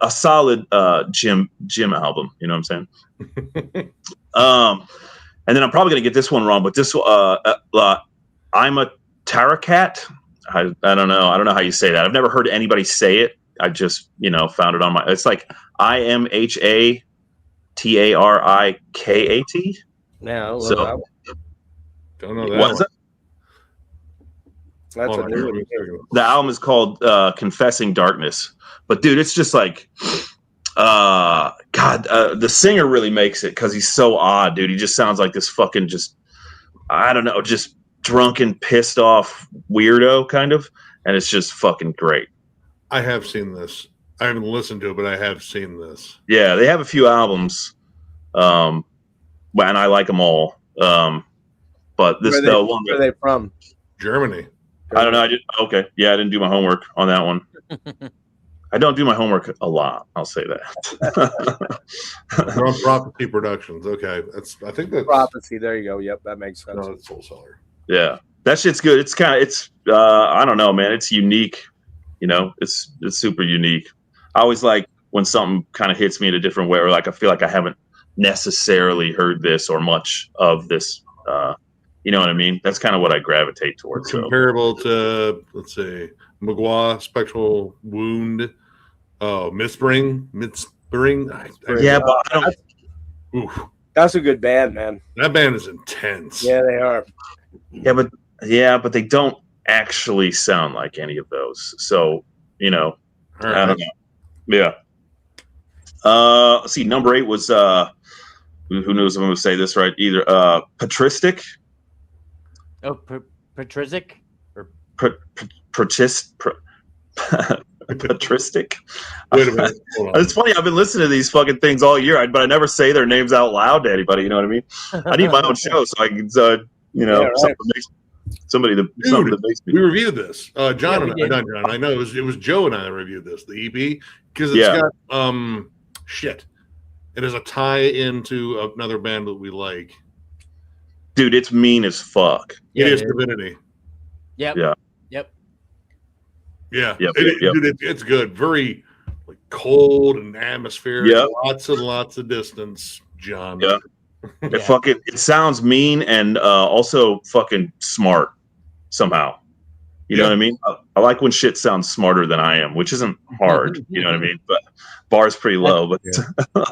solid gym album, you know what I'm saying? And then I'm probably gonna get this one wrong, but this I'm a Tarakat. I don't know how you say that. I've never heard anybody say it. I just, you know, found it on it's like IMHATARIKAT. Now, so don't know that. What's that? That's a new one. The album is called Confessing Darkness. But dude, it's just like the singer really makes it because he's so odd, dude. He just sounds like this fucking I don't know, just drunken, pissed off weirdo kind of, and it's just fucking great. I have seen this. I haven't listened to it, but I have seen this. Yeah, they have a few albums, and I like them all. But this Where are they from? Germany. I don't know. I didn't do my homework on that one. I don't do my homework a lot. I'll say that. They're on Prophecy Productions. Okay, I think that's Prophecy. There you go. Yep, that makes sense. No, it's Soul Seller. Yeah, that shit's good. It's I don't know, man. It's unique. You know, it's super unique. I always like when something kind of hits me in a different way, or like I feel like I haven't necessarily heard this or much of this. You know what I mean? That's kind of what I gravitate towards. Comparable to, let's say, Magua, Spectral Wound, Mistbring. Yeah, but I don't. Oof. That's a good band, man. That band is intense. Yeah, they are. Yeah, but they don't actually sound like any of those. So, you know, All right. I don't know. Yeah. Let's see. Number 8 was who knows if I'm going to say this right? Either Patristic. Oh, Patrizic or Patristic. Wait a minute. Hold on. It's funny. I've been listening to these fucking things all year, but I never say their names out loud to anybody. You know what I mean? I need my own show so I can, you know, Yeah, right. something that makes me. We reviewed this. John Yeah, and I, not John. I know it was Joe and I that reviewed this, the EP, because it's got shit. It is a tie into another band that we like. Dude, it's mean as fuck. It is Divinity. Yep. Yeah. Yeah. Yep. Dude, it's good. Very like cold and atmospheric. Yep. Lots of distance, John. Yeah. It sounds mean and also fucking smart somehow. You know what I mean? I like when shit sounds smarter than I am, which isn't hard. You know what I mean? But bar's pretty low. But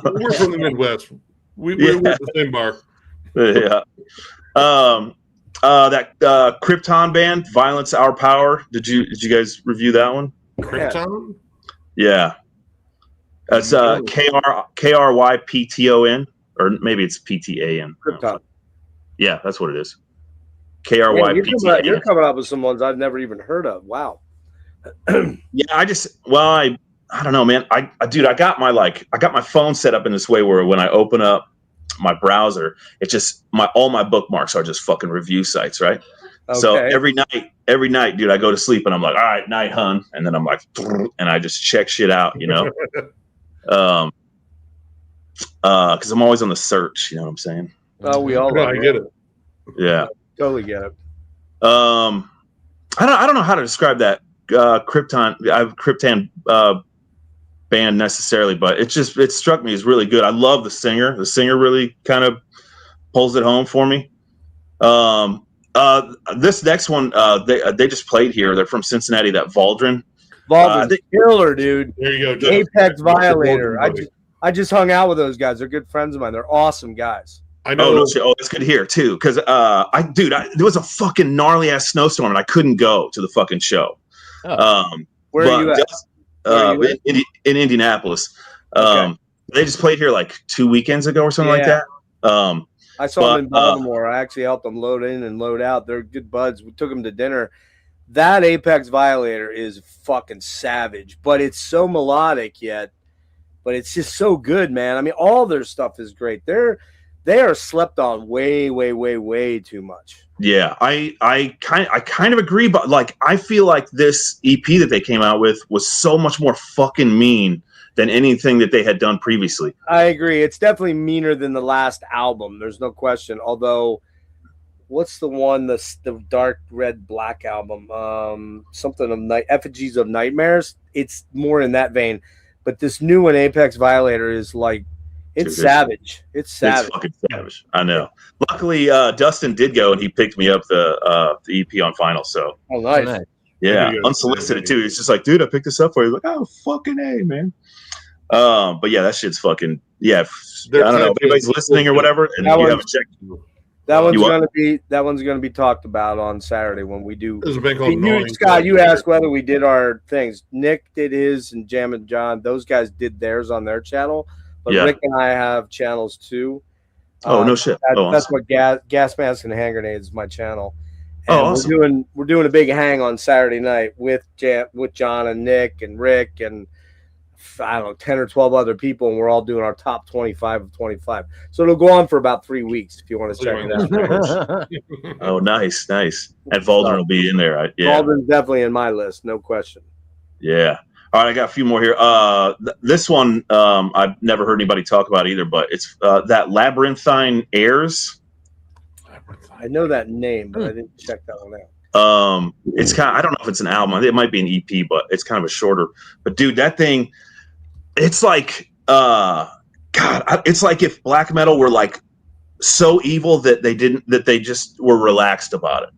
We're from the Midwest. We're at the same bar. Yeah. That Krypton band, Violence Our Power. Did you guys review that one? Krypton? Yeah. That's KRYPTON, or maybe it's PTAN. Krypton. Yeah, that's what it is. KRYPTAN. You're coming up with some ones I've never even heard of. Wow. Yeah, I don't know, man. I got my phone set up in this way where when I open up my browser, it just all my bookmarks are just fucking review sites, right? Okay. So every night, dude, I go to sleep and I'm like, all right, night, hun, and then I'm like, and I just check shit out, you know, because I'm always on the search, you know what I'm saying? Oh, we all I get it. Yeah, totally get it. I don't know how to describe that Krypton band necessarily, but it struck me as really good. I love the singer. The singer really kind of pulls it home for me. This next one, they just played here. They're from Cincinnati. That Valdrin. Killer, dude. There you go. Apex Violator. I just hung out with those guys. They're good friends of mine. They're awesome guys. I know. It's good to hear too, because there was a fucking gnarly ass snowstorm and I couldn't go to the fucking show. Where are you at? In Indianapolis. Okay. They just played here like 2 weekends ago or something like that. I saw them in Baltimore. I actually helped them load in and load out. They're good buds. We took them to dinner. That Apex Violator is fucking savage, but it's so melodic yet. But it's just so good, man. I mean, all their stuff is great. They are slept on way, way, way, way too much. Yeah, I kind of agree, but like I feel like this EP that they came out with was so much more fucking mean than anything that they had done previously. I agree. It's definitely meaner than the last album. There's no question. Although, what's the one, the dark red black album? Something of Effigies of Nightmares. It's more in that vein. But this new one, Apex Violator, is like, it's savage. It's savage. It's fucking savage. I know. Luckily, Dustin did go and he picked me up the EP on vinyl. So, nice. Yeah, unsolicited too. He's just like, dude, I picked this up for you. Like, oh, fucking A, man. But yeah, that shit's fucking I don't know if anybody's listening or whatever, and you haven't checked. That one's gonna be talked about on Saturday when we do. There's a band called Scott, you asked whether we did our things. Nick did his, and Jam and John. Those guys did theirs on their channel, but Rick and I have channels too. Oh no shit! That's what Gas Mask and Hand Grenades is my channel. And awesome. We're doing a big hang on Saturday night with John and Nick and Rick and I don't know 10 or 12 other people, and we're all doing our top 25 of 25. So it'll go on for about 3 weeks if you want to check it out. Oh, nice. And Valdrin will be in there. Valdrin's definitely in my list, no question. Yeah. All right, I got a few more here. This one I've never heard anybody talk about either, but it's that Labyrinthine Airs. I know that name, but I didn't check that one out. It's kind of, I don't know if it's an album. It might be an EP, but it's kind of a shorter. But dude, that thing, it's like it's like if black metal were like so evil that they just were relaxed about it.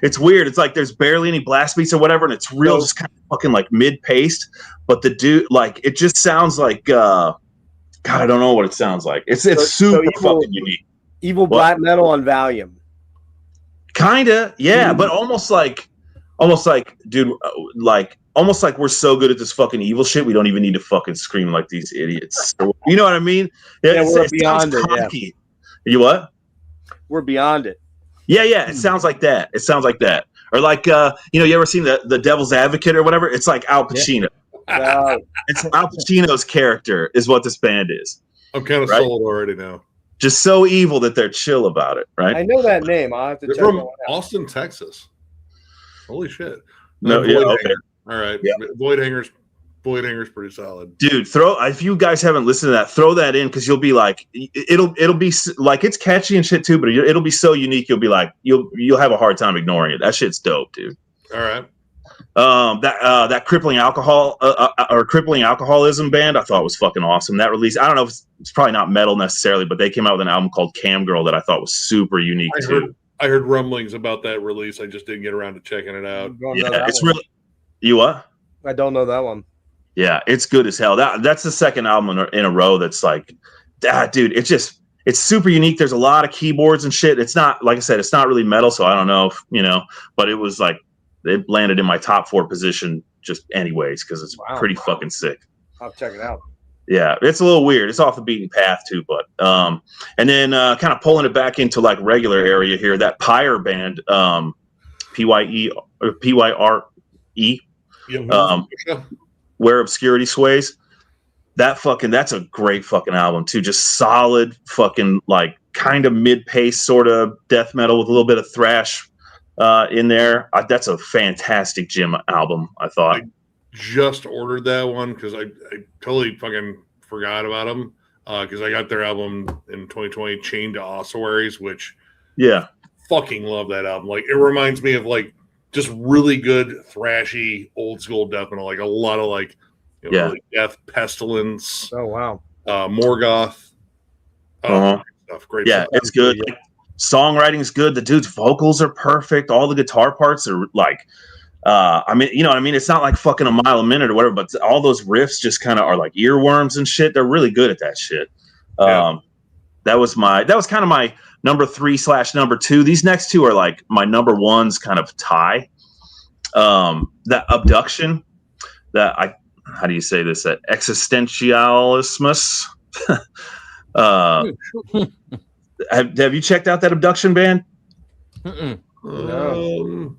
It's weird. It's like there's barely any blast beats or whatever, and it's real just kind of fucking like mid-paced. But the dude, like, it just sounds like God, I don't know what it sounds like. It's super fucking unique. Evil black metal on Valium. Kinda, yeah, but almost like, dude, like almost like we're so good at this fucking evil shit, we don't even need to fucking scream like these idiots. You know what I mean? Yeah, we're beyond it. Yeah. You what? We're beyond it. Yeah. It sounds like that. Or like, you ever seen the Devil's Advocate or whatever? It's like Al Pacino. Yeah. It's Al Pacino's character is what this band is. I'm kind of sold already now. Just so evil that they're chill about it, right? I know that name. I'll have to check from that one out. Austin, Texas. Holy shit! No, yeah, okay. All right, yeah. Void Hanger's pretty solid, dude. If you guys haven't listened to that, throw that in because you'll be like, it'll be like it's catchy and shit too, but it'll be so unique. You'll be like, you'll have a hard time ignoring it. That shit's dope, dude. All right. That crippling alcoholism band I thought was fucking awesome. That release, I don't know if it's probably not metal necessarily, but they came out with an album called Cam Girl that I thought was super unique too. I heard rumblings about that release. I just didn't get around to checking it out. Don't know Yeah, that it's one. really. You what? I don't know that one. Yeah, it's good as hell. That's the second album in a row that's like, dude, it's super unique. There's a lot of keyboards and shit. It's not, like I said, it's not really metal, so I don't know if, but it was like, it landed in my top 4 position just anyways, because it's pretty fucking sick. I'll check it out. Yeah, it's a little weird. It's off the beaten path too, but and then kind of pulling it back into like regular area here, that Pyre band, PYE or PYRE, Where Obscurity Sways. That's a great fucking album too. Just solid fucking like kind of mid-pace sort of death metal with a little bit of thrash in there. That's a fantastic Jim album, I thought. Just ordered that one because I totally fucking forgot about them because I got their album in 2020, Chained to Ossuaries, which fucking love that album. Like it reminds me of like just really good thrashy old school death metal, like a lot of like really Death, Pestilence. Oh wow, Morgoth. Stuff. Great. Yeah, stuff. it's good. Like, songwriting's good. The dude's vocals are perfect. All the guitar parts are like. I mean, you know what I mean? It's not like fucking a mile a minute or whatever, but all those riffs just kind of are like earworms and shit. They're really good at that shit. That was kind of my number 3/number 2. These next two are like my number 1's kind of tie. That Abduction, how do you say this? That Existentialismus. Have you checked out that Abduction band? Mm-mm.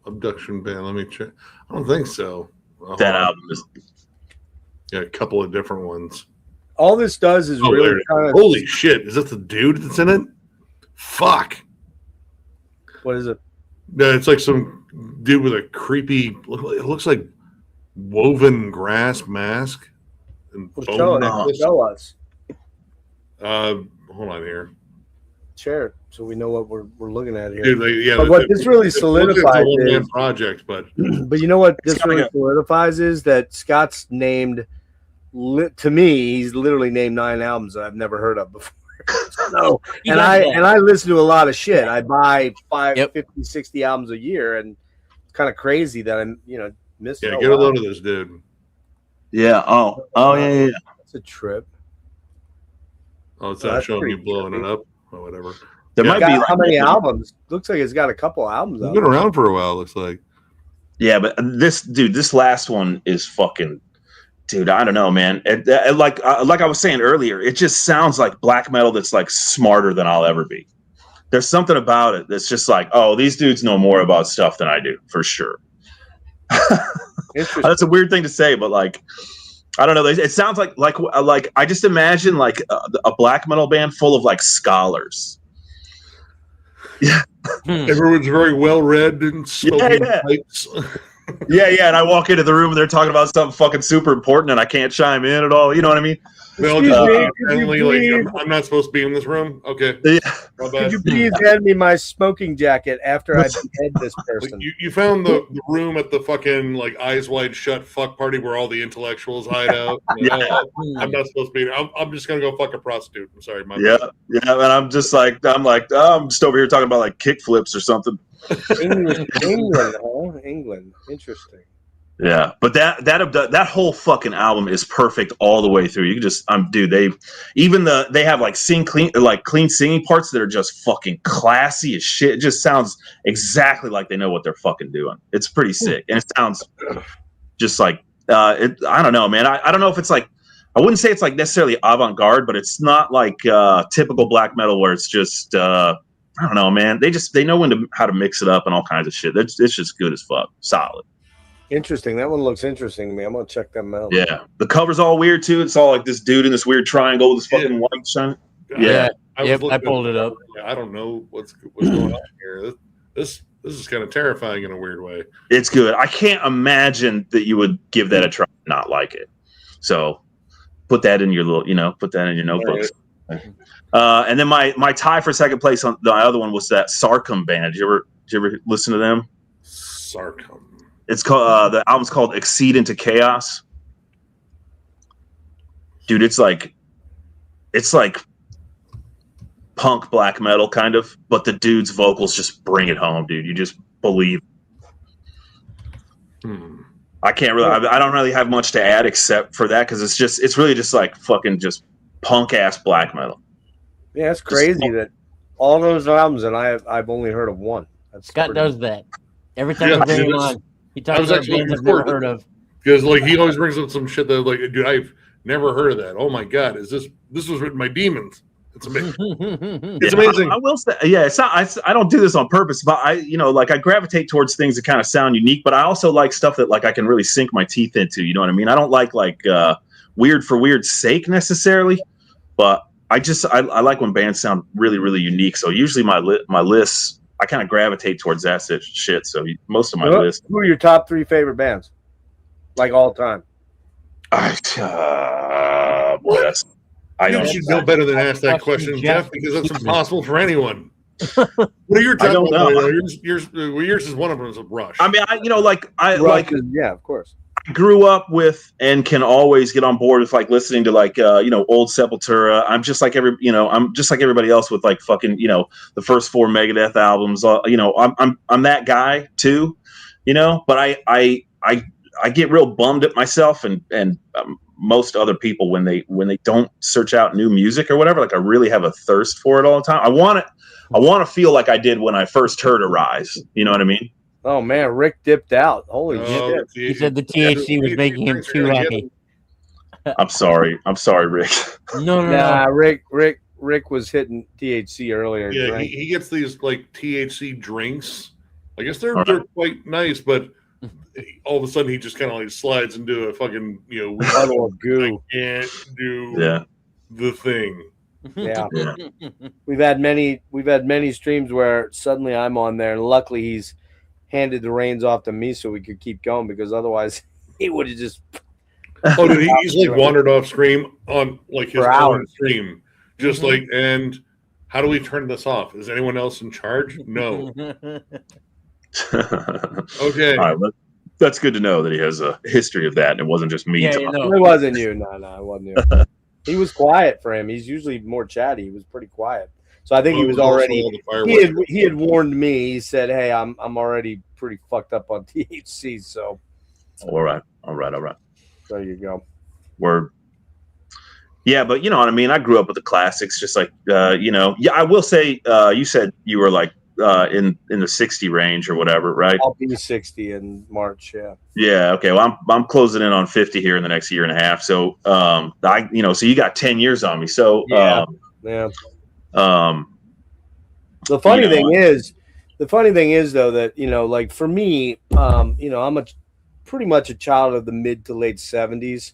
Abduction band. Let me check. I don't think so. That album is a couple of different ones. All this does is really kind of. Holy shit! Is that the dude that's in it? Fuck. What is it? No, it's like some dude with a creepy. It looks like woven grass mask. And show us. Hold on here. Share it so we know what we're looking at here. Dude, but what this really solidifies is project, but you know what this really solidifies is that Scott's named. To me, he's literally named 9 albums that I've never heard of before. So, and I listen to a lot of shit. I buy 50, 60 albums a year, and it's kind of crazy that I'm missing. Yeah, get a load of this dude. Yeah. Oh yeah. It's a trip. Oh, it's not showing you blowing it up or whatever. There might be like, how many albums? Looks like it's got a couple albums. It's been around for a while. Looks like. Yeah, but this last one is fucking. Dude, I don't know, man. Like I was saying earlier, it just sounds like black metal that's like smarter than I'll ever be. There's something about it that's just like, oh, these dudes know more about stuff than I do, for sure. That's a weird thing to say, but like, I don't know. It sounds like I just imagine like a black metal band full of like scholars. Yeah, everyone's very well read and smoking pipes. Yeah, and I walk into the room and they're talking about something fucking super important and I can't chime in at all. You know what I mean? Well, I'm not supposed to be in this room. Okay. Yeah. Could you please hand me my smoking jacket after I behead this person? You found the room at the fucking like Eyes Wide Shut fuck party where all the intellectuals hide out. I'm not supposed to be. I'm just gonna go fuck a prostitute. I'm sorry, bad. And I'm just like I'm just over here talking about like kick flips or something. England. Interesting. Yeah, but that whole fucking album is perfect all the way through. You can just they have like clean singing parts that are just fucking classy as shit. It just sounds exactly like they know what they're fucking doing. It's pretty sick, and it sounds just like I don't know, man. I don't know if it's like I wouldn't say it's like necessarily avant-garde, but it's not like typical black metal where it's just I don't know, man. They know how to mix it up and all kinds of shit. It's just good as fuck, solid. Interesting. That one looks interesting to me. I'm gonna check them out. Yeah, the cover's all weird too. It's all like this dude in this weird triangle with this fucking white sun. Yeah, I pulled it up. I don't know what's going on here. This is kind of terrifying in a weird way. It's good. I can't imagine that you would give that a try and not like it. So put that in your put that in your notebooks. Right. And then my tie for second place on the other one was that Sarcum band. Did you ever listen to them? Sarcum. It's called the album's called Exceed into Chaos. Dude, it's like punk black metal kind of, but the dude's vocals just bring it home, dude. You just believe. I can't really. I don't really have much to add except for that because it's really just like fucking just punk ass black metal. Yeah, it's crazy that all those albums and I've only heard of one. Scott does that every time we bring him on. He talks about bands I've never heard of. Because like he always brings up some shit that like, dude, I've never heard of that. Oh my god, this was written by demons? It's amazing. It's amazing. I will say, yeah, it's not. I don't do this on purpose, but I gravitate towards things that kind of sound unique. But I also like stuff that like I can really sink my teeth into. You know what I mean? I don't like weird for weird's sake necessarily, but I like when bands sound really really unique. So usually my lists, I kind of gravitate towards that shit. So most of my lists. Who are your top 3 favorite bands, like all time? You should know better than ask that question, Jeff, because that's impossible for anyone. What are your top? I don't know. Yours is one of them is a Rush. I mean, yeah, of course. I grew up with and can always get on board with like listening to like old Sepultura. I'm just like everybody else with like fucking the first 4 Megadeth albums. I'm that guy too, But I get real bummed at myself and most other people when they don't search out new music or whatever. Like I really have a thirst for it all the time. I want to feel like I did when I first heard Arise. You know what I mean? Oh man, Rick dipped out. Holy shit! He said the THC was making him too happy. I'm sorry, Rick. No. Rick was hitting THC earlier. Yeah, he gets these like THC drinks. I guess they're quite nice, but all of a sudden he just kind of like slides into a fucking bottle of goo. I can't do the thing. Yeah. We've had many streams where suddenly I'm on there, and luckily he's handed the reins off to me so we could keep going, because otherwise he would have just. Oh, dude, he's like wandered off stream on like his own stream, just like. And how do we turn this off? Is anyone else in charge? No. Okay. All right, that's good to know that he has a history of that, and it wasn't just me. It wasn't you. No, it wasn't you. He was quiet for him. He's usually more chatty. He was pretty quiet. So I think he was already. He had warned me. He said, "Hey, I'm already pretty fucked up on THC." So. All right. There you go. Word. Yeah, but you know what I mean. I grew up with the classics, just like Yeah, I will say. You said you were like. In the 60 range or whatever, right? I'll be 60 in March. Yeah. Yeah. Okay. Well, I'm closing in on 50 here in the next year and a half. So, so you got 10 years on me. So, yeah. The funny thing is though, that, like for me, I'm pretty much a child of the mid to late 70s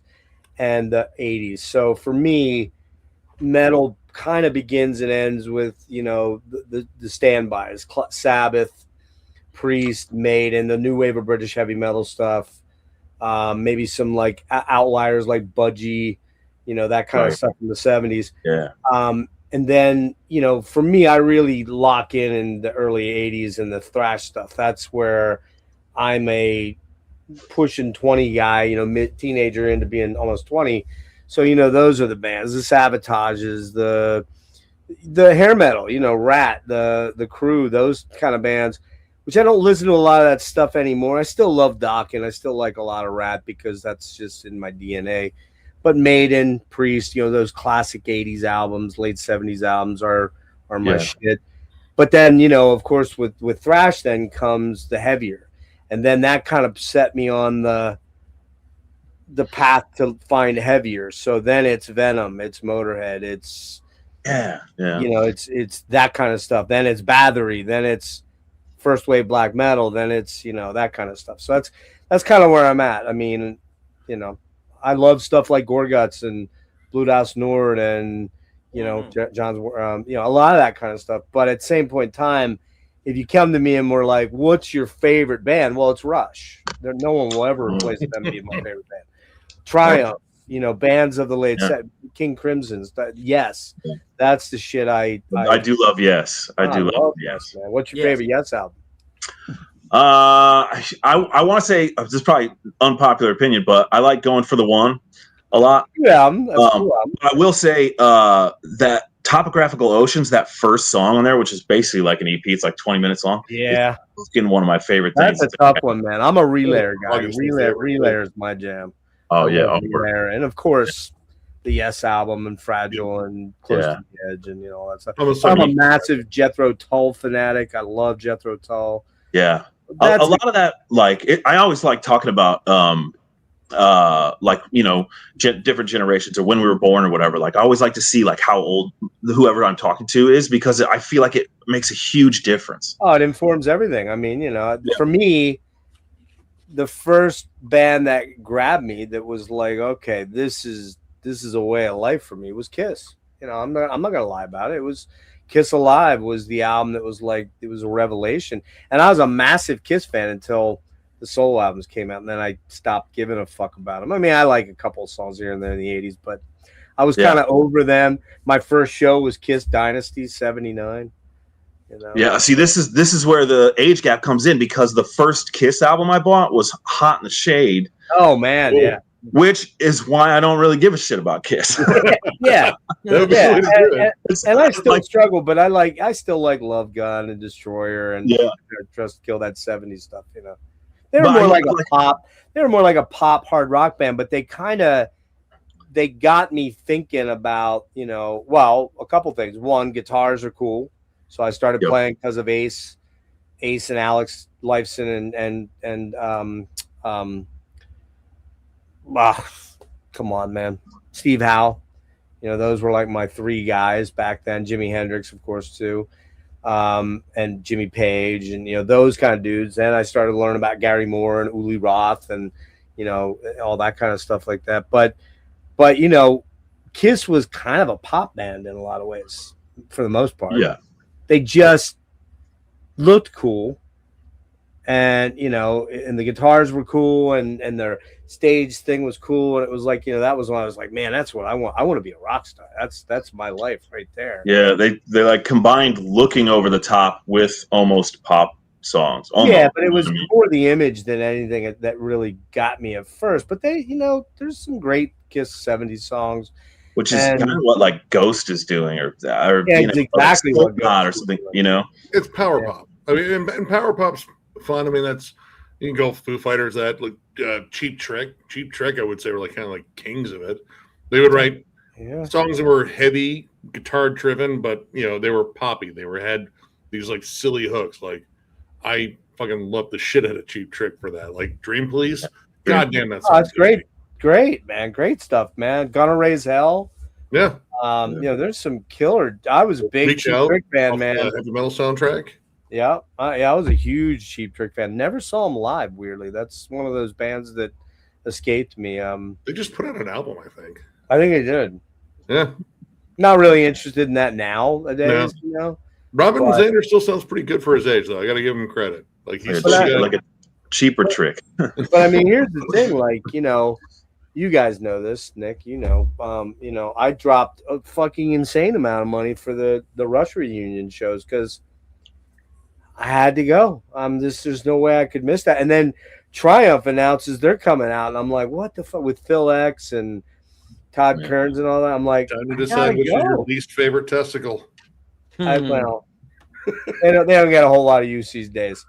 and the 80s. So for me, metal kind of begins and ends with the standbys, Sabbath, Priest, Maiden, the new wave of British heavy metal stuff, maybe some like outliers like Budgie, that kind of stuff in the 70s. Yeah. And then for me, I really lock in the early 80s and the thrash stuff. That's where I'm a pushing 20 guy, mid teenager into being almost 20. So, those are the bands, the Sabotages, the hair metal, Rat, the Crew, those kind of bands, which I don't listen to a lot of that stuff anymore. I still love Doc, and I still like a lot of Rat because that's just in my DNA. But Maiden, Priest, those classic 80s albums, late 70s albums are my shit. But then, of course, with thrash then comes the heavier. And then that kind of set me on the path to find heavier. So then it's Venom, it's Motorhead, it's it's that kind of stuff. Then it's Bathory, then it's first wave black metal, then it's that kind of stuff. So that's kind of where I'm at. I mean, I love stuff like Gorguts and Blue Das Nord and John's a lot of that kind of stuff. But at the same point in time, if you come to me and we're like, what's your favorite band? Well, it's Rush. No one will ever replace them being my favorite band. Triumph, bands of the late set, King Crimson's. That's the shit I do love. Yes, I do love Yes. Man. What's your favorite Yes album? I want to say this is probably unpopular opinion, but I like Going for the One a lot. Yeah, that's cool. I will say that Topographical Oceans, that first song on there, which is basically like an EP, it's like 20 minutes long. Yeah, it's fucking one of my favorite things. that's a tough one, man. I'm a relayer guy. August is favorite. Relayer is my jam. Oh I yeah, love Relayer. And of course, the Yes album and Fragile and Close to the Edge and all that stuff. I'm a massive Jethro Tull fanatic. I love Jethro Tull. Yeah, a lot of that. Like, I always like talking about like, different generations or when we were born or whatever. Like, I always like to see like how old whoever I'm talking to is, because I feel like it makes a huge difference. Oh, it informs everything. I mean, for me, the first band that grabbed me that was like, okay, this is a way of life for me was Kiss. I'm not gonna lie about it. It was Kiss Alive was the album that was like, it was a revelation. And I was a massive Kiss fan until the solo albums came out, and then I stopped giving a fuck about them. I mean, I like a couple of songs here and there in the 80s, but I was kind of over them. My first show was Kiss Dynasty 79. Yeah, see, this is where the age gap comes in, because the first Kiss album I bought was Hot in the Shade. Oh man, yeah. Which is why I don't really give a shit about Kiss. yeah. And I still struggle, but I still like Love Gun and Destroyer and Trust Kill, that 70s stuff, They were more like a pop. They were more like a pop hard rock band, but they got me thinking about, well, a couple things. One, guitars are cool, so I started playing because of Ace and Alex Lifeson and come on, man, Steve Howe. Those were like my three guys back then. Jimi Hendrix, of course, too. And Jimmy Page and those kind of dudes. Then I started learning about Gary Moore and Uli Roth and all that kind of stuff like that. But Kiss was kind of a pop band in a lot of ways for the most part. Yeah, they just looked cool, and and the guitars were cool, and their stage thing was cool, and it was like that was when I was like, man, that's what I want. I want to be a rock star. That's my life right there. Yeah, they like combined looking over the top with almost pop songs. Yeah, but it was more the image than anything that really got me at first. But they, there's some great Kiss 70s songs, which is kind of what like Ghost is doing, or it's exactly what Ghost or something. It's power pop. I mean, and power pop's fun. I mean, you can go Foo Fighters, that like Cheap Trick. Cheap Trick, I would say, were like kind of like kings of it. They would write songs that were heavy, guitar driven, but they were poppy. They had these like silly hooks. Like, I fucking love the shit out of Cheap Trick for that. Like Dream Police, goddamn, that's great, man, great stuff, man. Gonna Raise Hell. Yeah. There's some killer. I was a big Cheap Trick fan, man. Heavy Metal soundtrack. Yeah, I was a huge Cheap Trick fan. Never saw them live. Weirdly, that's one of those bands that escaped me. They just put out an album, I think. I think they did. Yeah. Not really interested in that nowadays. Robin Zander still sounds pretty good for his age, though. I got to give him credit. Like he's like a cheaper trick. But I mean, here's the thing. Like, you guys know this, Nick. I dropped a fucking insane amount of money for the Rush reunion shows because I had to go. There's no way I could miss that. And then Triumph announces they're coming out, and I'm like, what the fuck, with Phil X and Todd Kearns and all that. I'm like, time to decide which is your least favorite testicle. Well, they don't get a whole lot of use these days.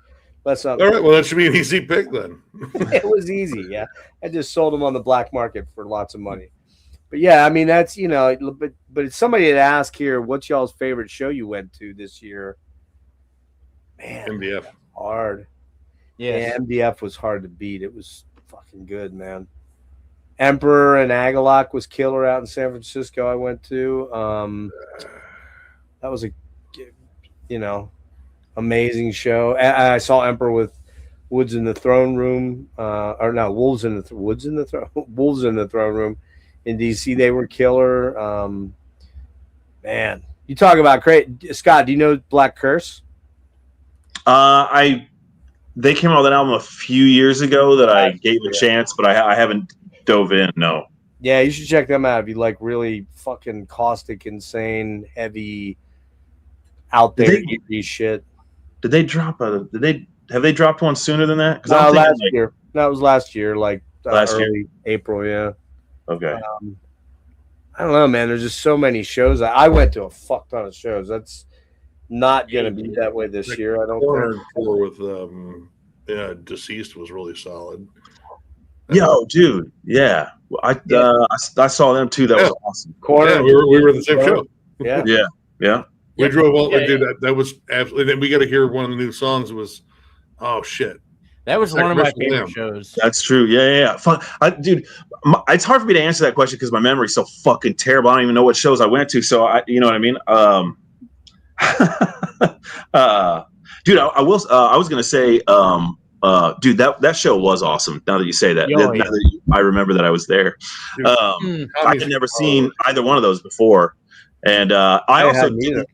All right, well, that should be an easy pick then. It was easy, yeah. I just sold them on the black market for lots of money. But yeah, I mean, that's but if somebody had asked here, what's y'all's favorite show you went to this year? Man, MDF. Hard. Yeah, MDF was hard to beat. It was fucking good, man. Emperor and Agalloch was killer out in San Francisco. I went to. That was a, amazing show. I saw Emperor with Woods in the Throne Room, Wolves in the Throne Room in DC. They were killer. Man, you talk about great. Scott, do you know Black Curse? They came out with an album a few years ago that I gave a chance, but I haven't dove in. No. Yeah, you should check them out if you like really fucking caustic, insane, heavy, out there shit. Did they drop have they dropped one sooner than that? No, last year. That was last year, like last early year, April. Yeah. Okay. I don't know, man. There's just so many shows. I went to a fuck ton of shows. That's not going to be that way this year. I don't Corner think. tour with Deceased was really solid. Yo, dude, yeah, I saw them too. That was awesome. Corner. Yeah, we were at the same show. Yeah. Yeah. We Yep. drove all. Yeah, Dude, that was absolutely. And we got to hear one of the new songs. Was oh shit. That was It's like one of my Russian favorite Lamb. shows. That's true. Yeah. Fun. Dude, it's hard for me to answer that question because my memory's so fucking terrible. I don't even know what shows I went to. So you know what I mean? Dude, I will. I was gonna say, dude, that show was awesome. Now that you say that, Oh, yeah. I remember that I was there. Dude, I had never seen either one of those before, and I also hadn't either. didn't.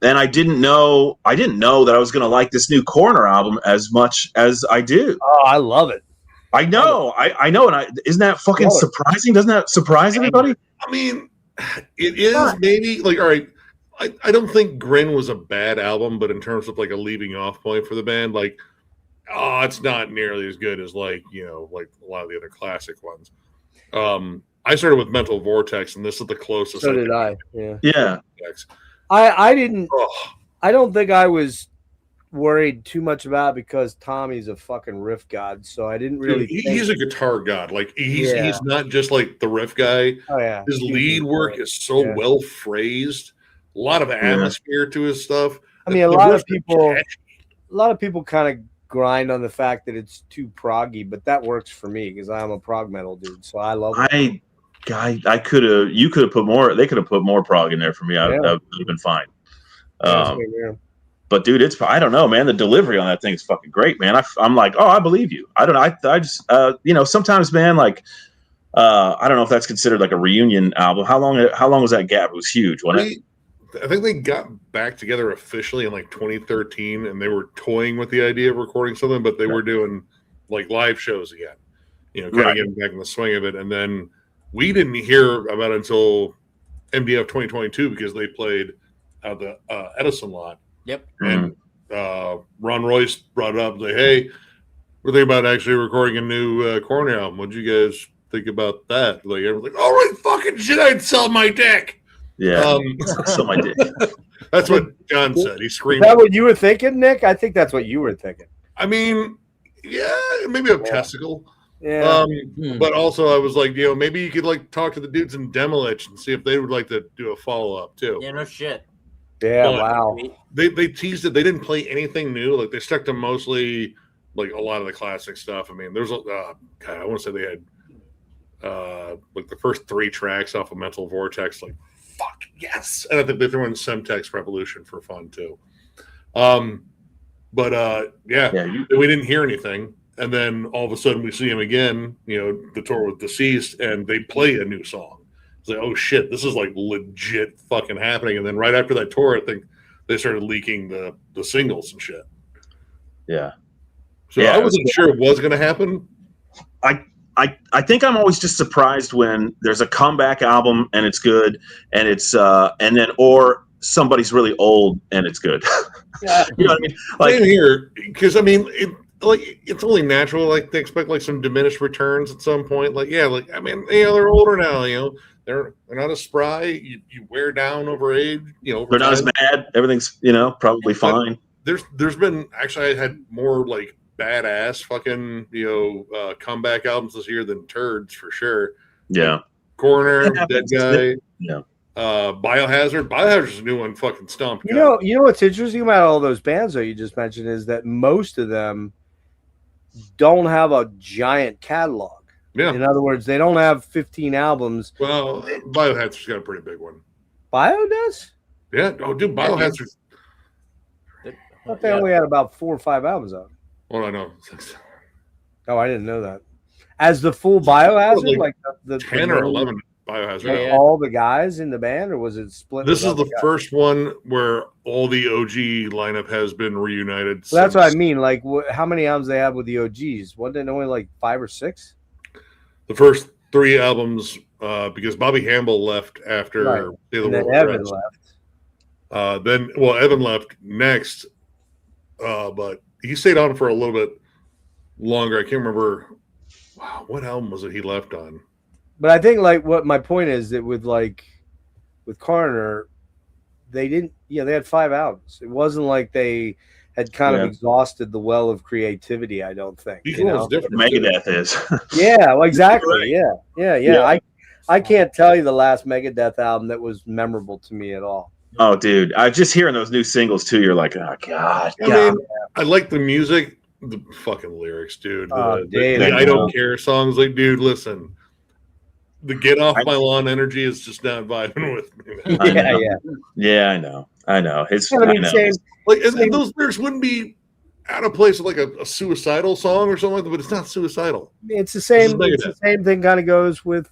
And I didn't know that I was going to like this new Corner album as much as I do. Oh, I love it. I know, I know, and isn't that fucking surprising? Doesn't that surprise everybody? I mean, it is maybe like all right. I don't think Grin was a bad album, but in terms of like a leaving off point for the band, like it's not nearly as good as like like a lot of the other classic ones. I started with Mental Vortex, and this is the closest. So did I. Yeah. Yeah. I didn't. Oh, I don't think I was worried too much about it because Tommy's a fucking riff god, so I didn't really. dude, think, he's a guitar god. Like he's Yeah. he's not just like the riff guy. oh yeah, His Huge lead riff work god. is so Yeah. well phrased. A lot of atmosphere to his stuff. I mean, a The lot of riffs are people. catchy. A lot of people kind of grind on the fact that it's too proggy, but that works for me because I'm a prog metal dude, so I love it. I could have. You could have put more. They could have put more prog in there for me. I would have been fine. Yeah, same here. But dude, I don't know, man. The delivery on that thing is fucking great, man. I'm like, oh, I believe you. I don't know. I just, sometimes, man, like, I don't know if that's considered like a reunion album. How long was that gap? It was huge, wasn't it? I think they got back together officially in like 2013, and they were toying with the idea of recording something, but they were doing like live shows again. Kind of getting back in the swing of it. And then we didn't hear about it until MDF 2022 because they played at the Edison lot. Yep. And Ron Royce brought it up and like, hey, we're thinking about actually recording a new Corner album. What'd you guys think about that? Like, everyone's like, all right, fucking shit, I'd sell my dick. Yeah. So my dick. That's what John said. He Is screamed. that what you were thinking, Nick? I think that's what you were thinking. I mean, yeah, maybe a testicle. Yeah. But also I was like, maybe you could like talk to the dudes in Demolish and see if they would like to do a follow-up too. Yeah, no shit. Yeah. but- Wow. They teased it. They didn't play anything new. Like they stuck to mostly like a lot of the classic stuff. I mean, there's a God, I want to say they had like the first 3 tracks off of Mental Vortex, like fuck yes. And I think they threw in Semtex Revolution for fun too. But we didn't hear anything. And then all of a sudden we see him again, the tour with Deceased, and they play a new song. It's like, oh shit, this is like legit fucking happening. And then right after that tour, I think they started leaking the singles and shit. Yeah. So Yeah, I wasn't sure it was going to happen. I think I'm always just surprised when there's a comeback album and it's good, and it's or somebody's really old and it's good. Yeah. You know what I mean? Like, Same here, because I mean, it's only natural. Like they expect like some diminished returns at some point. Like I mean, they're older now. They're not as spry. You wear down over age. Over they're not as time. mad. Everything's probably fine. There's been actually I had more like badass fucking comeback albums this year than turds for sure. Yeah. Corner, That Dead happens. Guy, Yeah. Biohazard's a new one fucking stomped. You know what's interesting about all those bands that you just mentioned is that most of them don't have a giant catalog. Yeah. In other words, they don't have 15 albums. Well, Biohazard's got a pretty big one. Bio does? Yeah. Oh, dude, Biohazard. I thought they only had about 4 or 5 albums out. Well, I know. Oh, I didn't know that. As the full Biohazard, Like like the 10 or 11 Biohazard. Yeah, yeah. all the guys in the band, or was it split? This with is the other guys? first one where all the OG lineup has been reunited. So that's what I since mean. Like, how many albums they have with the OGs? Wasn't it only like 5 or 6? The first 3 albums, because Bobby Hamble left after Right. the And then World Evan Rest. left. Evan left next, but he stayed on for a little bit longer. I can't remember. Wow, what album was it he left on? But I think like what my point is that with Coroner, they didn't. Yeah, they had 5 albums. It wasn't like they had kind of exhausted the well of creativity. I don't think. Each one was different. Megadeth is. Yeah, well, exactly. Right. Yeah. I can't tell you the last Megadeth album that was memorable to me at all. Oh, dude! I just hearing those new singles too. You're like, oh god. I mean, I like the music, the fucking lyrics, dude. The I don't care songs. Like, dude, listen. The get off my lawn energy is just not vibing with me. Yeah, I know. It's I mean, same, like, and those lyrics wouldn't be out of place with like a suicidal song or something like that, but it's not suicidal. It's the same. It's the same thing. Kind of goes with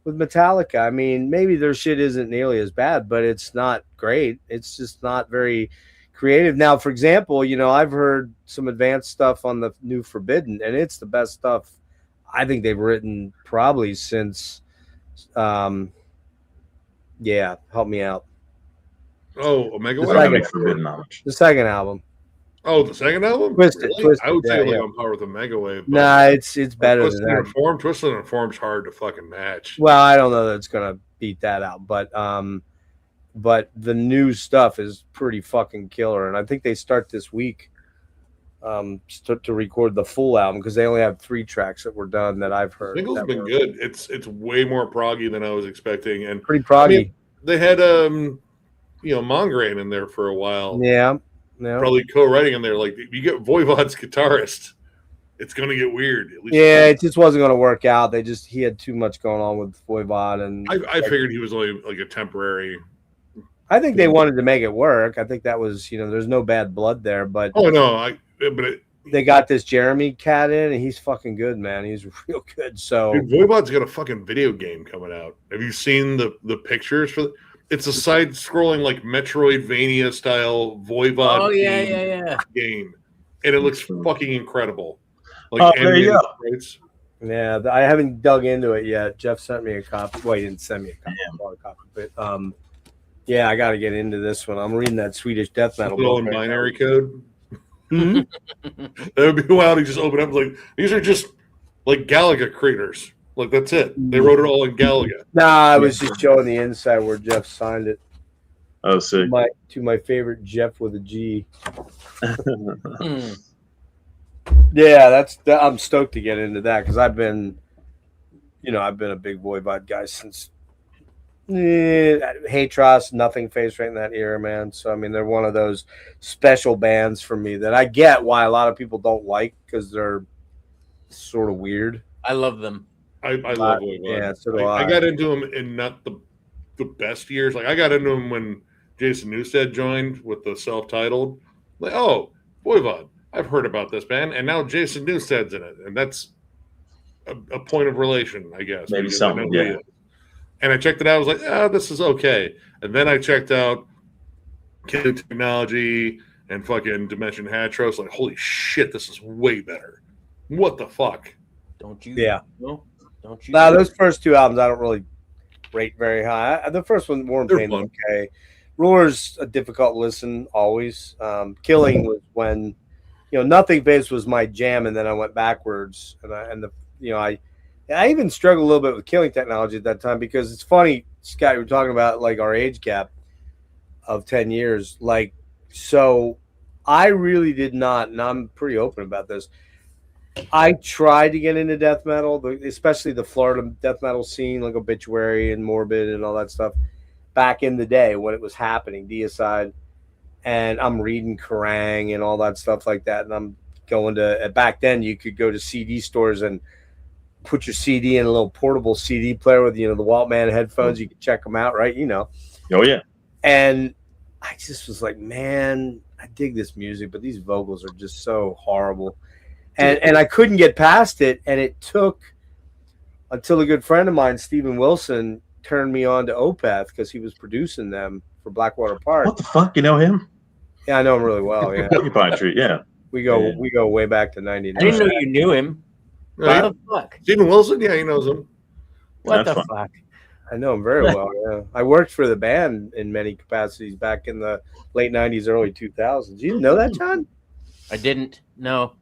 Metallica. I mean, maybe their shit isn't nearly as bad, but it's not great. It's just not very creative. Now, for example, you know, I've heard some advanced stuff on the new Forbidden, and it's the best stuff I think they've written probably since. Help me out. Oh, Omega the second album. Oh, the second album? Twisted. I would say like on par with Omega Wave. Nah, it's better than that. Twisted and Informed's hard to fucking match. Well, I don't know that it's gonna beat that out, but the new stuff is pretty fucking killer, and I think they start this week to record the full album because they only have 3 tracks that were done that I've heard. Singles have been good. It's way more proggy than I was expecting, and pretty proggy. I mean, they had Mongrain in there for a while. Yeah. Probably co-writing in there. Like, you get Voivod's guitarist, it's gonna get weird. At least it just wasn't gonna work out. He had too much going on with Voivod, and I figured he was only like a temporary. I think they wanted to make it work. I think that was, there's no bad blood there, but they got this Jeremy cat in, and he's fucking good, man. He's real good. So dude, Voivod's got a fucking video game coming out. Have you seen the pictures for? It's a side-scrolling like Metroidvania style Voivod game, and it looks fucking incredible. Like, there you go. Yeah, I haven't dug into it yet. Jeff sent me a copy. Well, he didn't send me a copy. I bought a copy, but I got to get into this one. I'm reading that Swedish death metal book in binary code. That would be wild. You just open up like these are just like Galaga creators. Like, that's it. They wrote it all in Galaga. Nah, I was just showing the inside where Jeff signed it. Oh, sick. To my favorite Jeff with a G. I'm stoked to get into that because I've been a big Voivod guy since Hatros, Nothing Face right in that era, man. So I mean, they're one of those special bands for me that I get why a lot of people don't like because they're sort of weird. I love them. I love Voivod. Yeah, so do I got into them in not the best years. Like, I got into them when Jason Newsted joined with the self-titled. Like, oh, Voivod, I've heard about this band, and now Jason Newsted's in it, and that's a point of relation, I guess. Maybe something, yeah. And I checked it out. I was like, this is okay. And then I checked out Killing Technology and fucking Dimension Hatros. Like, holy shit, this is way better. What the fuck? Don't you? Yeah. No. Don't you? Now, those first 2 albums I don't really rate very high. The first one, War and Pain, okay. Ruler's a difficult listen always. Killing was when, Nothing Face was my jam, and then I went backwards. I even struggled a little bit with Killing Technology at that time because it's funny, Scott, you were talking about like our age gap of 10 years. Like, so I really did not, and I'm pretty open about this. I tried to get into death metal, especially the Florida death metal scene, like Obituary and Morbid and all that stuff, back in the day when it was happening, Deicide. And I'm reading Kerrang and all that stuff like that. And I'm going to, back then, you could go to CD stores and put your CD in a little portable CD player with, the Walkman headphones. You could check them out, right? Oh, yeah. And I just was like, man, I dig this music, but these vocals are just so horrible. And I couldn't get past it, and it took until a good friend of mine, Stephen Wilson, turned me on to Opeth because he was producing them for Blackwater Park. What the fuck? You know him? Yeah, I know him really well. Yeah, Porcupine Tree. Yeah, we go way back to '99. I didn't know you knew him. What the fuck? Stephen Wilson? Yeah, he knows him. What the fuck? I know him very well. Yeah, I worked for the band in many capacities back in the late '90s, early 2000s. You didn't know that, John? I didn't. No.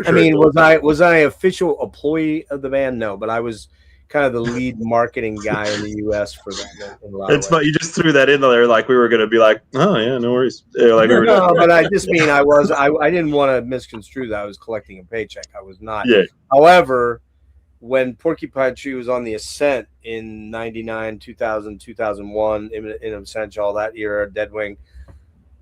I mean, was I an official employee of the band? No, but I was kind of the lead marketing guy in the U.S. for them. In a lot It's of ways. funny. You just threw that in there like we were going to be like, oh, yeah, no worries. Yeah, like we were No, but I just mean I didn't want to misconstrue that I was collecting a paycheck. I was not. Yeah. However, when Porcupine Tree was on the ascent in 99, 2000, 2001, in Absentia, all that era, Deadwing,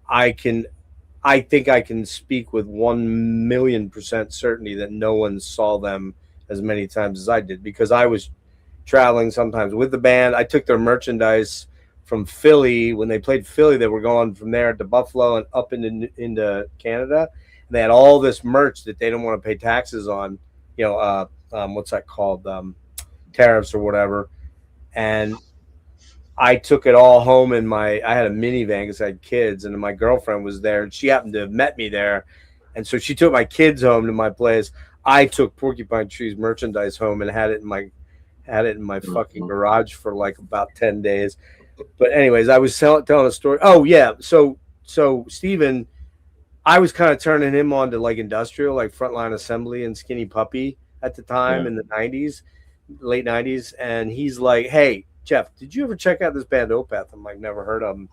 I think I can speak with 1,000,000% certainty that no one saw them as many times as I did, because I was traveling sometimes with the band. I took their merchandise from Philly. When they played Philly, they were going from there to Buffalo and up into Canada. And they had all this merch that they didn't want to pay taxes on, what's that called? Tariffs or whatever. And I took it all home I had a minivan because I had kids, and my girlfriend was there, and she happened to have met me there. And so she took my kids home to my place. I took Porcupine Tree's merchandise home and had it in my fucking garage for like about 10 days. But anyways, I was telling a story. Oh yeah. So Steven, I was kind of turning him on to like industrial, like Frontline Assembly and Skinny Puppy at the time in the 90s, late 90s. And he's like, hey, Jeff, did you ever check out this band Opeth? I'm like, never heard of them.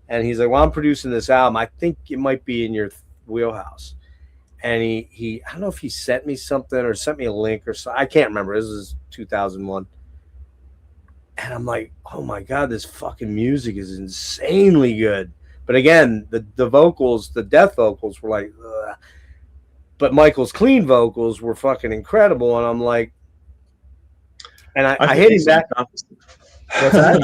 And he's like, well, I'm producing this album. I think it might be in your wheelhouse. And he I don't know if he sent me something or sent me a link or so. I can't remember. This is 2001. And I'm like, oh my God, this fucking music is insanely good. But again, the vocals, the death vocals were like, ugh. But Michael's clean vocals were fucking incredible. And I'm like, and I hit him back. What's that?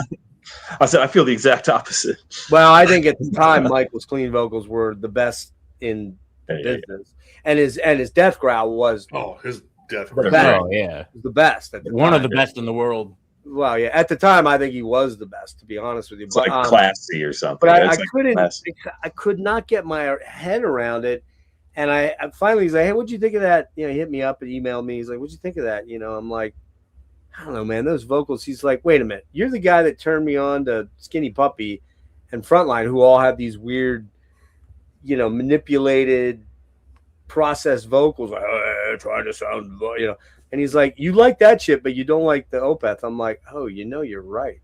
I said, I feel the exact opposite. Well, I think at the time, Michael's clean vocals were the best in business. And his death growl was his death the growl. best. Oh yeah, The best. one of the best in the world. Well, yeah. At the time, I think he was the best, to be honest with you. It's like classy or something. But I like couldn't. classy. I could not get my head around it. And I finally, he's like, "Hey, what'd you think of that?" He hit me up and emailed me. He's like, "What'd you think of that?" I'm like, "I don't know, man. Those vocals." He's like, "Wait a minute. You're the guy that turned me on to Skinny Puppy and Frontline, who all have these weird, manipulated, processed vocals, like trying to sound, And he's like, you like that shit, but you don't like the Opeth. I'm like, oh, you're right.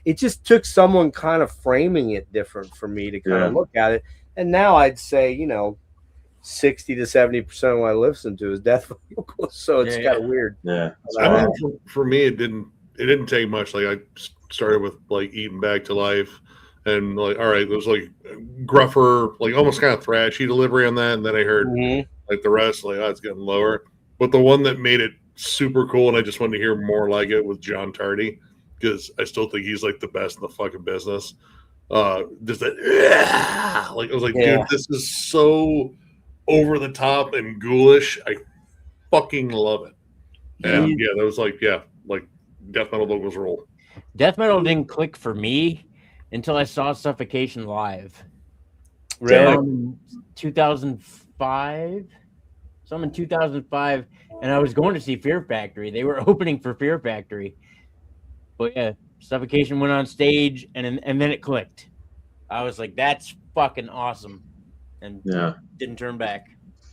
It just took someone kind of framing it different for me to kind of look at it. And now I'd say, 60 to 70% of what I listen to is death vocals. So it's kind of weird. Yeah. I mean, for me, it didn't take much. Like I started with like Eating Back to Life, and like, all right, there was like gruffer, like almost kind of thrashy delivery on that. And then I heard like the rest, like, oh, it's getting lower. But the one that made it super cool, and I just wanted to hear more like it, was John Tardy, because I still think he's like the best in the fucking business. Just that, like I was like, dude, this is so over the top and ghoulish. I fucking love it. And that was like death metal vocals roll. Death metal didn't click for me until I saw Suffocation live. Really? 2005. So I'm in 2005, and I was going to see Fear Factory. They were opening for Fear Factory. But yeah, Suffocation went on stage, and then it clicked. I was like, that's fucking awesome. And didn't turn back.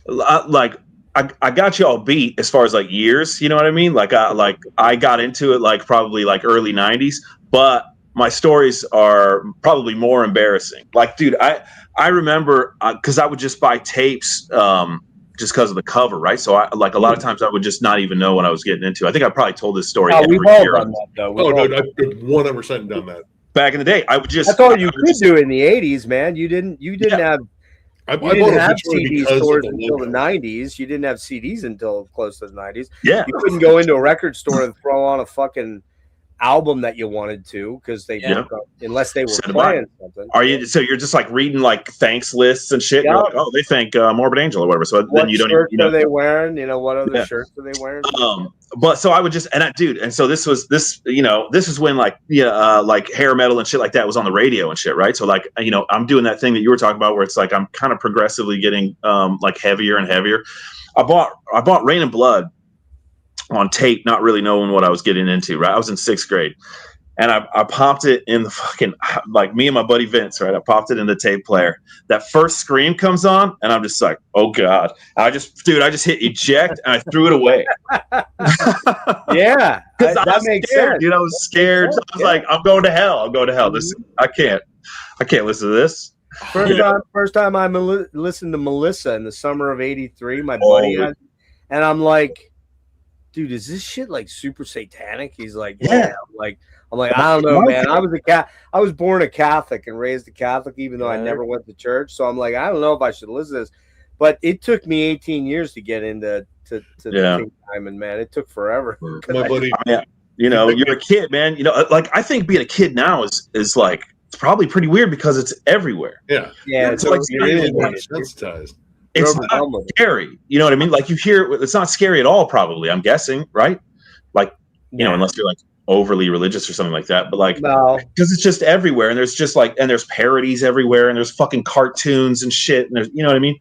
I got you all beat as far as like years, you know what I mean? Like I got into it like probably like early 90s, but my stories are probably more embarrassing. Like, dude, I remember because I would just buy tapes just because of the cover, right? So I like a lot of times I would just not even know what I was getting into. I think I probably told this story every year. I've 100% done that. Back in the day, I would just. That's all you could do in the 80s, man. You didn't have. I didn't have CD stores until the 90s. You didn't have CDs until close to the 90s. Yeah. You couldn't go into a record store and throw on a fucking album that you wanted to because they unless they were playing something. So you're just like reading like thanks lists and shit. You're like, oh, they thank Morbid Angel or whatever. So what then you don't shirts are they wearing? What other shirts are they wearing? But so I would just and so this is when like hair metal and shit like that was on the radio and shit, right? So like I'm doing that thing that you were talking about where it's like I'm kind of progressively getting like heavier and heavier. I bought Rain and Blood on tape, not really knowing what I was getting into, right? I was in 6th grade. And I popped it in the fucking, like me and my buddy Vince, right? I popped it in the tape player. That first scream comes on, and I'm just like, oh God. I just hit eject, and I threw it away. Yeah. because I that was makes scared, sense. dude. I was scared. sense, I was like, I'm going to hell. I'm going to hell. This I can't listen to this. First time I listened to Melissa in the summer of '83. My buddy had, and I'm like, dude, is this shit like super satanic? He's like, yeah. I'm like, I don't know, man. I was born a Catholic and raised a Catholic, even though I never went to church. So I'm like, I don't know if I should listen to this. But it took me 18 years to get into the King Diamond, man. It took forever. My buddy, you know, you're a kid, man. You know, like I think being a kid now is like it's probably pretty weird because it's everywhere. Yeah, it's like desensitized. It's not scary. You know what I mean? Like you hear, it's not scary at all. Probably, I'm guessing, right? Like you know, unless you're like overly religious or something like that. But like, because it's just everywhere, and there's just like, and there's parodies everywhere, and there's fucking cartoons and shit, and there's, you know what I mean?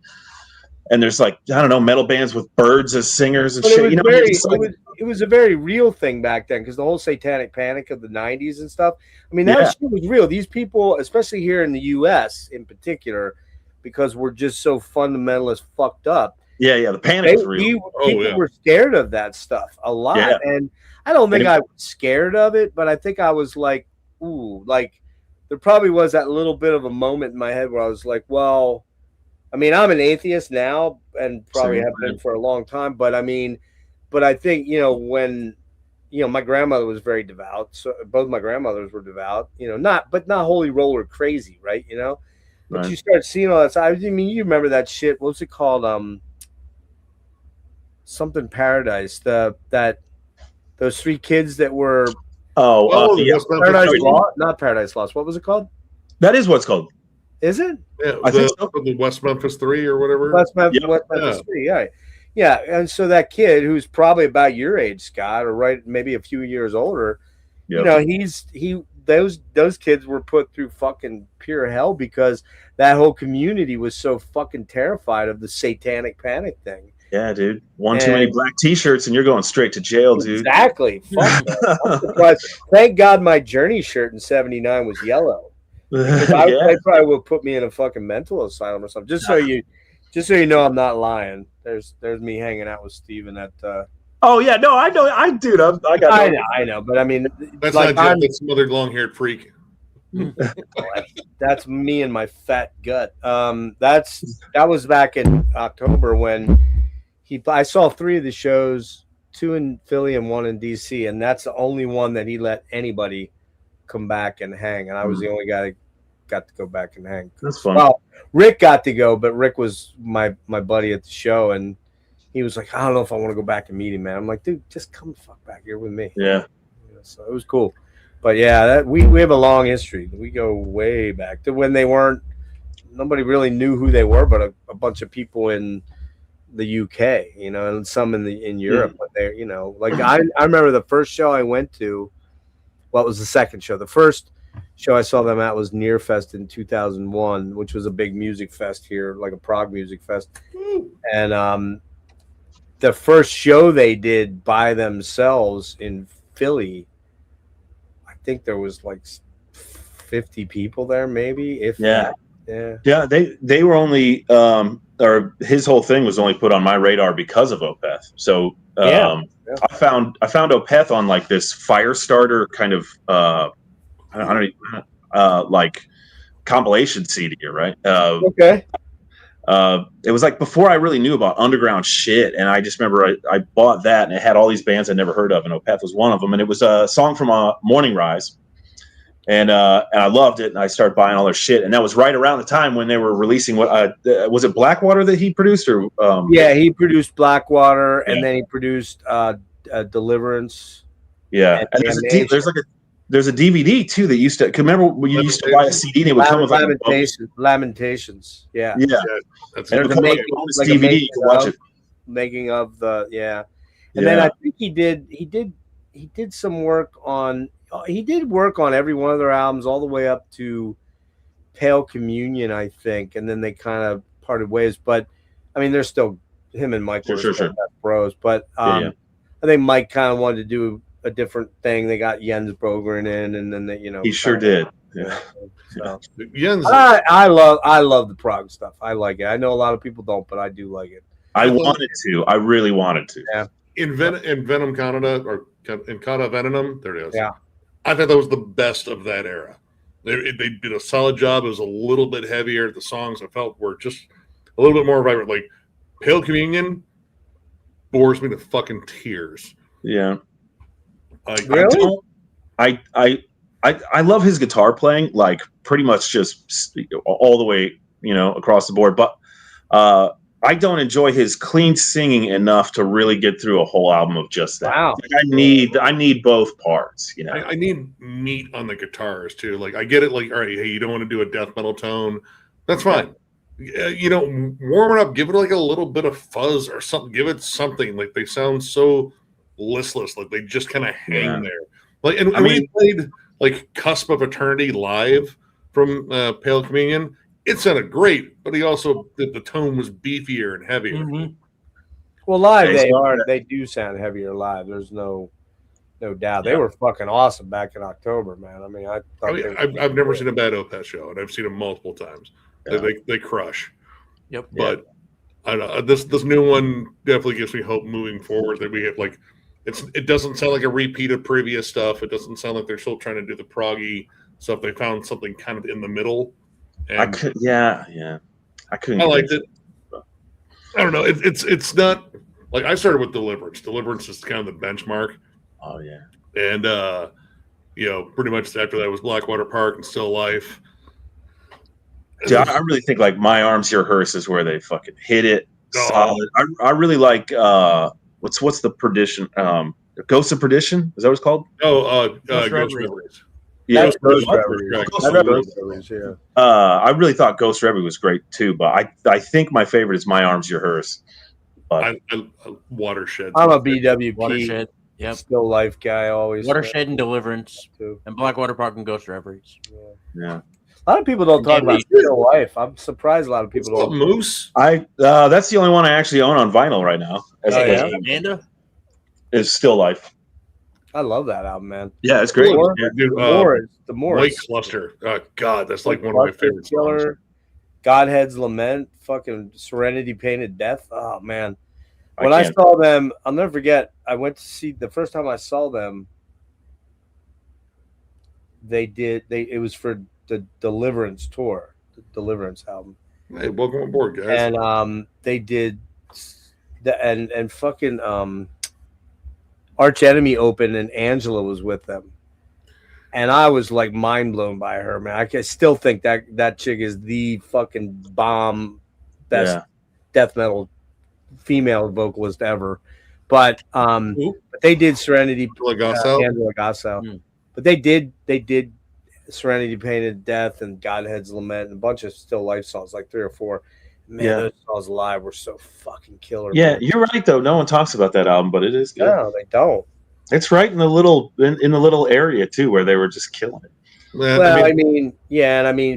And there's like, I don't know, metal bands with birds as singers and shit. You know, it was a very real thing back then because the whole satanic panic of the 90s and stuff. I mean, that shit was real. These people, especially here in the U.S. in particular, because we're just so fundamentalist fucked up. Yeah, the panic was real. People were scared of that stuff a lot. Yeah. And I don't think I was scared of it, but I think I was like, ooh, like there probably was that little bit of a moment in my head where I was like, well, I mean, I'm an atheist now and probably have been for a long time, but I mean, but I think, you know, when, you know, my grandmother was very devout. So both my grandmothers were devout, you know, not holy roller crazy, right? You know, but you start seeing all that stuff. I mean, you remember that shit. What's it called? Something Paradise. Those three kids that were Paradise Lost, not Paradise Lost. What was it called? That is what's called. Is it? Yeah, I think so. The West Memphis 3 or whatever. West Memphis 3, yeah. Yeah, and so that kid who's probably about your age, Scott, or maybe a few years older, you know, those kids were put through fucking pure hell because that whole community was so fucking terrified of the satanic panic thing. Yeah, dude. One too many black T-shirts and you're going straight to jail, dude. Exactly. Fuck that. Thank God my Journey shirt in '79 was yellow. They probably would put me in a fucking mental asylum or something. Just so you know, I'm not lying. There's me hanging out with Steven at. Oh yeah, no, I know, I know, but I mean, that's like not Jeff. That's some other long-haired freak. That's me and my fat gut. That was back in October when I saw 3 of the shows, 2 in Philly and 1 in DC, and that's the only one that he let anybody come back and hang, and I was the only guy that got to go back and hang. That's fun. Well, Rick got to go, but Rick was my buddy at the show, and he was like, I don't know if I want to go back and meet him, man. I'm like, dude, just come the fuck back here with me. Yeah. So it was cool. But yeah, we have a long history. We go way back to when nobody really knew who they were, but a bunch of people in the UK, you know, and some in Europe. But they're, you know, like I remember the first show I went to. Well, it was the second show. The first show I saw them at was Nearfest in 2001, which was a big music fest here, like a prog music fest. And the first show they did by themselves in Philly, I think there was like 50 people there, maybe. Yeah. They were only, or his whole thing was only put on my radar because of Opeth. So I found Opeth on like this Firestarter kind of like compilation CD, right? Okay. It was like before I really knew about underground shit, and I just remember I bought that, and it had all these bands I'd never heard of, and Opeth was one of them, and it was a song from Morning Rise. And I loved it, and I started buying all their shit. And that was right around the time when they were releasing what was it Blackwater that he produced, or he produced Blackwater, and then he produced Deliverance. Yeah, and there's a DVD too that used to. Remember when you used to buy a CD and it would come with like Lamentations. Yeah. That's and DVD. You can watch it. Making of and then I think he did some work on. He did work on every one of their albums all the way up to Pale Communion, I think, and then they kind of parted ways. But I mean, they're still him and Mike were bros. But I think Mike kind of wanted to do a different thing. They got Jens Brogren in, and then he sure did. Yeah. So. Jens, I love the prog stuff. I like it. I know a lot of people don't, but I do like it. I wanted to. I really wanted to. Yeah. in Venom Canada or in Canada Venom. There it is. Yeah. I thought that was the best of that era. They did a solid job. It was a little bit heavier. The songs I felt were just a little bit more vibrant. Like Pale Communion bores me to fucking tears. Yeah. Really? I love his guitar playing, like pretty much just all the way, across the board. But I don't enjoy his clean singing enough to really get through a whole album of just that. Wow. Like, I need both parts. I need meat on the guitars too. Like I get it. Like all right, hey, you don't want to do a death metal tone, that's fine. Warm it up. Give it like a little bit of fuzz or something. Give it something. Like they sound so listless. Like they just kind of hang there. Like and we played like Cusp of Eternity live from Pale Communion. It sounded great, but the tone was beefier and heavier. Mhm. Well, live they do sound heavier live. There's no doubt. They were fucking awesome back in October, man. I mean, I've never seen a bad Opeth show, and I've seen them multiple times. Yeah. They crush. Yep. But I don't know. This new one definitely gives me hope moving forward that we have like it doesn't sound like a repeat of previous stuff. It doesn't sound like they're still trying to do the proggy stuff. They found something kind of in the middle. And I couldn't. I liked it. I don't know. It's not like I started with Deliverance. Deliverance is kind of the benchmark. Oh yeah. And pretty much after that was Blackwater Park and Still Life. Dude, I really think like My Arms Your Hearse is where they fucking hit it solid. I really like what's the Perdition? Ghost of Perdition? Is that what it's called? Oh, Ghost Reveries. Yeah, Ghost Reveries. Yeah. I really thought Ghost Reverie was great too, but I think my favorite is My Arms Your Hearse. But I Watershed. I'm a BWP. Watershed. Yep. Still Life guy always. Watershed and Deliverance Too. and Blackwater Park and Ghost Reveries. yeah. A lot of people don't talk about Still Life. I'm surprised a lot of people don't. Moose. That's the only one I actually own on vinyl right now. Amanda? Is Still Life. I love that album, man. Yeah, it's great. The Morris. White Cluster. Oh, God, that's like one of my favorite songs. Godhead's Lament, fucking Serenity Painted Death. Oh, man. When I saw them, I'll never forget, I went to see, the first time I saw them, it was for the Deliverance tour, the Deliverance album. Hey, welcome aboard, guys. And they did, and fucking Arch Enemy opened, and Angela was with them. And I was like mind blown by her, man. I still think that chick is the fucking bomb best death metal female vocalist ever. But they did Serenity, Angela Gasso. But they did Serenity Painted Death and Godhead's Lament and a bunch of Still Life songs, like 3 or 4. Man, those songs live were so fucking killer. Yeah, man. you're right though. No one talks about that album, but it is good. No, they don't. It's right in the little area too, where they were just killing it. Well, I mean,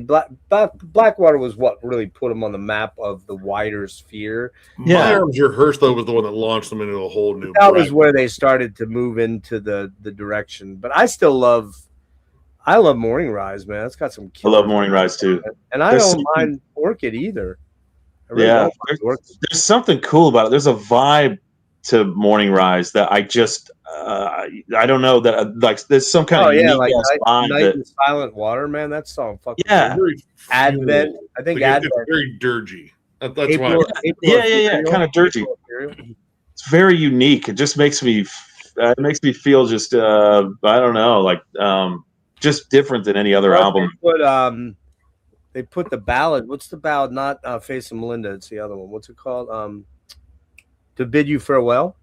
Blackwater was what really put them on the map of the wider sphere. My Arms Your Hearse though was the one that launched them into a whole new. That was where they started to move into the direction. But I love Morning Rise, man. It's got some. I love Morning Rise too, and I don't mind Orchid either. Really there's something cool about it. There's a vibe to Morning Rise that I just I don't know that like there's some kind of unique vibe. Night in Silent Water, man. That song fucking Advent. I think Advent. It's very dirgy. That's April, why. April, kind of dirty. It's very unique. It just makes me feel just I don't know, like just different than any other album. They put the ballad. What's the ballad? Not Face of Melinda. It's the other one. What's it called? To Bid You Farewell.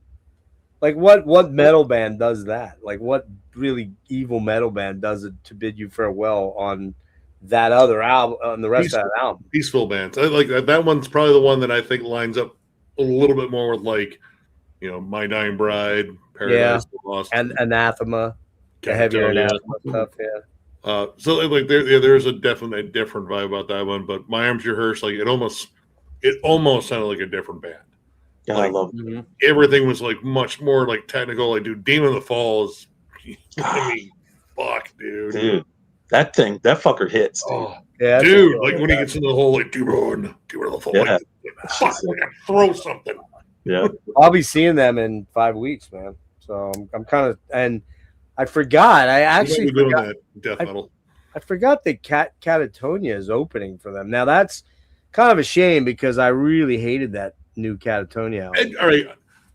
Like what metal band does that? Like what really evil metal band does it To Bid You Farewell on that other album? On the rest of that album, Peaceful bands. I like that one's probably the one that I think lines up a little bit more with like, My Dying Bride, Paradise Lost, and Anathema, the heavier Anathema stuff. Yeah. So like there's a definite different vibe about that one, but My Arms Your Hearse, like it almost sounded like a different band. Yeah, like, I love it. Everything was like much more like technical. Like, dude, Demon of the Falls. I mean, fuck, dude. That fucker hits, dude. Oh, yeah, dude. Like when he gets into the whole like Demon of the Falls, fuck, we're gonna throw something. Yeah. I'll be seeing them in 5 weeks, man. So I'm kind of, and I forgot. I actually doing forgot. that death metal. I forgot that Catatonia is opening for them. Now that's kind of a shame because I really hated that new Catatonia album. All right,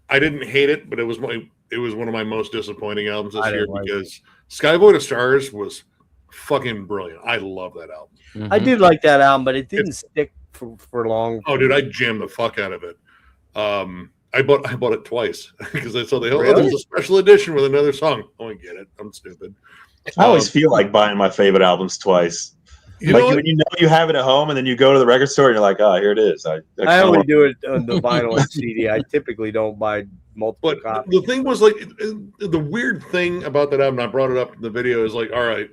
I didn't hate it, but it was one of my most disappointing albums this year because Skyboy to Stars was fucking brilliant. I love that album. Mm-hmm. I did like that album, but it didn't stick for long. Oh, dude, I jammed the fuck out of it. I bought it twice because I saw Really? there's a special edition with another song. Oh, I get it. I'm stupid. I always feel like buying my favorite albums twice. You Like know when you know you have it at home, and then you go to the record store and you're like, "Oh, here it is." I only do it on the vinyl and CD. I typically don't buy multiple But copies. the thing was, like, the weird thing about that album, I brought it up in the video, is like, all right,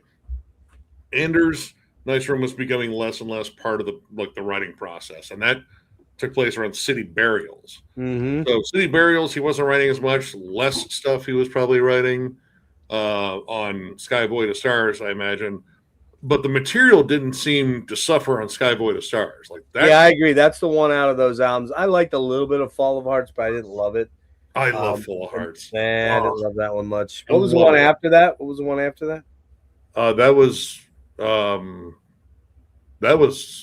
Anders' Nice Room was becoming less and less part of the writing process, and that took place around City Burials. Mm-hmm. So City Burials, he wasn't writing as much, less stuff he was probably writing on Skyboy to Stars, I imagine. But the material didn't seem to suffer on Skyboy to Stars. Like that. Yeah, I agree. That's the one out of those albums. I liked a little bit of Fall of Hearts, but I didn't love it. I love Full of Hearts. Nah, I didn't love that one much. I What was the love one it. after that? What was the one after that? That was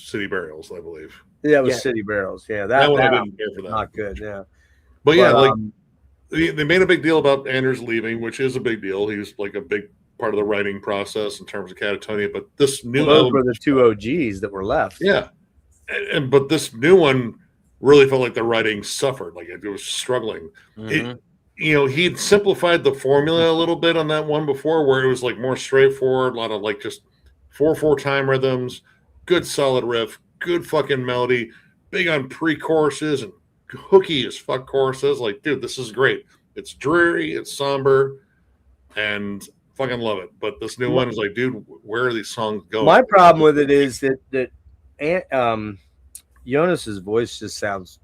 City Burials, I believe. Yeah, it was Yeah. City Barrels. Yeah, That one I that didn't care for that. not good. Yeah, But yeah, like um, they made a big deal about Anders leaving, which is a big deal. He was like a big part of the writing process in terms of Catatonia. But this new those album, were the two OGs that were left. yeah, but this new one really felt like the writing suffered, like it was struggling. Mhm. He'd simplified the formula a little bit on that one before, where it was like more straightforward, a lot of like just 4/4 time rhythms, good solid riff, good fucking melody, big on pre-choruses and hooky as fuck choruses. Like, dude, this is great. It's dreary, it's somber, and fucking love it. But this new one is like, dude, where are these songs going? My problem with it is that Jonas's voice just sounds.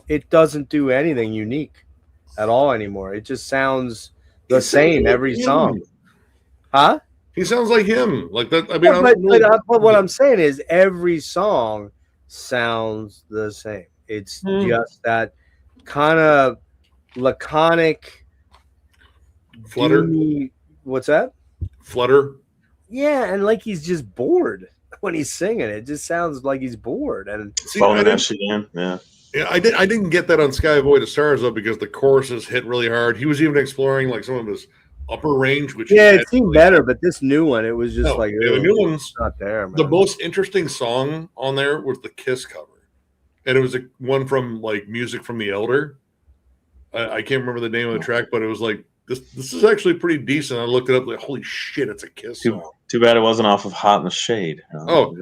It doesn't do anything unique at all anymore. It just sounds the same every song. Huh? He sounds like him. Like that. I mean, Yeah, but what I'm saying is every song sounds the same. It's just that kind of laconic Flutter. doomy- what's that? Flutter. Yeah, and like he's just bored when he's singing. It just sounds like he's bored. And See, phoning that shit in. Yeah. Yeah, I didn't get that on Skyboy to Stars though, because the choruses hit really hard. He was even exploring like some of his upper range, which yeah, it seemed better. But this new one, it was just No, like yeah, the "Ugh, new one's it's not there. Man. the most interesting song on there was the Kiss cover, and it was one from like Music from the Elder. I can't remember the name of the track, but it was like this is actually pretty decent. I looked it up, like holy shit, it's a Kiss song. Too bad it wasn't off of Hot in the Shade. Oh.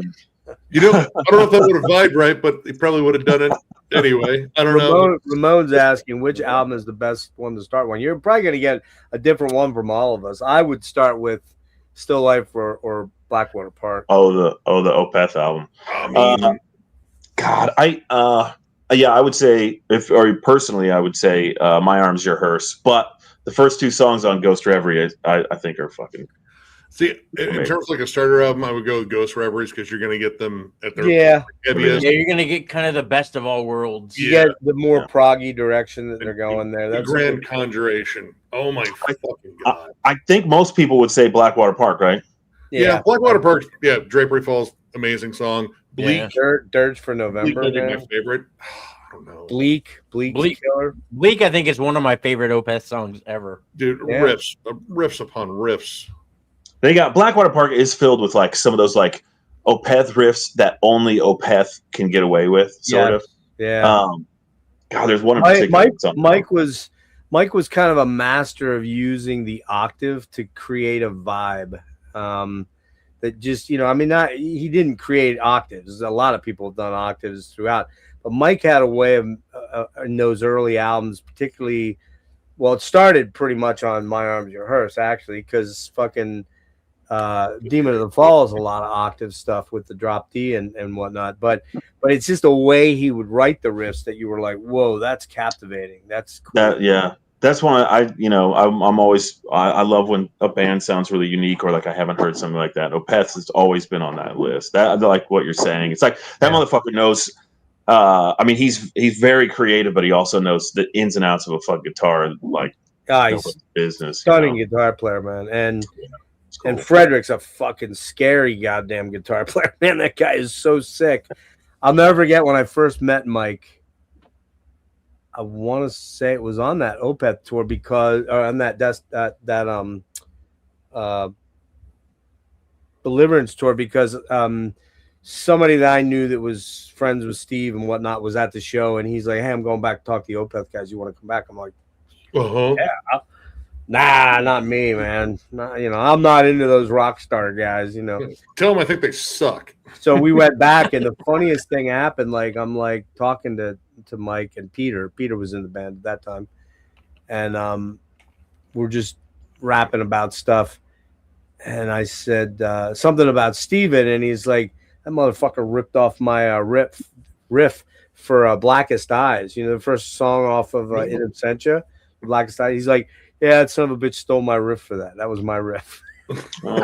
I don't know if that would have vibed right, but he probably would have done it anyway. I don't know. Ramon's asking which album is the best one to start with. You're probably going to get a different one from all of us. I would start with Still Life or Blackwater Park. Oh, the Opeth album. I mean, God, I would say personally, I would say My Arms Your Hearse. But the first two songs on Ghost Reverie, I think are fucking. see, in terms of like a starter album, I would go with Ghost Reveries because you're going to get them at their Yeah, heaviest. Yeah, you're gonna get kind of the best of all worlds. you Yeah. get the more proggy direction that they're going there. The That's Grand Conjuration. Oh my fucking god! I think most people would say Blackwater Park, right? Yeah, Blackwater Park. Yeah, Drapery Falls, amazing song. Bleak, Yeah. Dirge for Bleak November. might be my Man. favorite. I don't know, Bleak Killer. Bleak, I think, is one of my favorite Opeth songs ever. dude. Yeah. Riffs upon riffs. They got Blackwater Park is filled with like some of those like Opeth riffs that only Opeth can get away with, sort of. Yeah. God, there's one in particular. Mike was kind of a master of using the octave to create a vibe. That just, he didn't create octaves. A lot of people have done octaves throughout, but Mike had a way of in those early albums, particularly. Well, it started pretty much on My Arms Your Hearse, actually, because fucking Demon of the Fall is a lot of octave stuff with the drop D and whatnot. But it's just a way he would write the riffs that you were like, whoa, that's captivating. That's cool. That's one I'm always I love when a band sounds really unique or like I haven't heard something like that. Opeth has always been on that list. That I like what you're saying. It's like that motherfucker knows I mean, he's very creative, but he also knows the ins and outs of a fucking guitar, like He's business. stunning guitar player, man. And Cool. and Frederick's a fucking scary goddamn guitar player, man. That guy is so sick. I'll never forget when I first met Mike. I want to say it was on that Opeth tour because, or on that Deliverance tour, because somebody that I knew that was friends with Steve and whatnot was at the show, and he's like, "Hey, I'm going back to talk to the Opeth guys. You want to come back?" I'm like, "Yeah." Nah, not me, man. Not, I'm not into those rock star guys, Tell them I think they suck. So we went back, and the funniest thing happened. Like, I'm like talking to Mike and Peter. Peter was in the band at that time, and we're just rapping about stuff. And I said something about Steven, and he's like, "That motherfucker ripped off my riff for Blackest Eyes. The first song off of In Absentia, Blackest Eyes." He's like, "Yeah, that son of a bitch stole my riff for that. That was my riff." But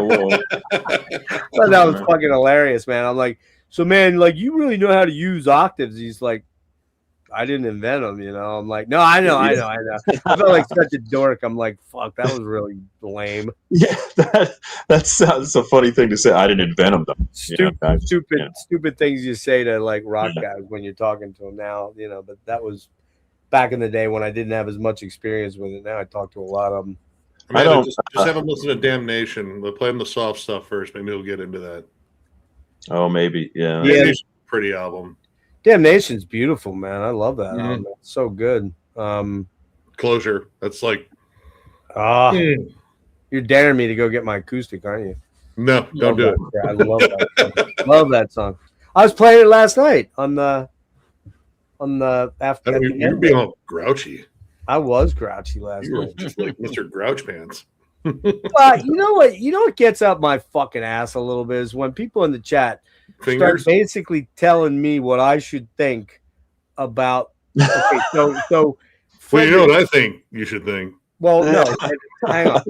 that was fucking hilarious, man. I'm like, "So, man, like, you really know how to use octaves?" He's like, "I didn't invent them, I'm like, "No, I know. I felt like such a dork. I'm like, "Fuck, that was really lame." Yeah, that's a funny thing to say. I didn't invent them, though. Stupid things you say to like rock guys when you're talking to them now, But that was back in the day when I didn't have as much experience with it. Now I talk to a lot of them. I don't just have them listen to Damnation. They'll play them the soft stuff first. Maybe he'll get into that. Oh, maybe, yeah. Pretty album. Damnation's beautiful, man. I love that album. It's so good. Closure. That's like, you're daring me to go get my acoustic, aren't you? No, don't do it. Yeah, I love that. Love that song. I was playing it last night on the after. You're being all grouchy. I was grouchy last night. Just like Mr. Grouch Pants. But you know what gets up my fucking ass a little bit is when people in the chat start basically telling me what I should think about. Okay, so well, you know what I think you should think. Well, no, hang on.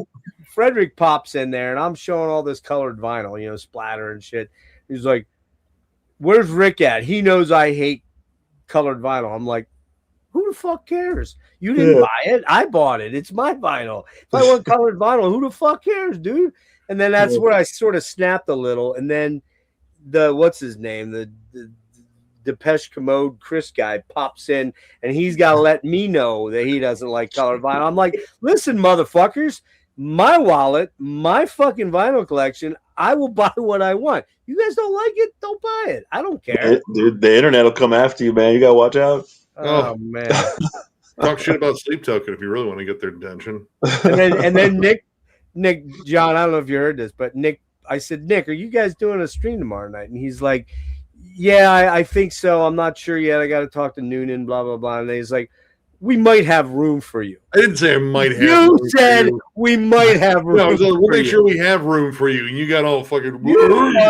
Frederick pops in there, and I'm showing all this colored vinyl, splatter and shit. He's like, "Where's Rick at? He knows I hate colored vinyl." I'm like, "Who the fuck cares? You didn't buy it. I bought it. It's my vinyl. If I want colored vinyl, who the fuck cares, dude?" And then that's where I sort of snapped a little. And then what's his name? The Depeche Commode Chris guy pops in, and he's got to let me know that he doesn't like colored vinyl. I'm like, "Listen, motherfuckers, my wallet, my fucking vinyl collection, I will buy what I want. You guys don't like it? Don't buy it. I don't care." Dude, the internet will come after you, man. You got to watch out. Oh man. Talk shit about Sleep Token if you really want to get their attention. And then Nick, John, I don't know if you heard this, but Nick, I said, "Nick, are you guys doing a stream tomorrow night?" And he's like, "Yeah, I think so. I'm not sure yet. I got to talk to Noonan, blah, blah, blah." And he's like, "We might have room for you." I didn't say I might have. You said we might have room. No, we'll make sure we have room for you. And you got all fucking. You're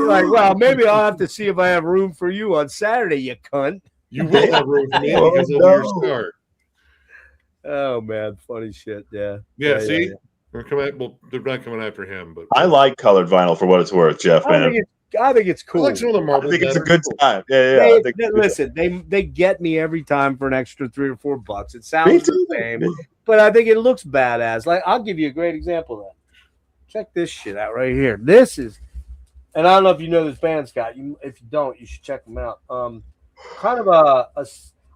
like, "Well, maybe I'll have to see if I have room for you on Saturday, you cunt." You will have room for me because of your start. Oh man, funny shit. Yeah. See, yeah. They're not coming after him, but I like colored vinyl for what it's worth, Jeff. Man, I think it's cool. I like some of the marble. I think it's a good time. Yeah. Listen, they get me every time for an extra $3 or $4. It sounds the same, but I think it looks badass. Like, I'll give you a great example of that. Check this shit out right here. This is, and I don't know if you know this band, Scott. If you don't, you should check them out. Kind of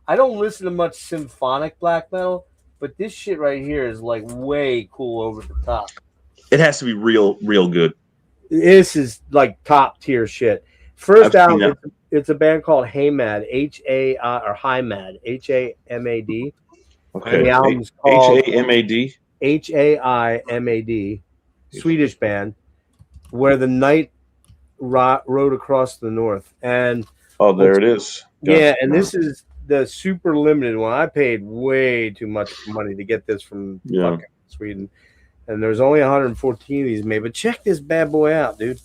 I don't listen to much symphonic black metal, but this shit right here is like way cool over the top. It has to be real good. This is like top tier shit. First album, it's a band called Haymad, Haymad, Hamad. Okay. And the album's called Hamad. Haimad, Swedish band, where the night rode across the north. And there it is. Yeah, and this is the super limited one. I paid way too much money to get this from fucking Sweden. And there's only 114 of these made. But check this bad boy out, dude.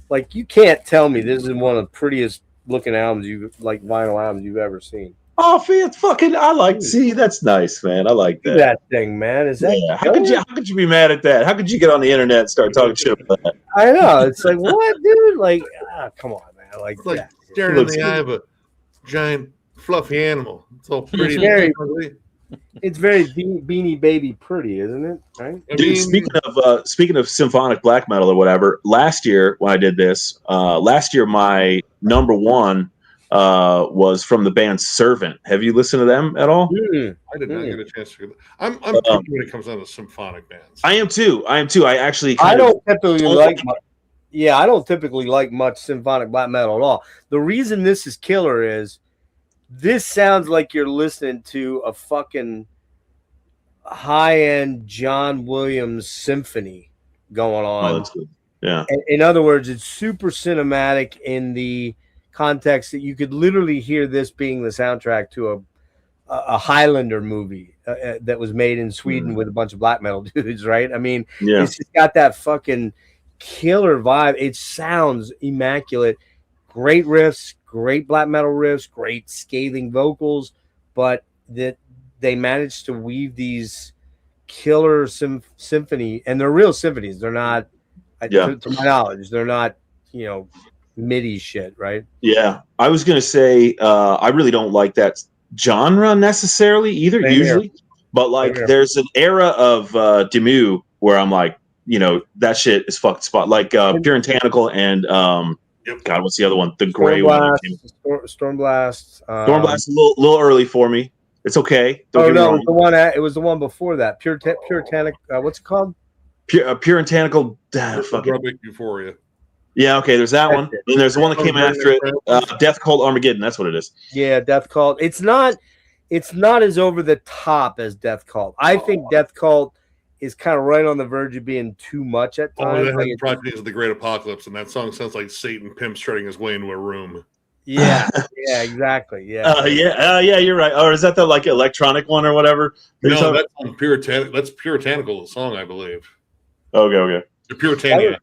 Like, you can't tell me this is one of the prettiest looking albums vinyl albums you've ever seen. Oh, it's fucking. See, that's nice, man. I like that. That thing, man. Is that? Yeah. How could you be mad at that? How could you get on the internet and start talking shit about that? I know. It's like, what, dude? Like, come on, man. like It's like that. staring in the eye of a giant fluffy animal. It's all pretty. Very- ugly. It's very Beanie Baby pretty, isn't it? Right? I Dude, mean, speaking of symphonic black metal or whatever, last year when I did this, my number one was from the band Servant. Have you listened to them at all? I did not get a chance to hear that. I'm picky when it comes down to symphonic bands. I am too. I actually I kind of don't typically like much. Yeah, I don't typically like much symphonic black metal at all. The reason this is killer is this sounds like you're listening to a fucking high-end John Williams symphony going on. that's good. Yeah. In other words, it's super cinematic in the context that you could literally hear this being the soundtrack to a Highlander movie that was made in Sweden with a bunch of black metal dudes, right? I mean, Yeah. it's just got that fucking killer vibe. It sounds immaculate. Great riffs, great black metal riffs, great scathing vocals, but that they managed to weave these killer symphony, and they're real symphonies. They're not, to my knowledge, they're not, MIDI shit, right? Yeah. I was gonna say I really don't like that genre necessarily either, Same usually. here. But like Same here. there's an era of Demu where I'm like, that shit is fucked spot. Like Pure and Tentacle and God, what's the other one? The gray one. Stormblast. Stormblast a little early for me. It's okay. Don't get me wrong. It was the one before that. Pure Tentacle. What's it called? Pure and Tentacle. Rubic Euphoria. Yeah, okay. There's that one. it. And there's the one that came after it. Death Cult Armageddon. That's what it is. Yeah, Death Cult. It's not as over the top as Death Cult. I think Death Cult is kind of right on the verge of being too much at times. That had Prodigies of the Great Apocalypse, and that song sounds like Satan pimp shredding his way into a room. Yeah, exactly. Yeah, you're right. Or is that the like electronic one or whatever? No, that's on That's Puritanical, the song, I believe. Okay. The Puritania.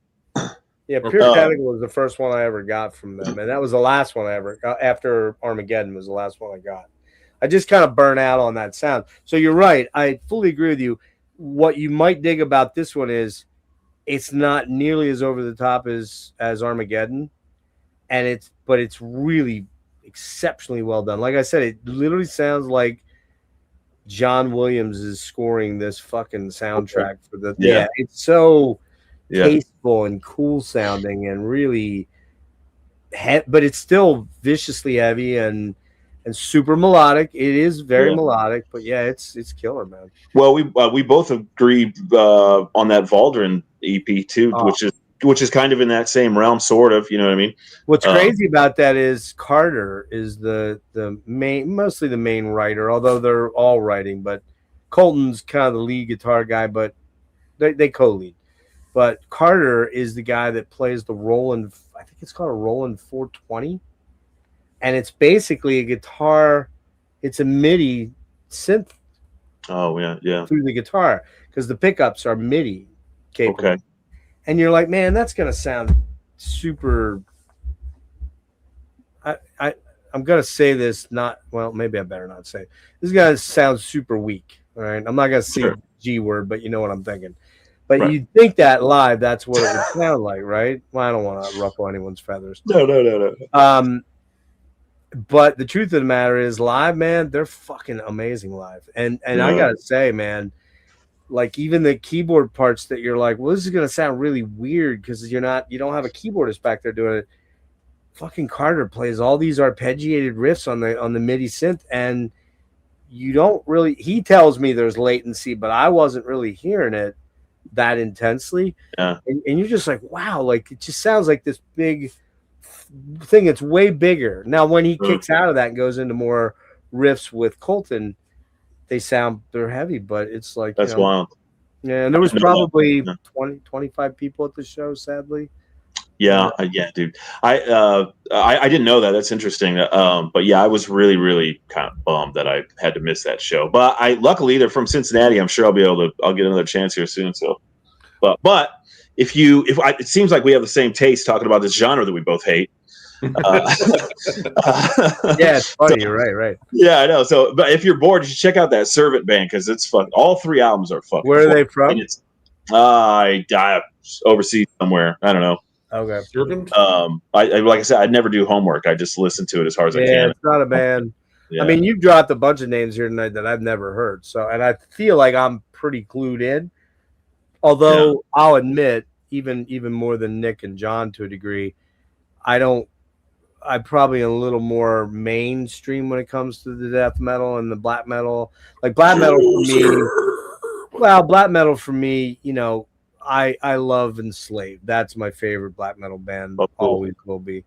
Yeah, Pure Tentacle was the first one I ever got from them, and that was the last one I ever got. After Armageddon was the last one I got. I just kind of burn out on that sound. So you're right. I fully agree with you. What you might dig about this one is it's not nearly as over the top as Armageddon, but it's really exceptionally well done. Like I said, it literally sounds like John Williams is scoring this fucking soundtrack for the it's so tasteful and cool sounding and really but it's still viciously heavy and super melodic. It is very melodic, but it's killer, man. Well, we both agreed on that Valdrin EP too, which is kind of in that same realm, sort of. You know what I mean? What's crazy about that is Carter is mostly the main writer, although they're all writing. But Colton's kind of the lead guitar guy, but they co-lead. But Carter is the guy that plays the Roland. I think it's called a Roland 420. And it's basically a guitar. It's a MIDI synth. Oh yeah. Through the guitar, because the pickups are MIDI capable. Okay. And you're like, man, that's gonna sound super. I'm gonna say this. Maybe I better not say. This is gonna sound super weak. All right, I'm not gonna say the G word, but you know what I'm thinking. But you'd think that live, that's what it would sound like, right? Well, I don't want to ruffle anyone's feathers. No. But the truth of the matter is, live, man, they're fucking amazing live. And I gotta say, man, like even the keyboard parts that you're like, well, this is gonna sound really weird because you don't have a keyboardist back there doing it. Fucking Carter plays all these arpeggiated riffs on the MIDI synth, and you don't really. He tells me there's latency, but I wasn't really hearing it that intensely. Yeah. And you're just like, wow, like it just sounds like this big thing that's way bigger. Now when he kicks out of that and goes into more riffs with Colton, they're heavy, but it's like that's wild. Yeah, and there was probably 20, 25 people at the show, sadly. Yeah, dude. I didn't know that. That's interesting. But yeah, I was really, really kind of bummed that I had to miss that show. But luckily they're from Cincinnati. I'm sure I'll get another chance here soon. So, but it seems like we have the same taste talking about this genre that we both hate. Yeah, it's funny. You're right. Yeah, I know. So, but if you're bored, you should check out that Servant band because it's fun. All three albums are fun. Where are they from? I overseas somewhere. I don't know. Okay. Serpent? I like I said, I never do homework. I just listen to it as hard as I Yeah, can. it's not a band. Yeah. I mean, you've dropped a bunch of names here tonight that I've never heard. So, and I feel like I'm pretty clued in. Although I'll admit, even more than Nick and John to a degree, I'm probably a little more mainstream when it comes to the death metal and the black metal. Like black metal for me, black metal for me, I love Enslaved. That's my favorite black metal band. Oh, cool. Always will be.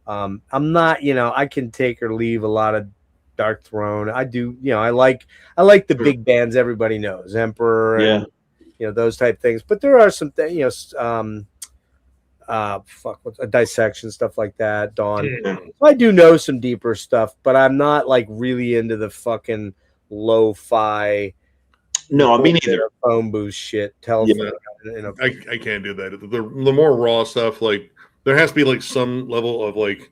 I'm not, I can take or leave a lot of Dark Throne. I do, I like the big bands everybody knows, Emperor and those type things. But there are some things, what's a Dissection, stuff like that, Dawn. I do know some deeper stuff, but I'm not like really into the fucking lo-fi. No, me neither. Phone booth shit. Telephone. I can't do that. The more raw stuff, like there has to be like some level of like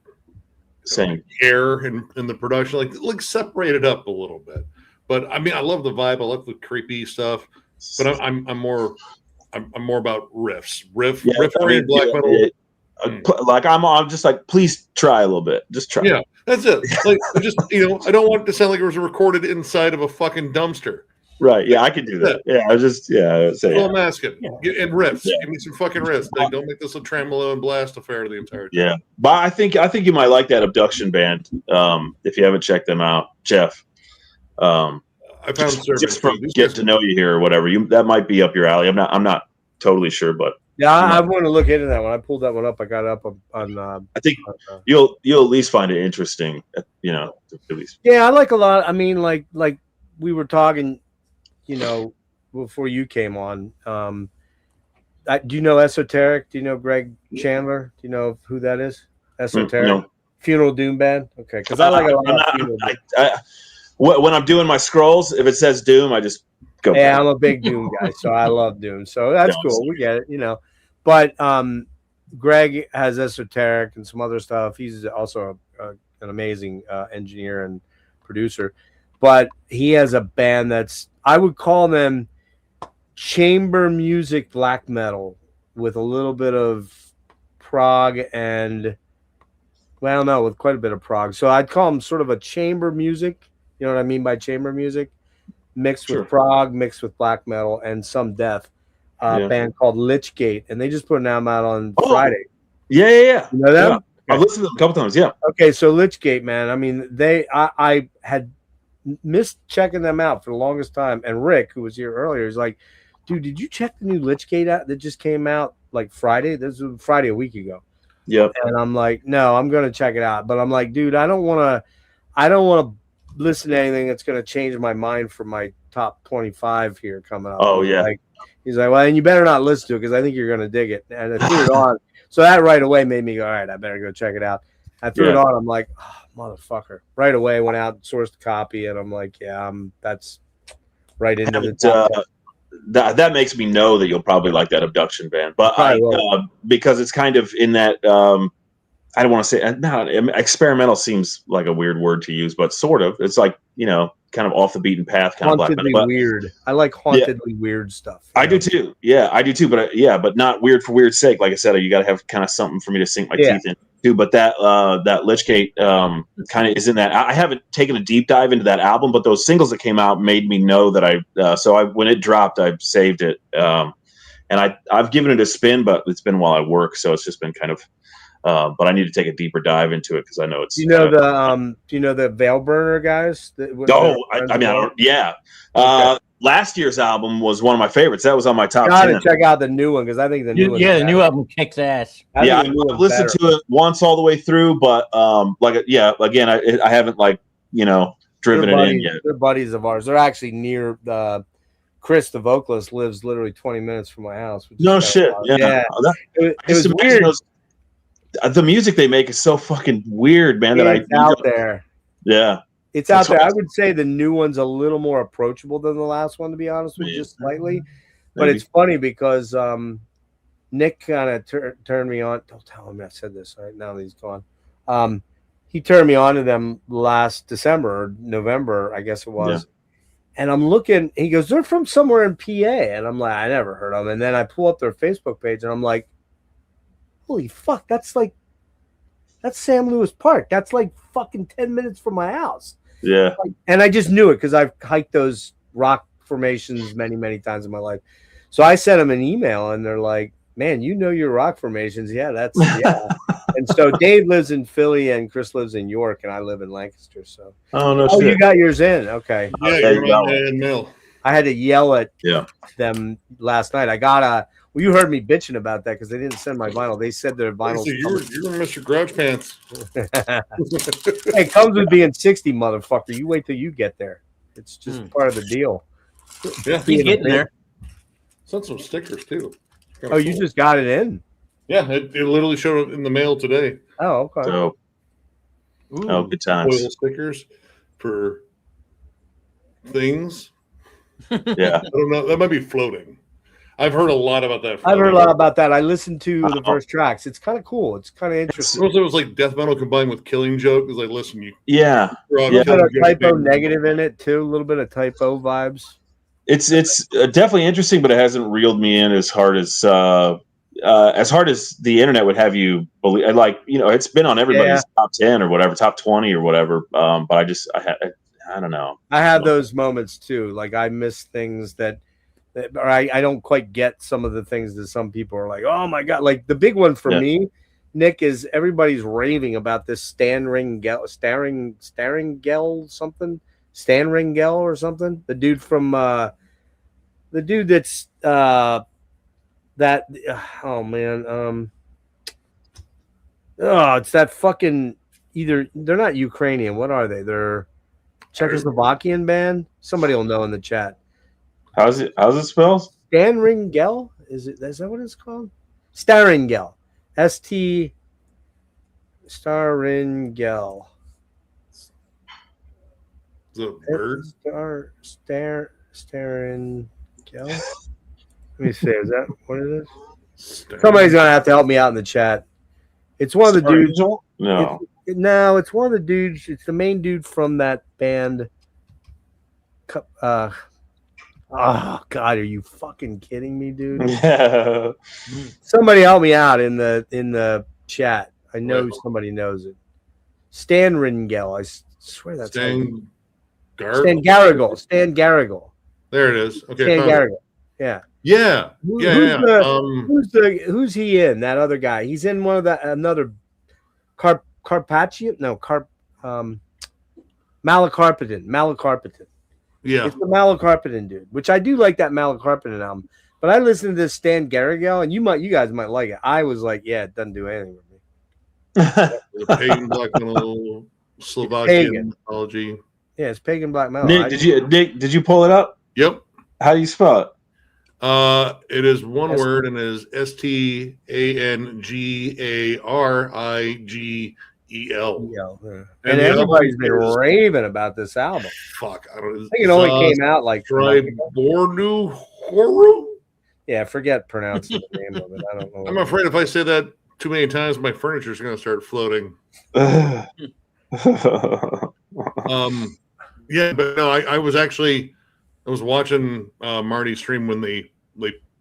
same air in the production, like separate it up a little bit. But I mean, I love the vibe. I love the creepy stuff. But I'm more about riff black metal. Like I'm just like, please try a little bit. Just try. Yeah, that's it. Like just I don't want it to sound like it was recorded inside of a fucking dumpster. Right. Yeah, I could do that. Yeah, I was just say. Well, I'm asking. And riffs. Yeah. Give me some fucking riffs. Like, don't make this a tremolo and blast affair the entire time. Yeah, but I think you might like that Abduction band. If you haven't checked them out, Jeff. I found just from get to know you here or whatever. That might be up your alley. I'm not totally sure, but yeah, I want to look into that one. I pulled that one up. I got it up on. I think you'll at least find it interesting. At least. Yeah, I like a lot. I mean, like we were talking. Before you came on, do you know Esoteric? Do you know Greg Chandler? Do you know who that is? Esoteric? No. Funeral Doom Band? Okay, because I like a lot of Funeral Doom. When I'm doing my scrolls, if it says Doom, I just go. Yeah, I'm a big Doom guy, so I love Doom. So that's cool. We get it, But Greg has Esoteric and some other stuff. He's also an amazing engineer and producer. But he has a band I would call them chamber music black metal with a little bit of prog and, well, no, with quite a bit of prog. So I'd call them sort of a chamber music. You know what I mean by chamber music? Mixed with prog, mixed with black metal, and some death. Band called Lichgate. And they just put an album out on Friday. Yeah. You know them? Yeah. I've listened to them a couple times, yeah. Okay, so Lichgate, man. I mean, I had missed checking them out for the longest time. And Rick, who was here earlier, is like, dude, did you check the new Lichgate out that just came out like Friday? This was Friday a week ago. Yep. And I'm like, no, I'm gonna check it out. But I'm like, dude, I don't wanna listen to anything that's gonna change my mind for my top 25 here coming up. Oh yeah. He's like, well, and you better not listen to it because I think you're gonna dig it. And I threw it on. So that right away made me go, all right, I better go check it out. I threw it on. I'm like, oh, motherfucker. Right away, went out, sourced a copy, and I'm like, yeah, that's right into the top. That makes me know that you'll probably like that Abduction band. But because it's kind of in that, I don't want to say, experimental seems like a weird word to use, but sort of. It's like, kind of off the beaten path kind of black metal. But weird. I like hauntedly weird stuff. I do too. Yeah, I do too. But but not weird for weird's sake. Like I said, you got to have kind of something for me to sink my teeth in too. But that Lichgate kind of is in that. I haven't taken a deep dive into that album, but those singles that came out made me know that when it dropped, I saved it. And I've given it a spin, but it's been while I work, so it's just been kind of. But I need to take a deeper dive into it because I know it's. Do you know the Veil Burner guys? I don't. Yeah. Okay. Last year's album was one of my favorites. That was on my top 10. Gotta check out the new one because I think the new one. Yeah, the new album kicks ass. I've listened to it once all the way through, but again, I haven't driven it in yet. They're buddies of ours. They're actually near the. Chris, the vocalist, lives literally 20 minutes from my house. No shit. Yeah. It was weird. The music they make is so fucking weird, man. It's out there. Yeah, it's out there. I would say the new one's a little more approachable than the last one, to be honest with you, just slightly. But it's funny because Nick kind of turned me on. Don't tell him I said this right now that he's gone. He turned me on to them last December or November, I guess it was. Yeah. And I'm looking. He goes, "They're from somewhere in PA," and I'm like, "I never heard of them." And then I pull up their Facebook page, and I'm like, holy fuck, that's Sam Lewis Park. That's like fucking 10 minutes from my house. Yeah. And I just knew it because I've hiked those rock formations many, many times in my life. So I sent them an email and they're like, man, you know your rock formations. Yeah, yeah. And so Dave lives in Philly and Chris lives in York and I live in Lancaster. So No you shit. got yours in. Okay. Yeah, yeah, you're you got on one. the mail. I had to yell at Yeah. them last night. I got well, you heard me bitching about that because they didn't send my vinyl. They said their vinyl. So you're Mr. Grouch Pants. Hey, it comes with being 60, motherfucker. You wait till you get there. It's just part of the deal. Yeah, He's getting there. sent some stickers too. Oh, you just got it in? Yeah, it literally showed up in the mail today. Oh, okay. So, Ooh. good times. Foil stickers for things. Yeah. I don't know. That might be floating. I've heard a lot about that. I've heard a lot about that. I listened to the first tracks. It's kind of cool. It's kind of interesting. It was like death metal combined with Killing Joke. It was like, listen, you. Yeah. Yeah. A little bit of typo negative in it too. A little bit of typo vibes. It's definitely interesting, but it hasn't reeled me in as hard as the internet would have you believe. Like, it's been on everybody's top 10 or whatever, top 20 or whatever. But I don't know. I have those moments too. Like I miss things that or I don't quite get some of the things that some people are like, oh my god. Like the big one for me, Nick, is everybody's raving about this Stan Ringel something. Stan Ringel or something. The dude from the dude that's oh man, it's that fucking either they're not Ukrainian. What are they? They're Czechoslovakian band. Somebody will know in the chat. How's it spelled? Stan Ringel? Is that what it's called? Staringel. ST Staringel. The bird? Staringel. Let me see. Is that what it is? Somebody's gonna have to help me out in the chat. It's one of the dudes. No. It's one of the dudes. It's the main dude from that band. Oh God, are you fucking kidding me, dude? Yeah. Somebody help me out in the chat. I know somebody knows it. Stan Ringel. I swear that's Stan Garrigle. Stan Garrigle. There it is. Okay. Stan Garrigle. Yeah. Yeah. Who's he in? That other guy. He's in one of another Carpathian. No, Malacarpitan. Yeah. It's the Malacarpitan dude, which I do like that Malacarpitan album. But I listened to this Stan Garrigle, and you guys might like it. I was like, yeah, it doesn't do anything with me. The pagan black metal, Slovakian mythology. Yeah, it's pagan black metal. Nick, did you pull it up? Yep. How do you spell it? It is one word and it is STANGARIGEL. And everybody's been raving about this album. Fuck, I don't know. I think it only came out like Tribornu Horu. Yeah, forget pronouncing the name of it. I don't know. I'm afraid if I say that too many times, my furniture is going to start floating. Yeah, but no, I was watching Marty stream when they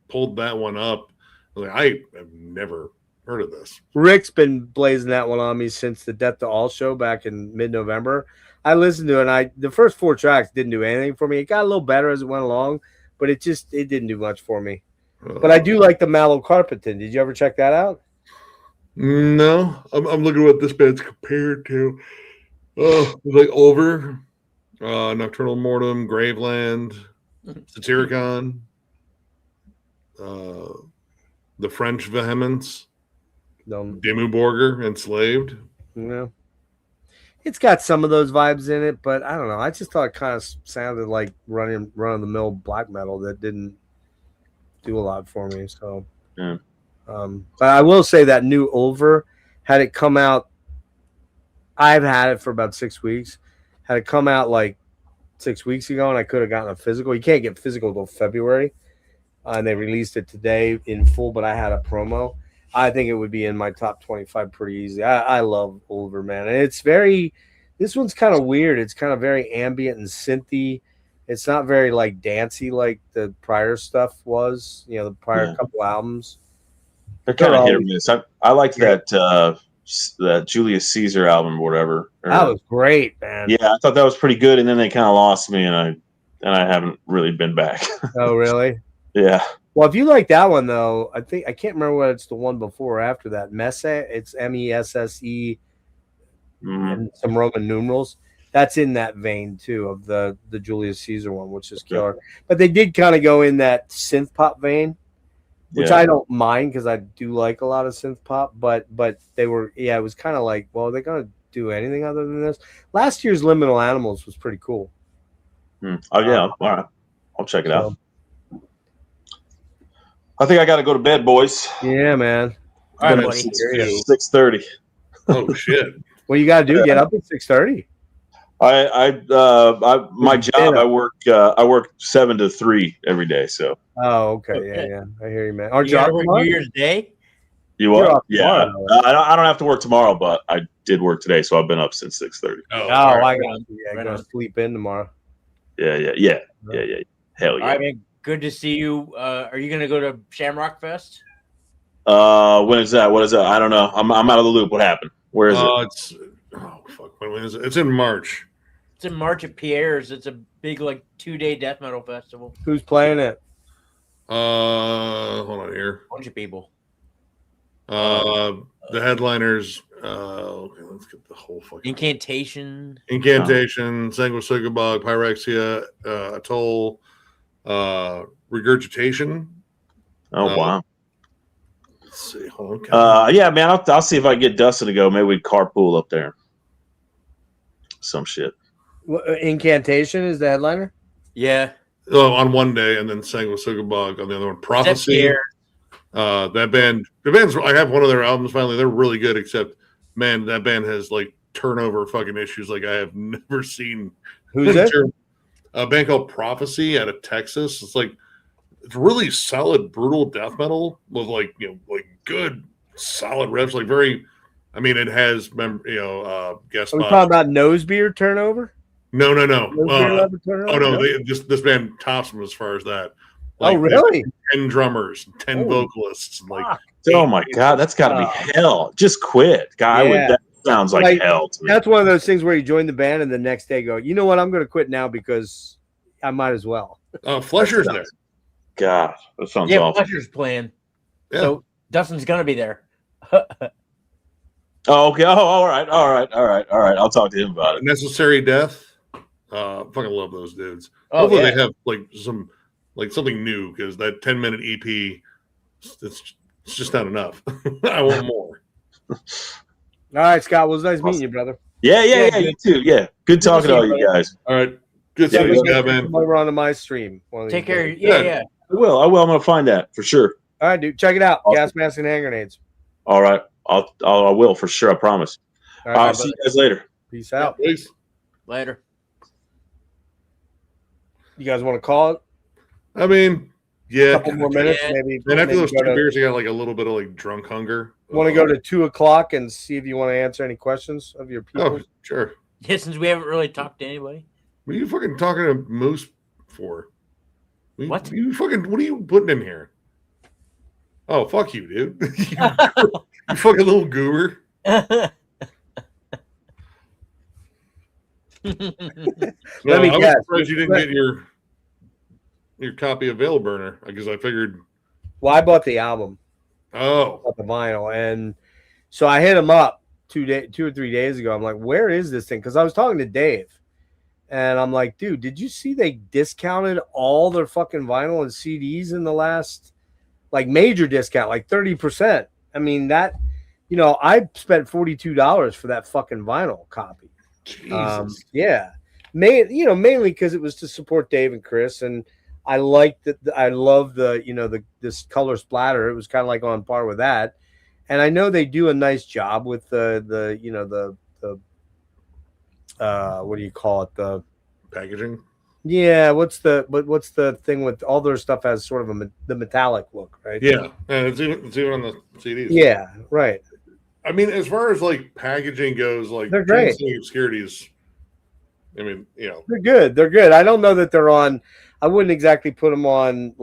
pulled that one up. I have never heard of this. Rick's been blazing that one on me since the Death to All show back in mid-November. I listened to it, and the first 4 tracks didn't do anything for me. It got a little better as it went along, but it didn't do much for me. But I do like the Malacarpitan. Did you ever check that out? No, I'm looking at what this band's compared to. Like Over, Nocturnal Mortem, Graveland, Satyricon, the French Vehemence, Dimmu Borgir, Enslaved. No. It's got some of those vibes in it, but I don't know. I just thought it kind of sounded like run-of-the-mill black metal that didn't do a lot for me. So, yeah. But I will say that new Over, had it come out, I've had it for about 6 weeks. Had it come out like 6 weeks ago, and I could have gotten a physical. You can't get physical till February, and they released it today in full. But I had a promo. I think it would be in my top 25 pretty easy. I love Over, man. And it's this one's kind of weird. It's kind of very ambient and synthy. It's not very like dancey like the prior stuff was, the prior couple albums. They're kind They're of hit or always- miss. I liked that Julius Caesar album or whatever. That was great, man. Yeah, I thought that was pretty good, and then they kind of lost me, and I haven't really been back. Oh, really? Yeah. Well, if you like that one though, I can't remember what it's the one before or after that. Messe, it's MESSE Mhm. and some Roman numerals. That's in that vein too of the Julius Caesar one, which is killer. But they did kind of go in that synth pop vein, which Yeah. I don't mind because I do like a lot of synth pop. But they were, it was kind of like, well, they're gonna do anything other than this. Last year's Liminal Animals was pretty cool. Oh yeah, all right. I'll check it So- out. I think I got to go to bed, boys. Yeah, man. All right, Been up buddy. since Here you 6:30. Oh shit! What you gotta do? Get up at 6:30. My job. I work 7 to 3 every day. So Oh, okay. Yeah. I hear you, man. Our You gotta job work tomorrow? New Year's Day. you You're what? off Yeah, tomorrow, I don't have to work tomorrow, but I did work today, so I've been up since 6:30. Oh, Oh, all right. I got you. Yeah, Right gonna on. sleep in tomorrow. Yeah. Hell All yeah. right, man. Good to see you. Are you gonna go to Shamrock Fest? When is that? What is that? I don't know. I'm out of the loop. What happened? Where is it? Fuck. When is it? It's in March. It's in March at Pierre's. It's a big 2-day death metal festival. Who's playing it? Hold on here. Bunch of people. The headliners. Okay, let's get the whole fucking Incantation. Incantation, Sanguisugabog, Pyrexia, Atoll, Regurgitation. Oh wow. Let's see. Hold on. Yeah, man. I'll see if I can get Dustin to go. Maybe we carpool up there. Some shit. Incantation is the headliner. Yeah. On one day, and then Sanguisugabog on the other one. It's at Prophecy. Pierre. That band. The band's. I have one of their albums. Finally, they're really good. Except, man, that band has turnover fucking issues like I have never seen. Who's it? A band called Prophecy out of Texas. It's really solid, brutal death metal with good, solid riffs. Very. I mean, it has guest Are we spots. talking about Nosebeard turnover? No. Nosebeard level turnover? Oh no, this band tops them as far as that. Oh, really? 10 drummers, 10 Holy vocalists, and fuck. Oh my god, that's got to be hell. Just quit, guy. Yeah. That sounds like hell to me. That's one of those things where you join the band and the next day go, you know what? I'm going to quit now because I might as well. Flesher's there. God, that sounds Yeah, awful. Fletcher's playing. Yeah. So Dustin's gonna be there. Oh, okay. Oh, all right. I'll talk to him about it. Necessary Death. Fucking love those dudes. Oh, Hopefully yeah. they have something new, because that 10-minute EP, it's just not enough. I want more. All right, Scott. Well, it was nice meeting you, brother. Yeah. Yeah, You too. Yeah. Good talking to all you guys. All right, good Yeah, seeing we'll you, get man. come over onto my stream. one of Take these care. days. Yeah, Good. yeah. I will. I'm going to find that for sure. All right, dude. Check it out. Awesome. Gas mask and hand grenades. All right. I will for sure. I promise. All All right, right. See you guys later. peace out. Please. Later. You guys want to call it? I mean, A yeah. couple more minutes, Yeah. maybe. And after those go 2 to- beers, I got a little bit of drunk hunger. Want to go to 2:00 and see if you want to answer any questions of your people? Oh, sure. Yeah, since we haven't really talked to anybody. What are you fucking talking to Moose for? What? What are you putting in here? Oh, fuck you, dude. You fucking little goober. Let No, me I was guess. surprised you didn't get your copy of Veil Burner, because I figured, Well, I bought the album, oh, bought the vinyl, and so I hit him up 2 or 3 days ago. I'm like, "Where is this thing?" Because I was talking to Dave, and I'm like, "Dude, did you see they discounted all their fucking vinyl and CDs in the last, major discount, 30%? I mean that, I spent $42 for that fucking vinyl copy. Jesus. Yeah, mainly because it was to support Dave and Chris, and I liked that. I love this color splatter. It was kind of on par with that, and I know they do a nice job with the what do you call it, the Packaging. what's the thing with all their stuff has sort of the metallic look, right? Yeah, and it's even on the CDs. Yeah, right. I mean, as far as packaging goes, They're great. Obscurities. I mean, They're good. I don't know that they're on. I wouldn't exactly put them on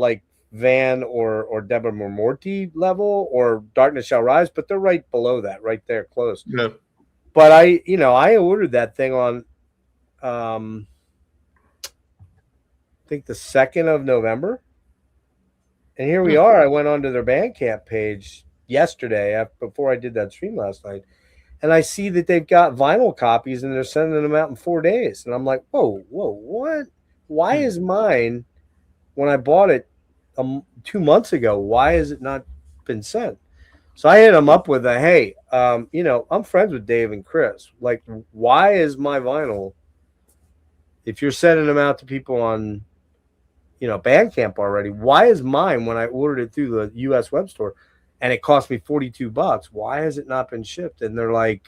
Van or Deborah Morty level or Darkness Shall Rise, but they're right below that, right there, close. Yeah. But I ordered that thing on, I think the 2nd of November, and here we are. I went onto their Bandcamp page yesterday before I did that stream last night, and I see that they've got vinyl copies and they're sending them out in 4 days, and I'm like, whoa, what? Why is mine, when I bought it 2 months ago, why has it not been sent? So I hit them up with hey, I'm friends with Dave and Chris. Like, why is my vinyl, if you're sending them out to people on, Bandcamp already, why is mine, when I ordered it through the US web store and it cost me $42, why has it not been shipped? And they're like,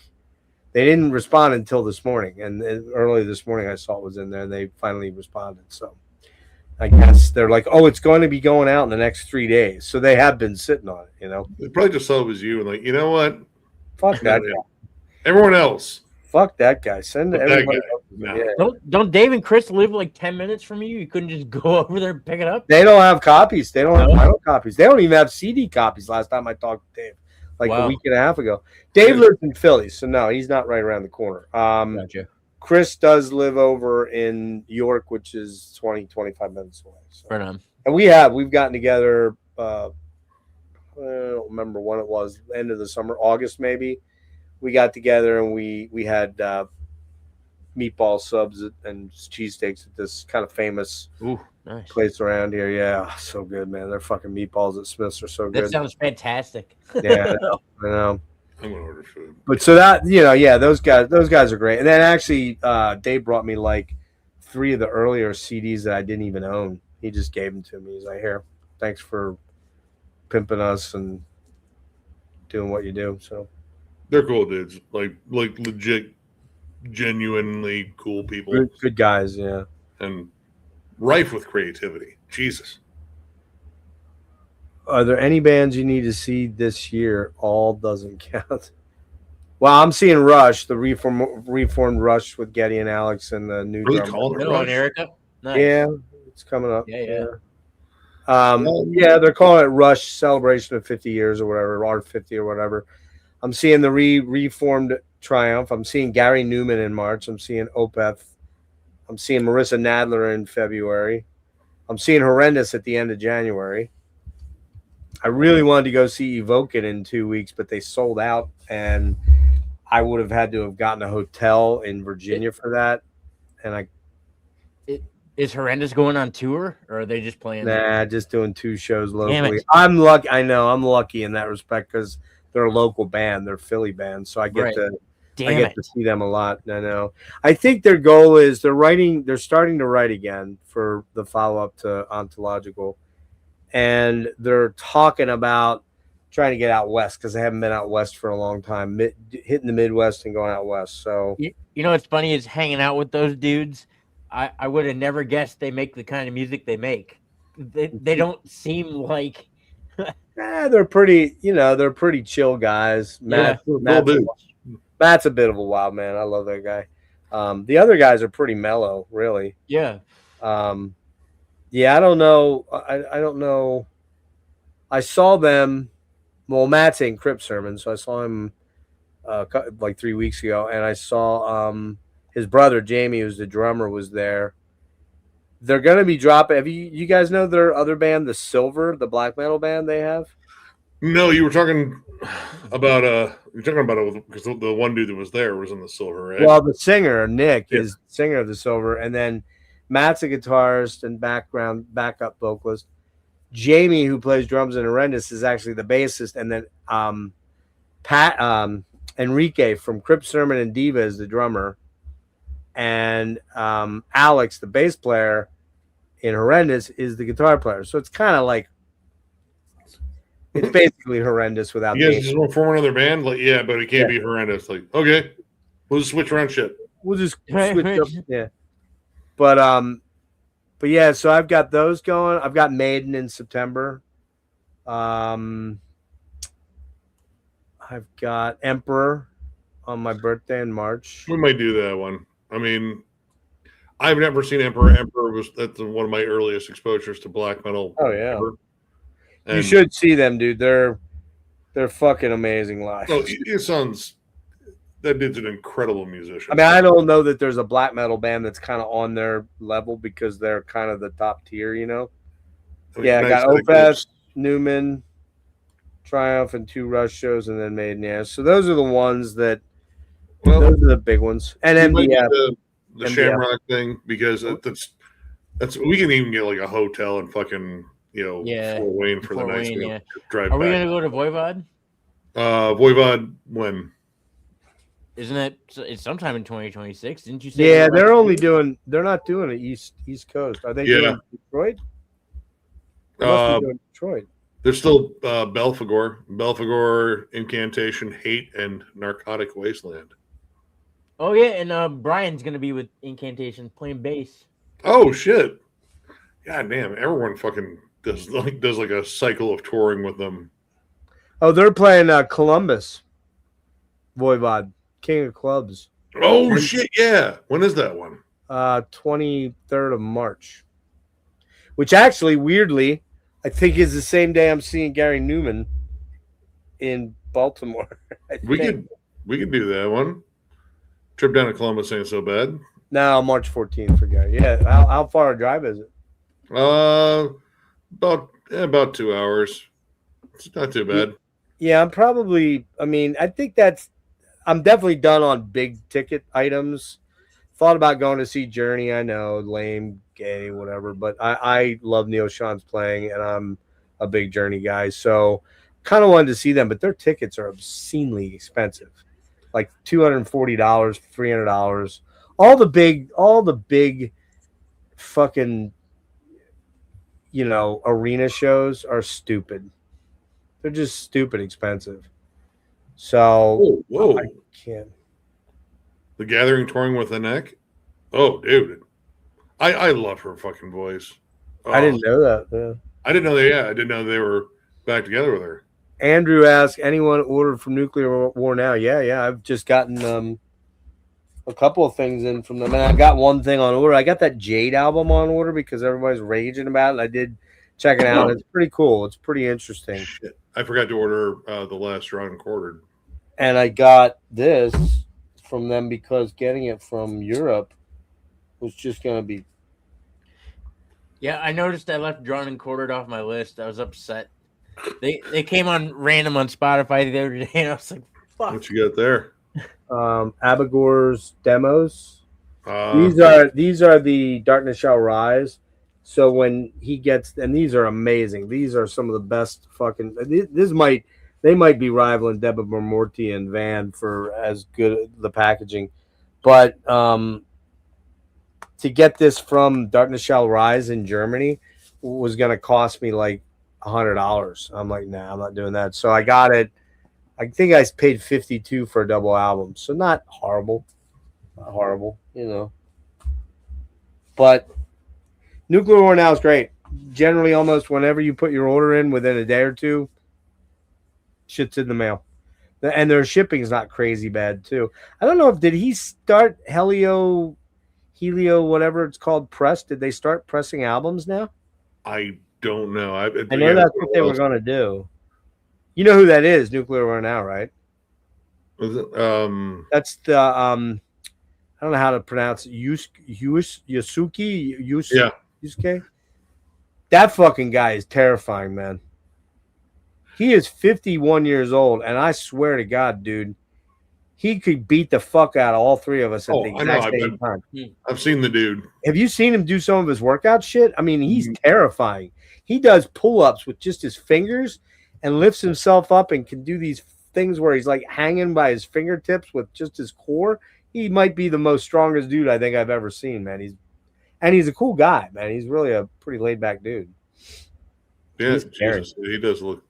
they didn't respond until this morning. And early this morning I saw it was in there and they finally responded. So I guess they're like, oh, it's going to be going out in the next 3 days. So they have been sitting on it, They probably just saw it was you and like, you know what? Fuck that guy. Everyone else. Fuck that guy. Send everybody else. No. Yeah. Don't Dave and Chris live like 10 minutes from you? You couldn't just go over there and pick it up? They don't have copies. They don't have vinyl copies. They don't even have CD copies. Last time I talked to Dave, like a week and a half ago. Dave lives in Philly, so no, he's not right around the corner. Gotcha. Chris does live over in York, which is 20-25 minutes away. So. Right on. And we've gotten together. I don't remember when it was. End of the summer, August maybe. We got together and we had meatball subs and cheesesteaks at this kind of famous nice place around here. Yeah, so good, man. Their fucking meatballs at Smith's are so good. That sounds fantastic. Yeah, I know. I'm gonna order food. But so that those guys are great. And then actually, Dave brought me like 3 of the earlier CDs that I didn't even own. He just gave them to me. He's like, "Here, thanks for pimping us and doing what you do." So they're cool dudes, like legit, genuinely cool people. Good guys, yeah, and rife with creativity. Jesus. Are there any bands you need to see this year? All doesn't count. Well, I'm seeing Rush, the reformed Rush with Getty and Alex and the new drummer. And Erica. Nice. Yeah, it's coming up. Yeah. They're calling it Rush Celebration of 50 years or whatever, or 50 or whatever. I'm seeing the reformed Triumph. I'm seeing Gary Newman in March. I'm seeing Opeth. I'm seeing Marissa Nadler in February. I'm seeing Horrendous at the end of January. I really wanted to go see Evoke It in 2 weeks, but they sold out, and I would have had to have gotten a hotel in Virginia for that. And Is Horrendous going on tour, or are they just playing? Nah, just doing 2 shows locally. I'm lucky. I know I'm lucky in that respect because they're a local band. They're a Philly band, so I get to see them a lot. I know. I think their goal is they're starting to write again for the follow-up to Ontological. And they're talking about trying to get out west because they haven't been out west for a long time, hitting the Midwest and going out west. So what's funny is hanging out with those dudes. I would have never guessed they make the kind of music they make. They don't seem like. They're pretty. They're pretty chill guys. Matt's a bit of a wild man. I love that guy. The other guys are pretty mellow, really. Yeah. Yeah, I don't know. I don't know. I saw them. Well, Matt's in Crip Sermon, so I saw him like 3 weeks ago, and I saw his brother Jamie, who's the drummer, was there. They're gonna be dropping. Have you guys know their other band, the Silver, the black metal band they have? No, you were talking about because the one dude that was there was in the Silver, right? Well, the singer Nick is the singer of the Silver, and then Matt's a guitarist and backup vocalist. Jamie, who plays drums in Horrendous, is actually the bassist, and then Enrique from Crip Sermon and Diva is the drummer, and Alex, the bass player in Horrendous, is the guitar player. So it's kind of like it's basically Horrendous without. You guys just want to form another band, but it can't be Horrendous. Like, okay, we'll just switch around shit. We'll just switch up, yeah. But yeah, so I've got those going. I've got Maiden in September. I've got Emperor on my birthday in March. We might do that one. I mean, I've never seen Emperor. Emperor that's one of my earliest exposures to black metal. Oh yeah. Ever. And, You should see them, dude. They're fucking amazing live. Oh, it sounds. That dude's an incredible musician. I mean, I don't know that there's a black metal band that's kind of on their level because they're kind of the top tier, you know. I mean, Yeah, I nice got that Opeth, Newman, Triumph, and 2 Rush shows, and then Maiden. Yeah, so those are the ones that. Well, those are the big ones, and we might MDF. do the MDF. Shamrock thing because that's we can even get like a hotel and fucking Fort Wayne for Fort the night. Wayne, Drive Are we back. gonna go to Voivod? Voivod when? Isn't it? It's sometime in 2026. Didn't you say? Yeah, they're not doing it East Coast. Are they doing Detroit? They must be doing Detroit. There's still Belphegor, Incantation, Hate, and Narcotic Wasteland. Oh yeah, and Brian's gonna be with Incantation playing bass. Oh shit! God damn, everyone fucking does like a cycle of touring with them. Oh, they're playing Columbus. Voivod, King of Clubs. Oh shit! Yeah, when is that one? 23rd of March. Which actually, weirdly, I think is the same day I'm seeing Gary Newman in Baltimore. We could do that one. Trip down to Columbus ain't so bad. No, March 14th for Gary. Yeah, how far a drive is it? About 2 hours. It's not too bad. Yeah, I'm definitely done on big ticket items. Thought about going to see Journey. I know, lame, gay, whatever, but I love Neil Sean's playing, and I'm a big Journey guy, so kind of wanted to see them, but their tickets are obscenely expensive, like $240, $300. All the big fucking arena shows are stupid. They're just stupid expensive. So whoa. I can't. The Gathering touring with the Neck. Oh, dude. I love her fucking voice. I didn't know that. Yeah. I didn't know they were back together with her. Andrew asked, anyone ordered from Nuclear War now? Yeah. I've just gotten a couple of things in from them. And I got one thing on order. I got that Jade album on order because everybody's raging about it. I did check it out. It's pretty cool. It's pretty interesting. Shit. I forgot to order The Last Drawn Quartered. And I got this from them because getting it from Europe was just going to be. Yeah, I noticed I left Drawn and Quartered off my list. I was upset. They came on random on Spotify the other day, and I was like, "Fuck!" What you got there? Abigor's demos. These are the Darkness Shall Rise. So when he gets, and these are amazing. These are some of the best fucking. They might be rivaling Deborah Morty and Van for as good the packaging, but to get this from Darkness Shall Rise in Germany was going to cost me like $100. I'm like, nah, I'm not doing that. So I got it. I think I paid $52 for a double album, so not horrible, But Nuclear War now is great. Generally, almost whenever you put your order in, within a day or two, shit's in the mail. And their shipping is not crazy bad too. I don't know did he start Helio, whatever it's called, press? Did they start pressing albums now? I don't know. I know that's what they were going to do. You know who that is? Nuclear War now, right? Was it, that's the I don't know how to pronounce it. Yusuke. That fucking guy is terrifying, man. He is 51 years old, and I swear to God, dude, he could beat the fuck out of all three of us at the exact same time. I've seen the dude. Have you seen him do some of his workout shit? I mean, he's terrifying. He does pull-ups with just his fingers and lifts himself up and can do these things where he's like hanging by his fingertips with just his core. He might be the most strongest dude I think I've ever seen, man. He's a cool guy, man. He's really a pretty laid-back dude. Yeah, Jesus, he does look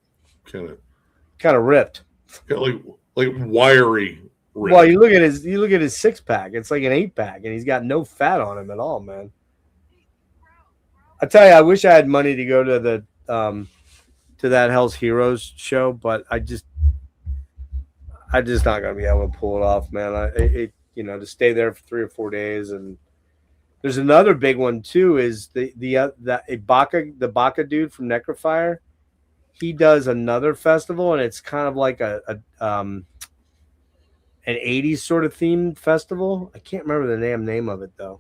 kind of ripped, like wiry. Ripped. Well, you look at his 6-pack. It's like an 8-pack, and he's got no fat on him at all, man. I tell you, I wish I had money to go to the to that Hell's Heroes show, but I'm just not gonna be able to pull it off, man. To stay there for 3 or 4 days, and there's another big one too. Is the Baca dude from Necrofire? he does another festival, and it's kind of like an 80s sort of themed festival. I can't remember the name of it though.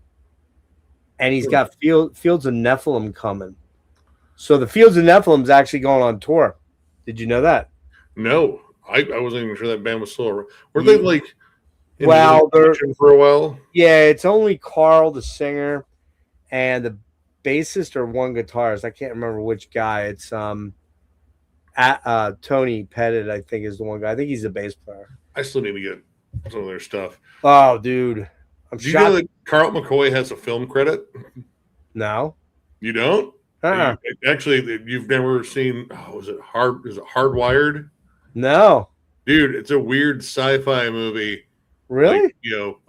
And he's got Fields of Nephilim coming. So the Fields of Nephilim's actually going on tour. Did you know that? No, I wasn't even sure that band was still around. Were they like in Well, they're for a while? Yeah, it's only Carl, the singer, and the bassist or one guitarist. I can't remember which guy. It's Tony Pettit, I think, is the one guy. I think he's a bass player. I still need to get some of their stuff. Oh, dude. Do you know that Carl McCoy has a film credit? No. You don't? Uh-uh. Actually, you've never seen, is it Hardwired? No. Dude, it's a weird sci-fi movie. Really? Like,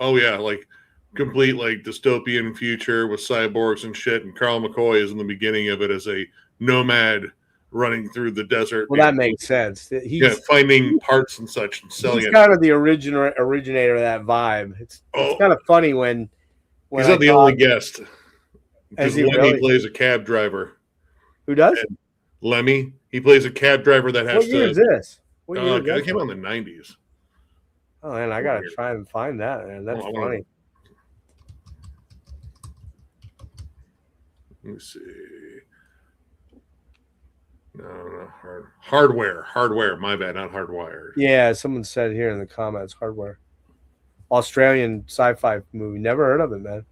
oh yeah, like complete like dystopian future with cyborgs and shit. And Carl McCoy is in the beginning of it as a nomad running through the desert. Well, that makes sense. He's finding parts and such and selling he's it. kind of the originator of that vibe. It's kind of funny when he's not the only guest. Because Lemmy really? plays a cab driver. Who does? And Lemmy, he plays a cab driver that has What year is this? What year is it came out in the 90s. Oh man, I gotta try and find that, man. That's funny. Let me see. No, hardware. My bad, not hardwired. Yeah, someone said here in the comments, hardware. Australian sci-fi movie. Never heard of it, man.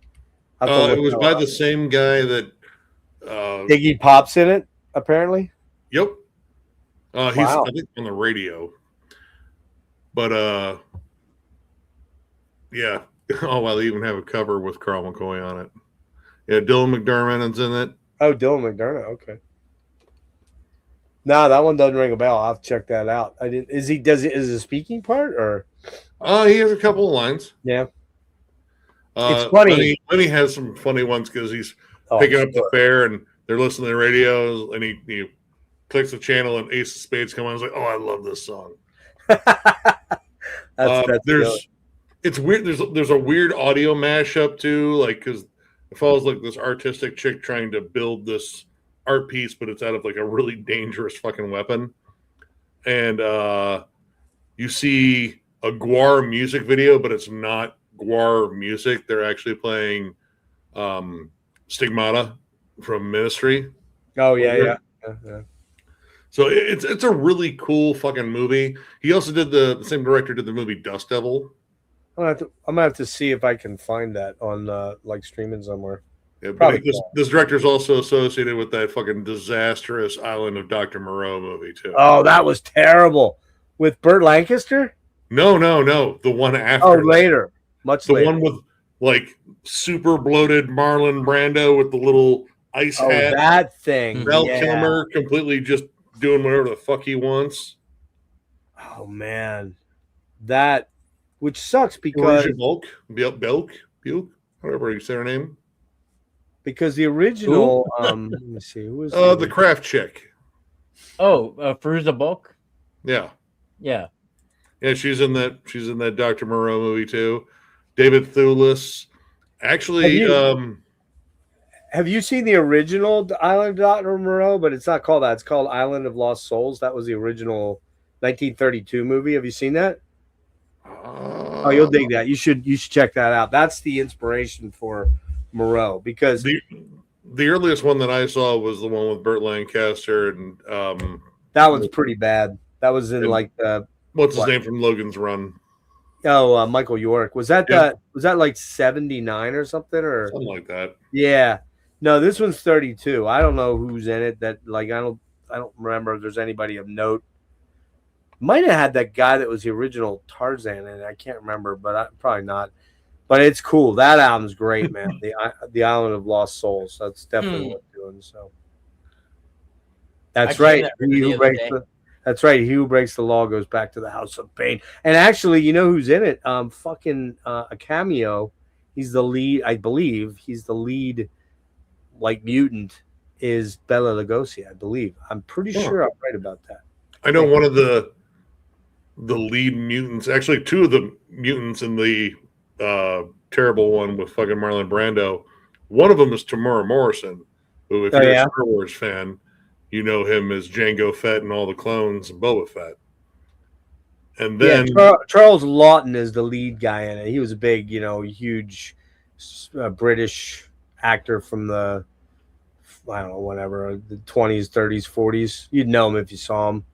It was by the same guy that Iggy Pop's in it, apparently. Yep. He's I think on the radio. But yeah. Oh well, they even have a cover with Carl McCoy on it. Yeah, Dylan McDermott is in it. Oh, Dylan McDermott. Okay. No, that one doesn't ring a bell. I'll have to check that out. Is it a speaking part or? He has a couple of lines. Yeah. It's funny. Lenny has some funny ones because he's picking up the fare and they're listening to the radio and he clicks the channel and Ace of Spades come on. He's like, "Oh, I love this song." It's weird. There's a weird audio mashup too, like because it follows like this artistic chick trying to build this art piece, but it's out of like a really dangerous fucking weapon. And you see a Gwar music video, but it's not Gwar music. They're actually playing Stigmata from Ministry. Oh yeah. So it's a really cool fucking movie. He also did the same director did the movie Dust Devil. I'm gonna have to see if I can find that on like streaming somewhere. Yeah, but this director is also associated with that fucking disastrous Island of Dr. Moreau movie too. Oh, that was terrible. With Burt Lancaster? No. The one after. Oh, later. Much later. The one with like super bloated Marlon Brando with the little ice hat. That thing. Val Kilmer completely just doing whatever the fuck he wants. Oh man. That which sucks because Belk, whatever you say her name. Because the original let me see, who was the craft chick. Oh, Fairuza Balk? Yeah. Yeah. Yeah, she's in that Dr. Moreau movie too. David Thewlis. Actually, have you seen the original Island of Dr. Moreau? But it's not called that. It's called Island of Lost Souls. That was the original 1932 movie. Have you seen that? Oh, you'll dig that. You should check that out. That's the inspiration for Moreau because the earliest one that I saw was the one with Burt Lancaster and that one's pretty bad. That was in like the what's his name from Logan's Run? Oh, Michael York. Was that was that like 79 or something or something like that? Yeah. No, this one's 32. I don't know who's in it. That like I don't remember if there's anybody of note. Might have had that guy that was the original Tarzan in it. I can't remember, but probably not. But it's cool. That album's great, man. the Island of Lost Souls. That's definitely what I'm doing. So that's right. That's right. He who breaks the law goes back to the house of pain. And actually, you know who's in it? A cameo. He's the lead. I believe he's the lead. Like mutant is Bela Lugosi. I believe. I'm pretty sure I'm right about that. I know one of the lead mutants. Actually, two of the mutants in the terrible one with fucking Marlon Brando. One of them is Tamura Morrison, who, if you're a Star Wars fan, you know him as Jango Fett and all the clones and Boba Fett. And then Charles Lawton is the lead guy in it. He was a big, huge British actor from the, I don't know, whatever, the 20s, 30s, 40s. You'd know him if you saw him.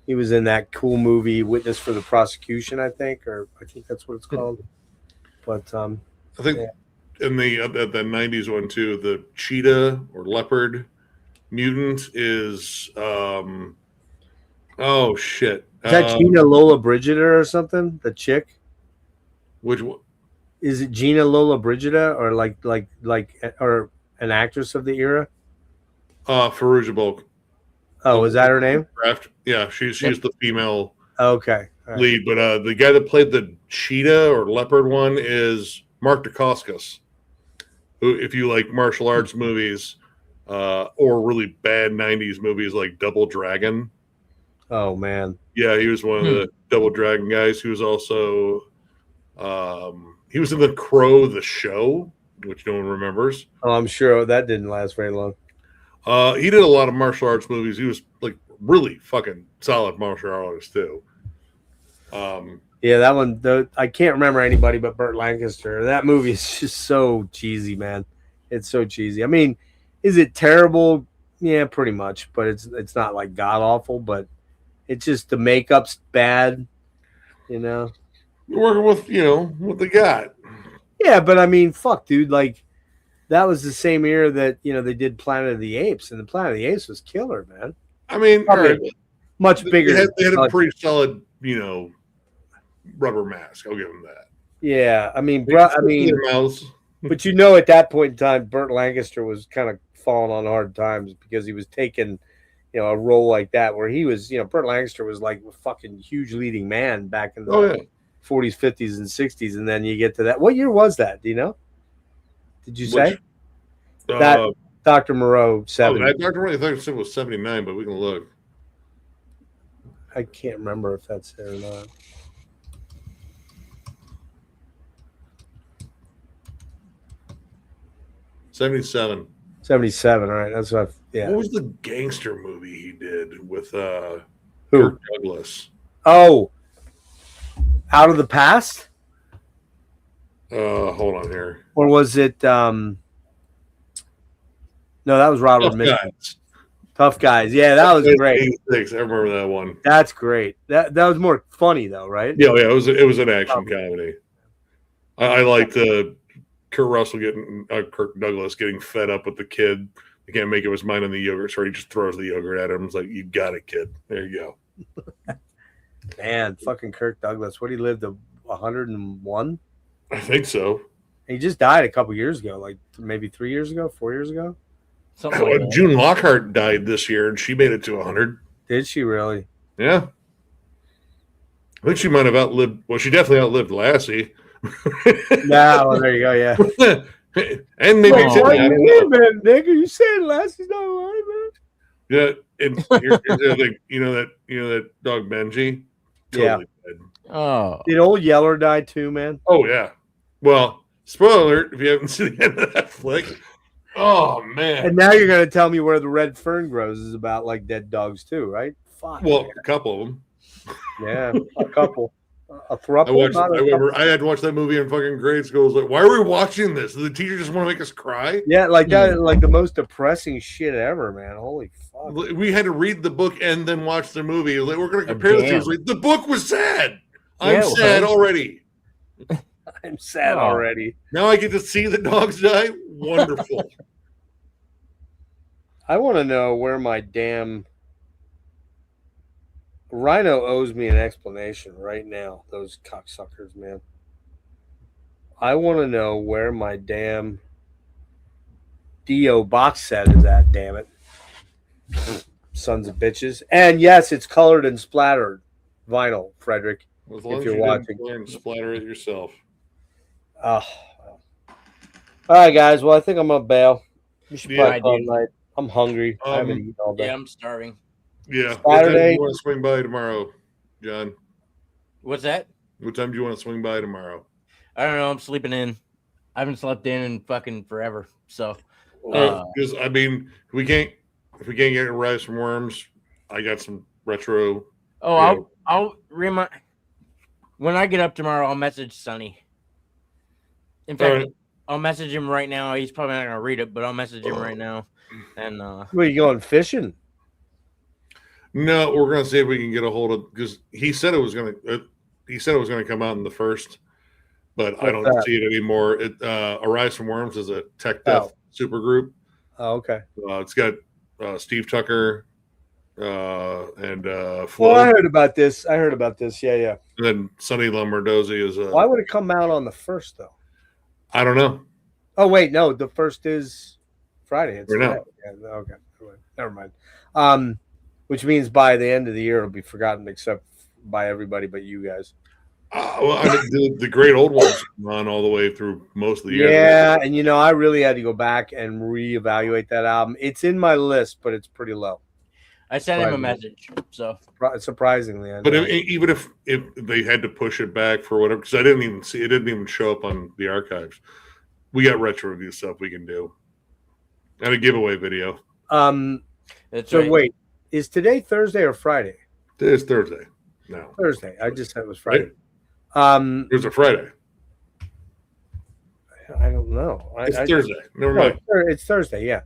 He was in that cool movie, Witness for the Prosecution, I think that's what it's called. But I think in the 90s one too, the cheetah or leopard mutant is oh shit. Is that Gina Lola Brigida or something? The chick? Which one? Is it Gina Lola Brigida or like or an actress of the era? Farouja Balk. Oh, is that her name? Yeah, she's the female Okay. Right. lead, but the guy that played the cheetah or leopard one is Mark Dacascos, who, if you like martial arts movies or really bad 90s movies like Double Dragon. Oh, man. Yeah, he was one of the Double Dragon guys. He was also he was in The Crow, the show, which no one remembers. Oh, I'm sure that didn't last very long. He did a lot of martial arts movies. He was like really fucking solid martial artist too. Yeah, that one. I can't remember anybody but Burt Lancaster. That movie is just so cheesy, man. It's so cheesy. I mean, is it terrible? Yeah, pretty much. But it's not like god awful. But it's just the makeup's bad. You're working with what they got. Yeah, but I mean, fuck, dude. Like that was the same era that they did Planet of the Apes, and the Planet of the Apes was killer, man. I mean, all right, much bigger. They had a pretty solid, rubber mask. I'll give them that. Yeah, I mean, but at that point in time, Burt Lancaster was kind of falling on hard times because he was taking, a role like that where he was, Burt Lancaster was like a fucking huge leading man back in the 40s, 50s, and 60s, and then you get to that. What year was that? Do you know? Did you say that Dr. Moreau 70? Dr. Moreau, I think it was 79, but we can look. I can't remember if that's there or not. '77. 77. All right, that's what. What was the gangster movie he did with Who? Kirk Douglas? Oh, Out of the Past. Hold on here. Or was it? No, that was Robert Mitchum. Tough Guys. Yeah, that was great. 86. I remember that one. That's great. That was more funny though, right? Yeah. It was an action comedy. I liked Kirk Douglas getting fed up with the kid. He can't make up his mind on the yogurt, so he just throws the yogurt at him. It's like, you got it, kid. There you go. Man, fucking Kirk Douglas. What, he lived to 101? I think so. He just died a couple years ago, like maybe 3 years ago, 4 years ago. June Lockhart died this year, and she made it to 100. Did she really? Yeah. I think she might have outlived. Well, she definitely outlived Lassie. Well, there you go. Yeah. And maybe Timmy. I don't know. Man, nigga, you saying Lassie's not alive, man? Yeah. And here's the other thing. You know that dog Benji? Totally dead. Oh. Did old Yeller die too, man? Oh yeah. Well, spoiler alert if you haven't seen the end of that flick. Oh man. And now you're gonna tell me where the red fern grows is about like dead dogs too, right? Fuck. Well, a couple of them. Yeah, a couple. A throuple. I had to watch that movie in fucking grade school. I was like, why are we watching this? Does the teacher just want to make us cry? Yeah, like that, like the most depressing shit ever, man. Holy fuck. We had to read the book and then watch the movie. Like, we're going to compare the two. Like, the book was sad. I'm sad already. I'm sad already. Now I get to see the dogs die. Wonderful. I want to know where my damn Rhino owes me an explanation right now. Those cocksuckers, man. I want to know where my damn Dio box set is at, damn it. Sons of bitches. And yes, it's colored and splattered vinyl, Frederick. As long if you're watching, and splatter it yourself. Oh, well. All right, guys. Well, I think I'm gonna bail. You should probably call night. I'm hungry. I haven't eaten all day. Yeah, I'm starving. Yeah. Saturday. You want to swing by tomorrow, John? What's that? What time do you want to swing by tomorrow? I don't know. I'm sleeping in. I haven't slept in fucking forever. So, because I mean, we can't. if we can't get Rise from Worms, I got some retro. Oh, Yeah. I'll remind when I get up tomorrow. I'll message Sonny. In fact, Alright. I'll message him right now. He's probably not gonna read it, but I'll message him right now. And Where you going fishing? No, we're gonna see if we can get a hold of because he said it was gonna. He said it was gonna come out in the first, but I What's don't that? see it anymore. Arise from Worms is a tech death super group. Oh, okay. It's got Steve Tucker and Well, Flo, I heard about this. Yeah. and then Sonny Lombardozzi is. Why would it come out on the first though? I don't know. Oh wait, no, the first is Friday. It's Right now. today. Yeah, okay, never mind. Which means by the end of the year it'll be forgotten, except by everybody but you guys. Well, I mean, the great old ones run all the way through most of the year. Yeah, and I really had to go back and reevaluate that album. It's in my list, but it's pretty low. I sent him a message. So Surprisingly, I But know. even if they had to push it back for whatever, because I didn't even see it, didn't even show up on the archives. We got retro review stuff we can do, and a giveaway video. that's So right. wait, is today Thursday or Friday? It's Thursday now. Thursday. I just said it was Friday. Right? It was a Friday. I don't know. It's Thursday. Never No, mind. it's Thursday. Yeah.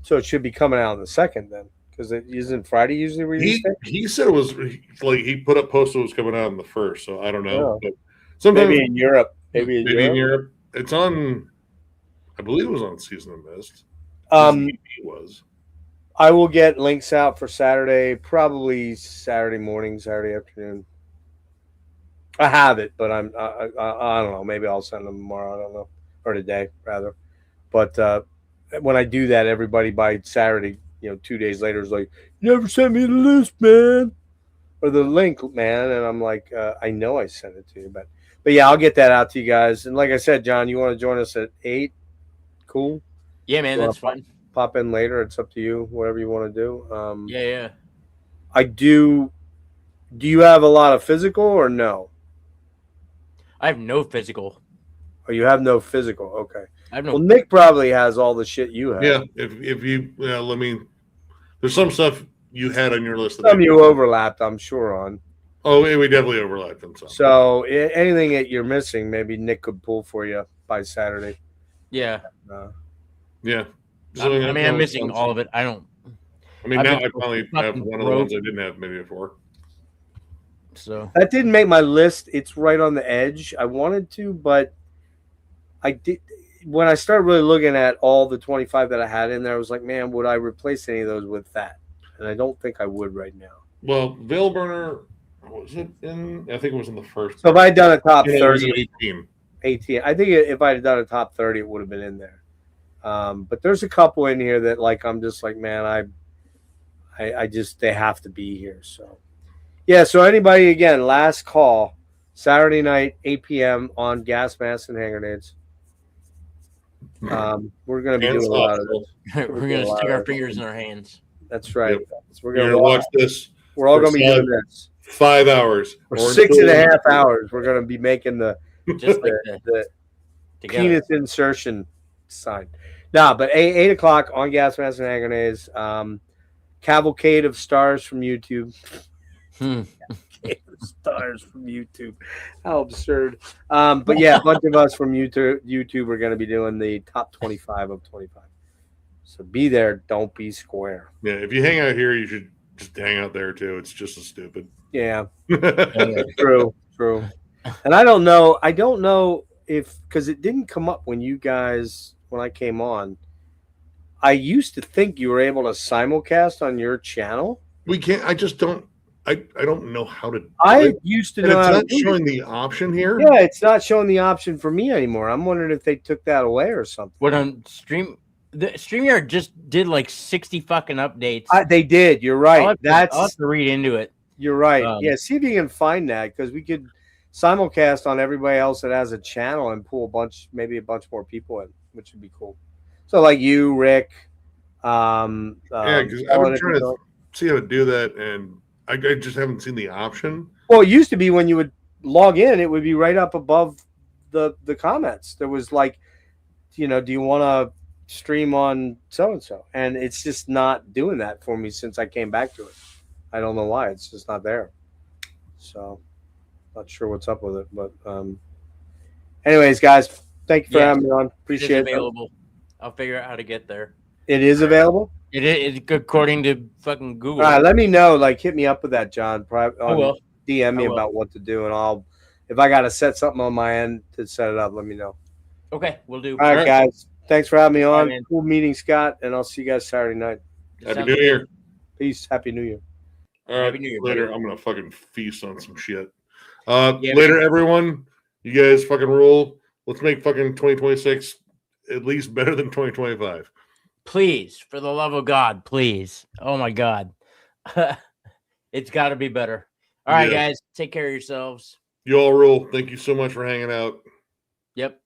So it should be coming out on the second then, because it isn't Friday usually released. He said it was like he put up posted it was coming out on the first, so I don't know. Oh. But sometimes Maybe in Europe. Maybe in Europe. It's on. I believe it was on Season of Mist. It was. I will get links out for Saturday, probably Saturday morning, Saturday afternoon. I have it, but I don't know. Maybe I'll send them tomorrow. I don't know, or today rather. But when I do that, everybody by Saturday, 2 days later is like, "You never sent me the list, man, or the link, man." And I'm like, "I know I sent it to you, but yeah, I'll get that out to you guys." And like I said, John, you want to join us at 8? Cool. Yeah, man, that's fine. Pop in later. It's up to you. Whatever you want to do. Yeah. I do. Do you have a lot of physical or no? I have no physical. Oh, you have no physical. Okay. I have no. Well, Nick probably has all the shit you have. Yeah. If you let me. There's some stuff you had on your list. Some you overlapped, I'm sure on. Oh, we definitely overlapped on some. So anything that you're missing, maybe Nick could pull for you by Saturday. Yeah. Yeah. I mean, I'm missing all of it. I don't. I mean, I've now been I finally have fucking one of the broke. ones I didn't have maybe before. So That didn't make my list. It's right on the edge. I wanted to, but I did. When I started really looking at all the 25 that I had in there, I was like, man, would I replace any of those with that? And I don't think I would right now. Well, Veil Burner, was it in? I think it was in the first. So if I had done a top Yeah, it was 30, 18. 18, I think if I had done a top 30, it would have been in there. But there's a couple in here that like I'm just like, man, I just they have to be here. So yeah, so anybody again, last call, Saturday night, 8 p.m. on Gas Masks and Hand Grenades. We're gonna be And doing a lot of soft. this. we're gonna stick our fingers in our hands. That's right. Yep. We're You're gonna gonna watch this We're all for gonna be doing this 5 hours for or 6.5 hours. We're gonna be making the Just like the the together. penis insertion sign. No, but 8 o'clock on Gas Masks and Hand Grenades. Cavalcade of Stars from YouTube. Stars from YouTube. How absurd. But yeah, a bunch of us from YouTube are going to be doing the top 25 of 25. So be there. Don't be square. Yeah, if you hang out here, you should just hang out there too. It's just as stupid. Yeah. True. And I don't know if, because it didn't come up when I came on. I used to think you were able to simulcast on your channel. We can't. I just don't. I don't know how to. I used to And know it's how to not do it. showing the option here. Yeah, it's not showing the option for me anymore. I'm wondering if they took that away or something. What on the StreamYard just did like 60 fucking updates. They did. You're right. I'll have to read into it. You're right. Yeah, see if you can find that, because we could simulcast on everybody else that has a channel and pull maybe a bunch more people in, which would be cool. So like you, Rick. Yeah, because I've been trying to see how to do that, and I just haven't seen the option. Well, it used to be when you would log in, it would be right up above the comments. There was like, do you want to stream on so and so, and it's just not doing that for me since I came back to it. I don't know why. It's just not there. So, not sure what's up with it, but anyways, guys, thank you for having me on. Appreciate it. Available. I'll figure out how to get there. It is available. It is according to fucking Google. All right, let me know. Like, hit me up with that, John. I will. DM me I will. about what to do, and if I got to set something on my end to set it up, let me know. Okay, we'll do. All right, guys. Thanks for having me on. man. Cool meeting, Scott, and I'll see you guys Saturday night. Happy Sounds New good. Year. Peace. Happy New Year. All right, Happy New Year, later. buddy. I'm gonna fucking feast on some shit. Yeah, Later, everyone. You guys fucking rule. Let's make fucking 2026 at least better than 2025. Please, for the love of God, please. Oh my God. It's got to be better. All right, Yeah. guys. Take care of yourselves. You all rule. Thank you so much for hanging out. Yep.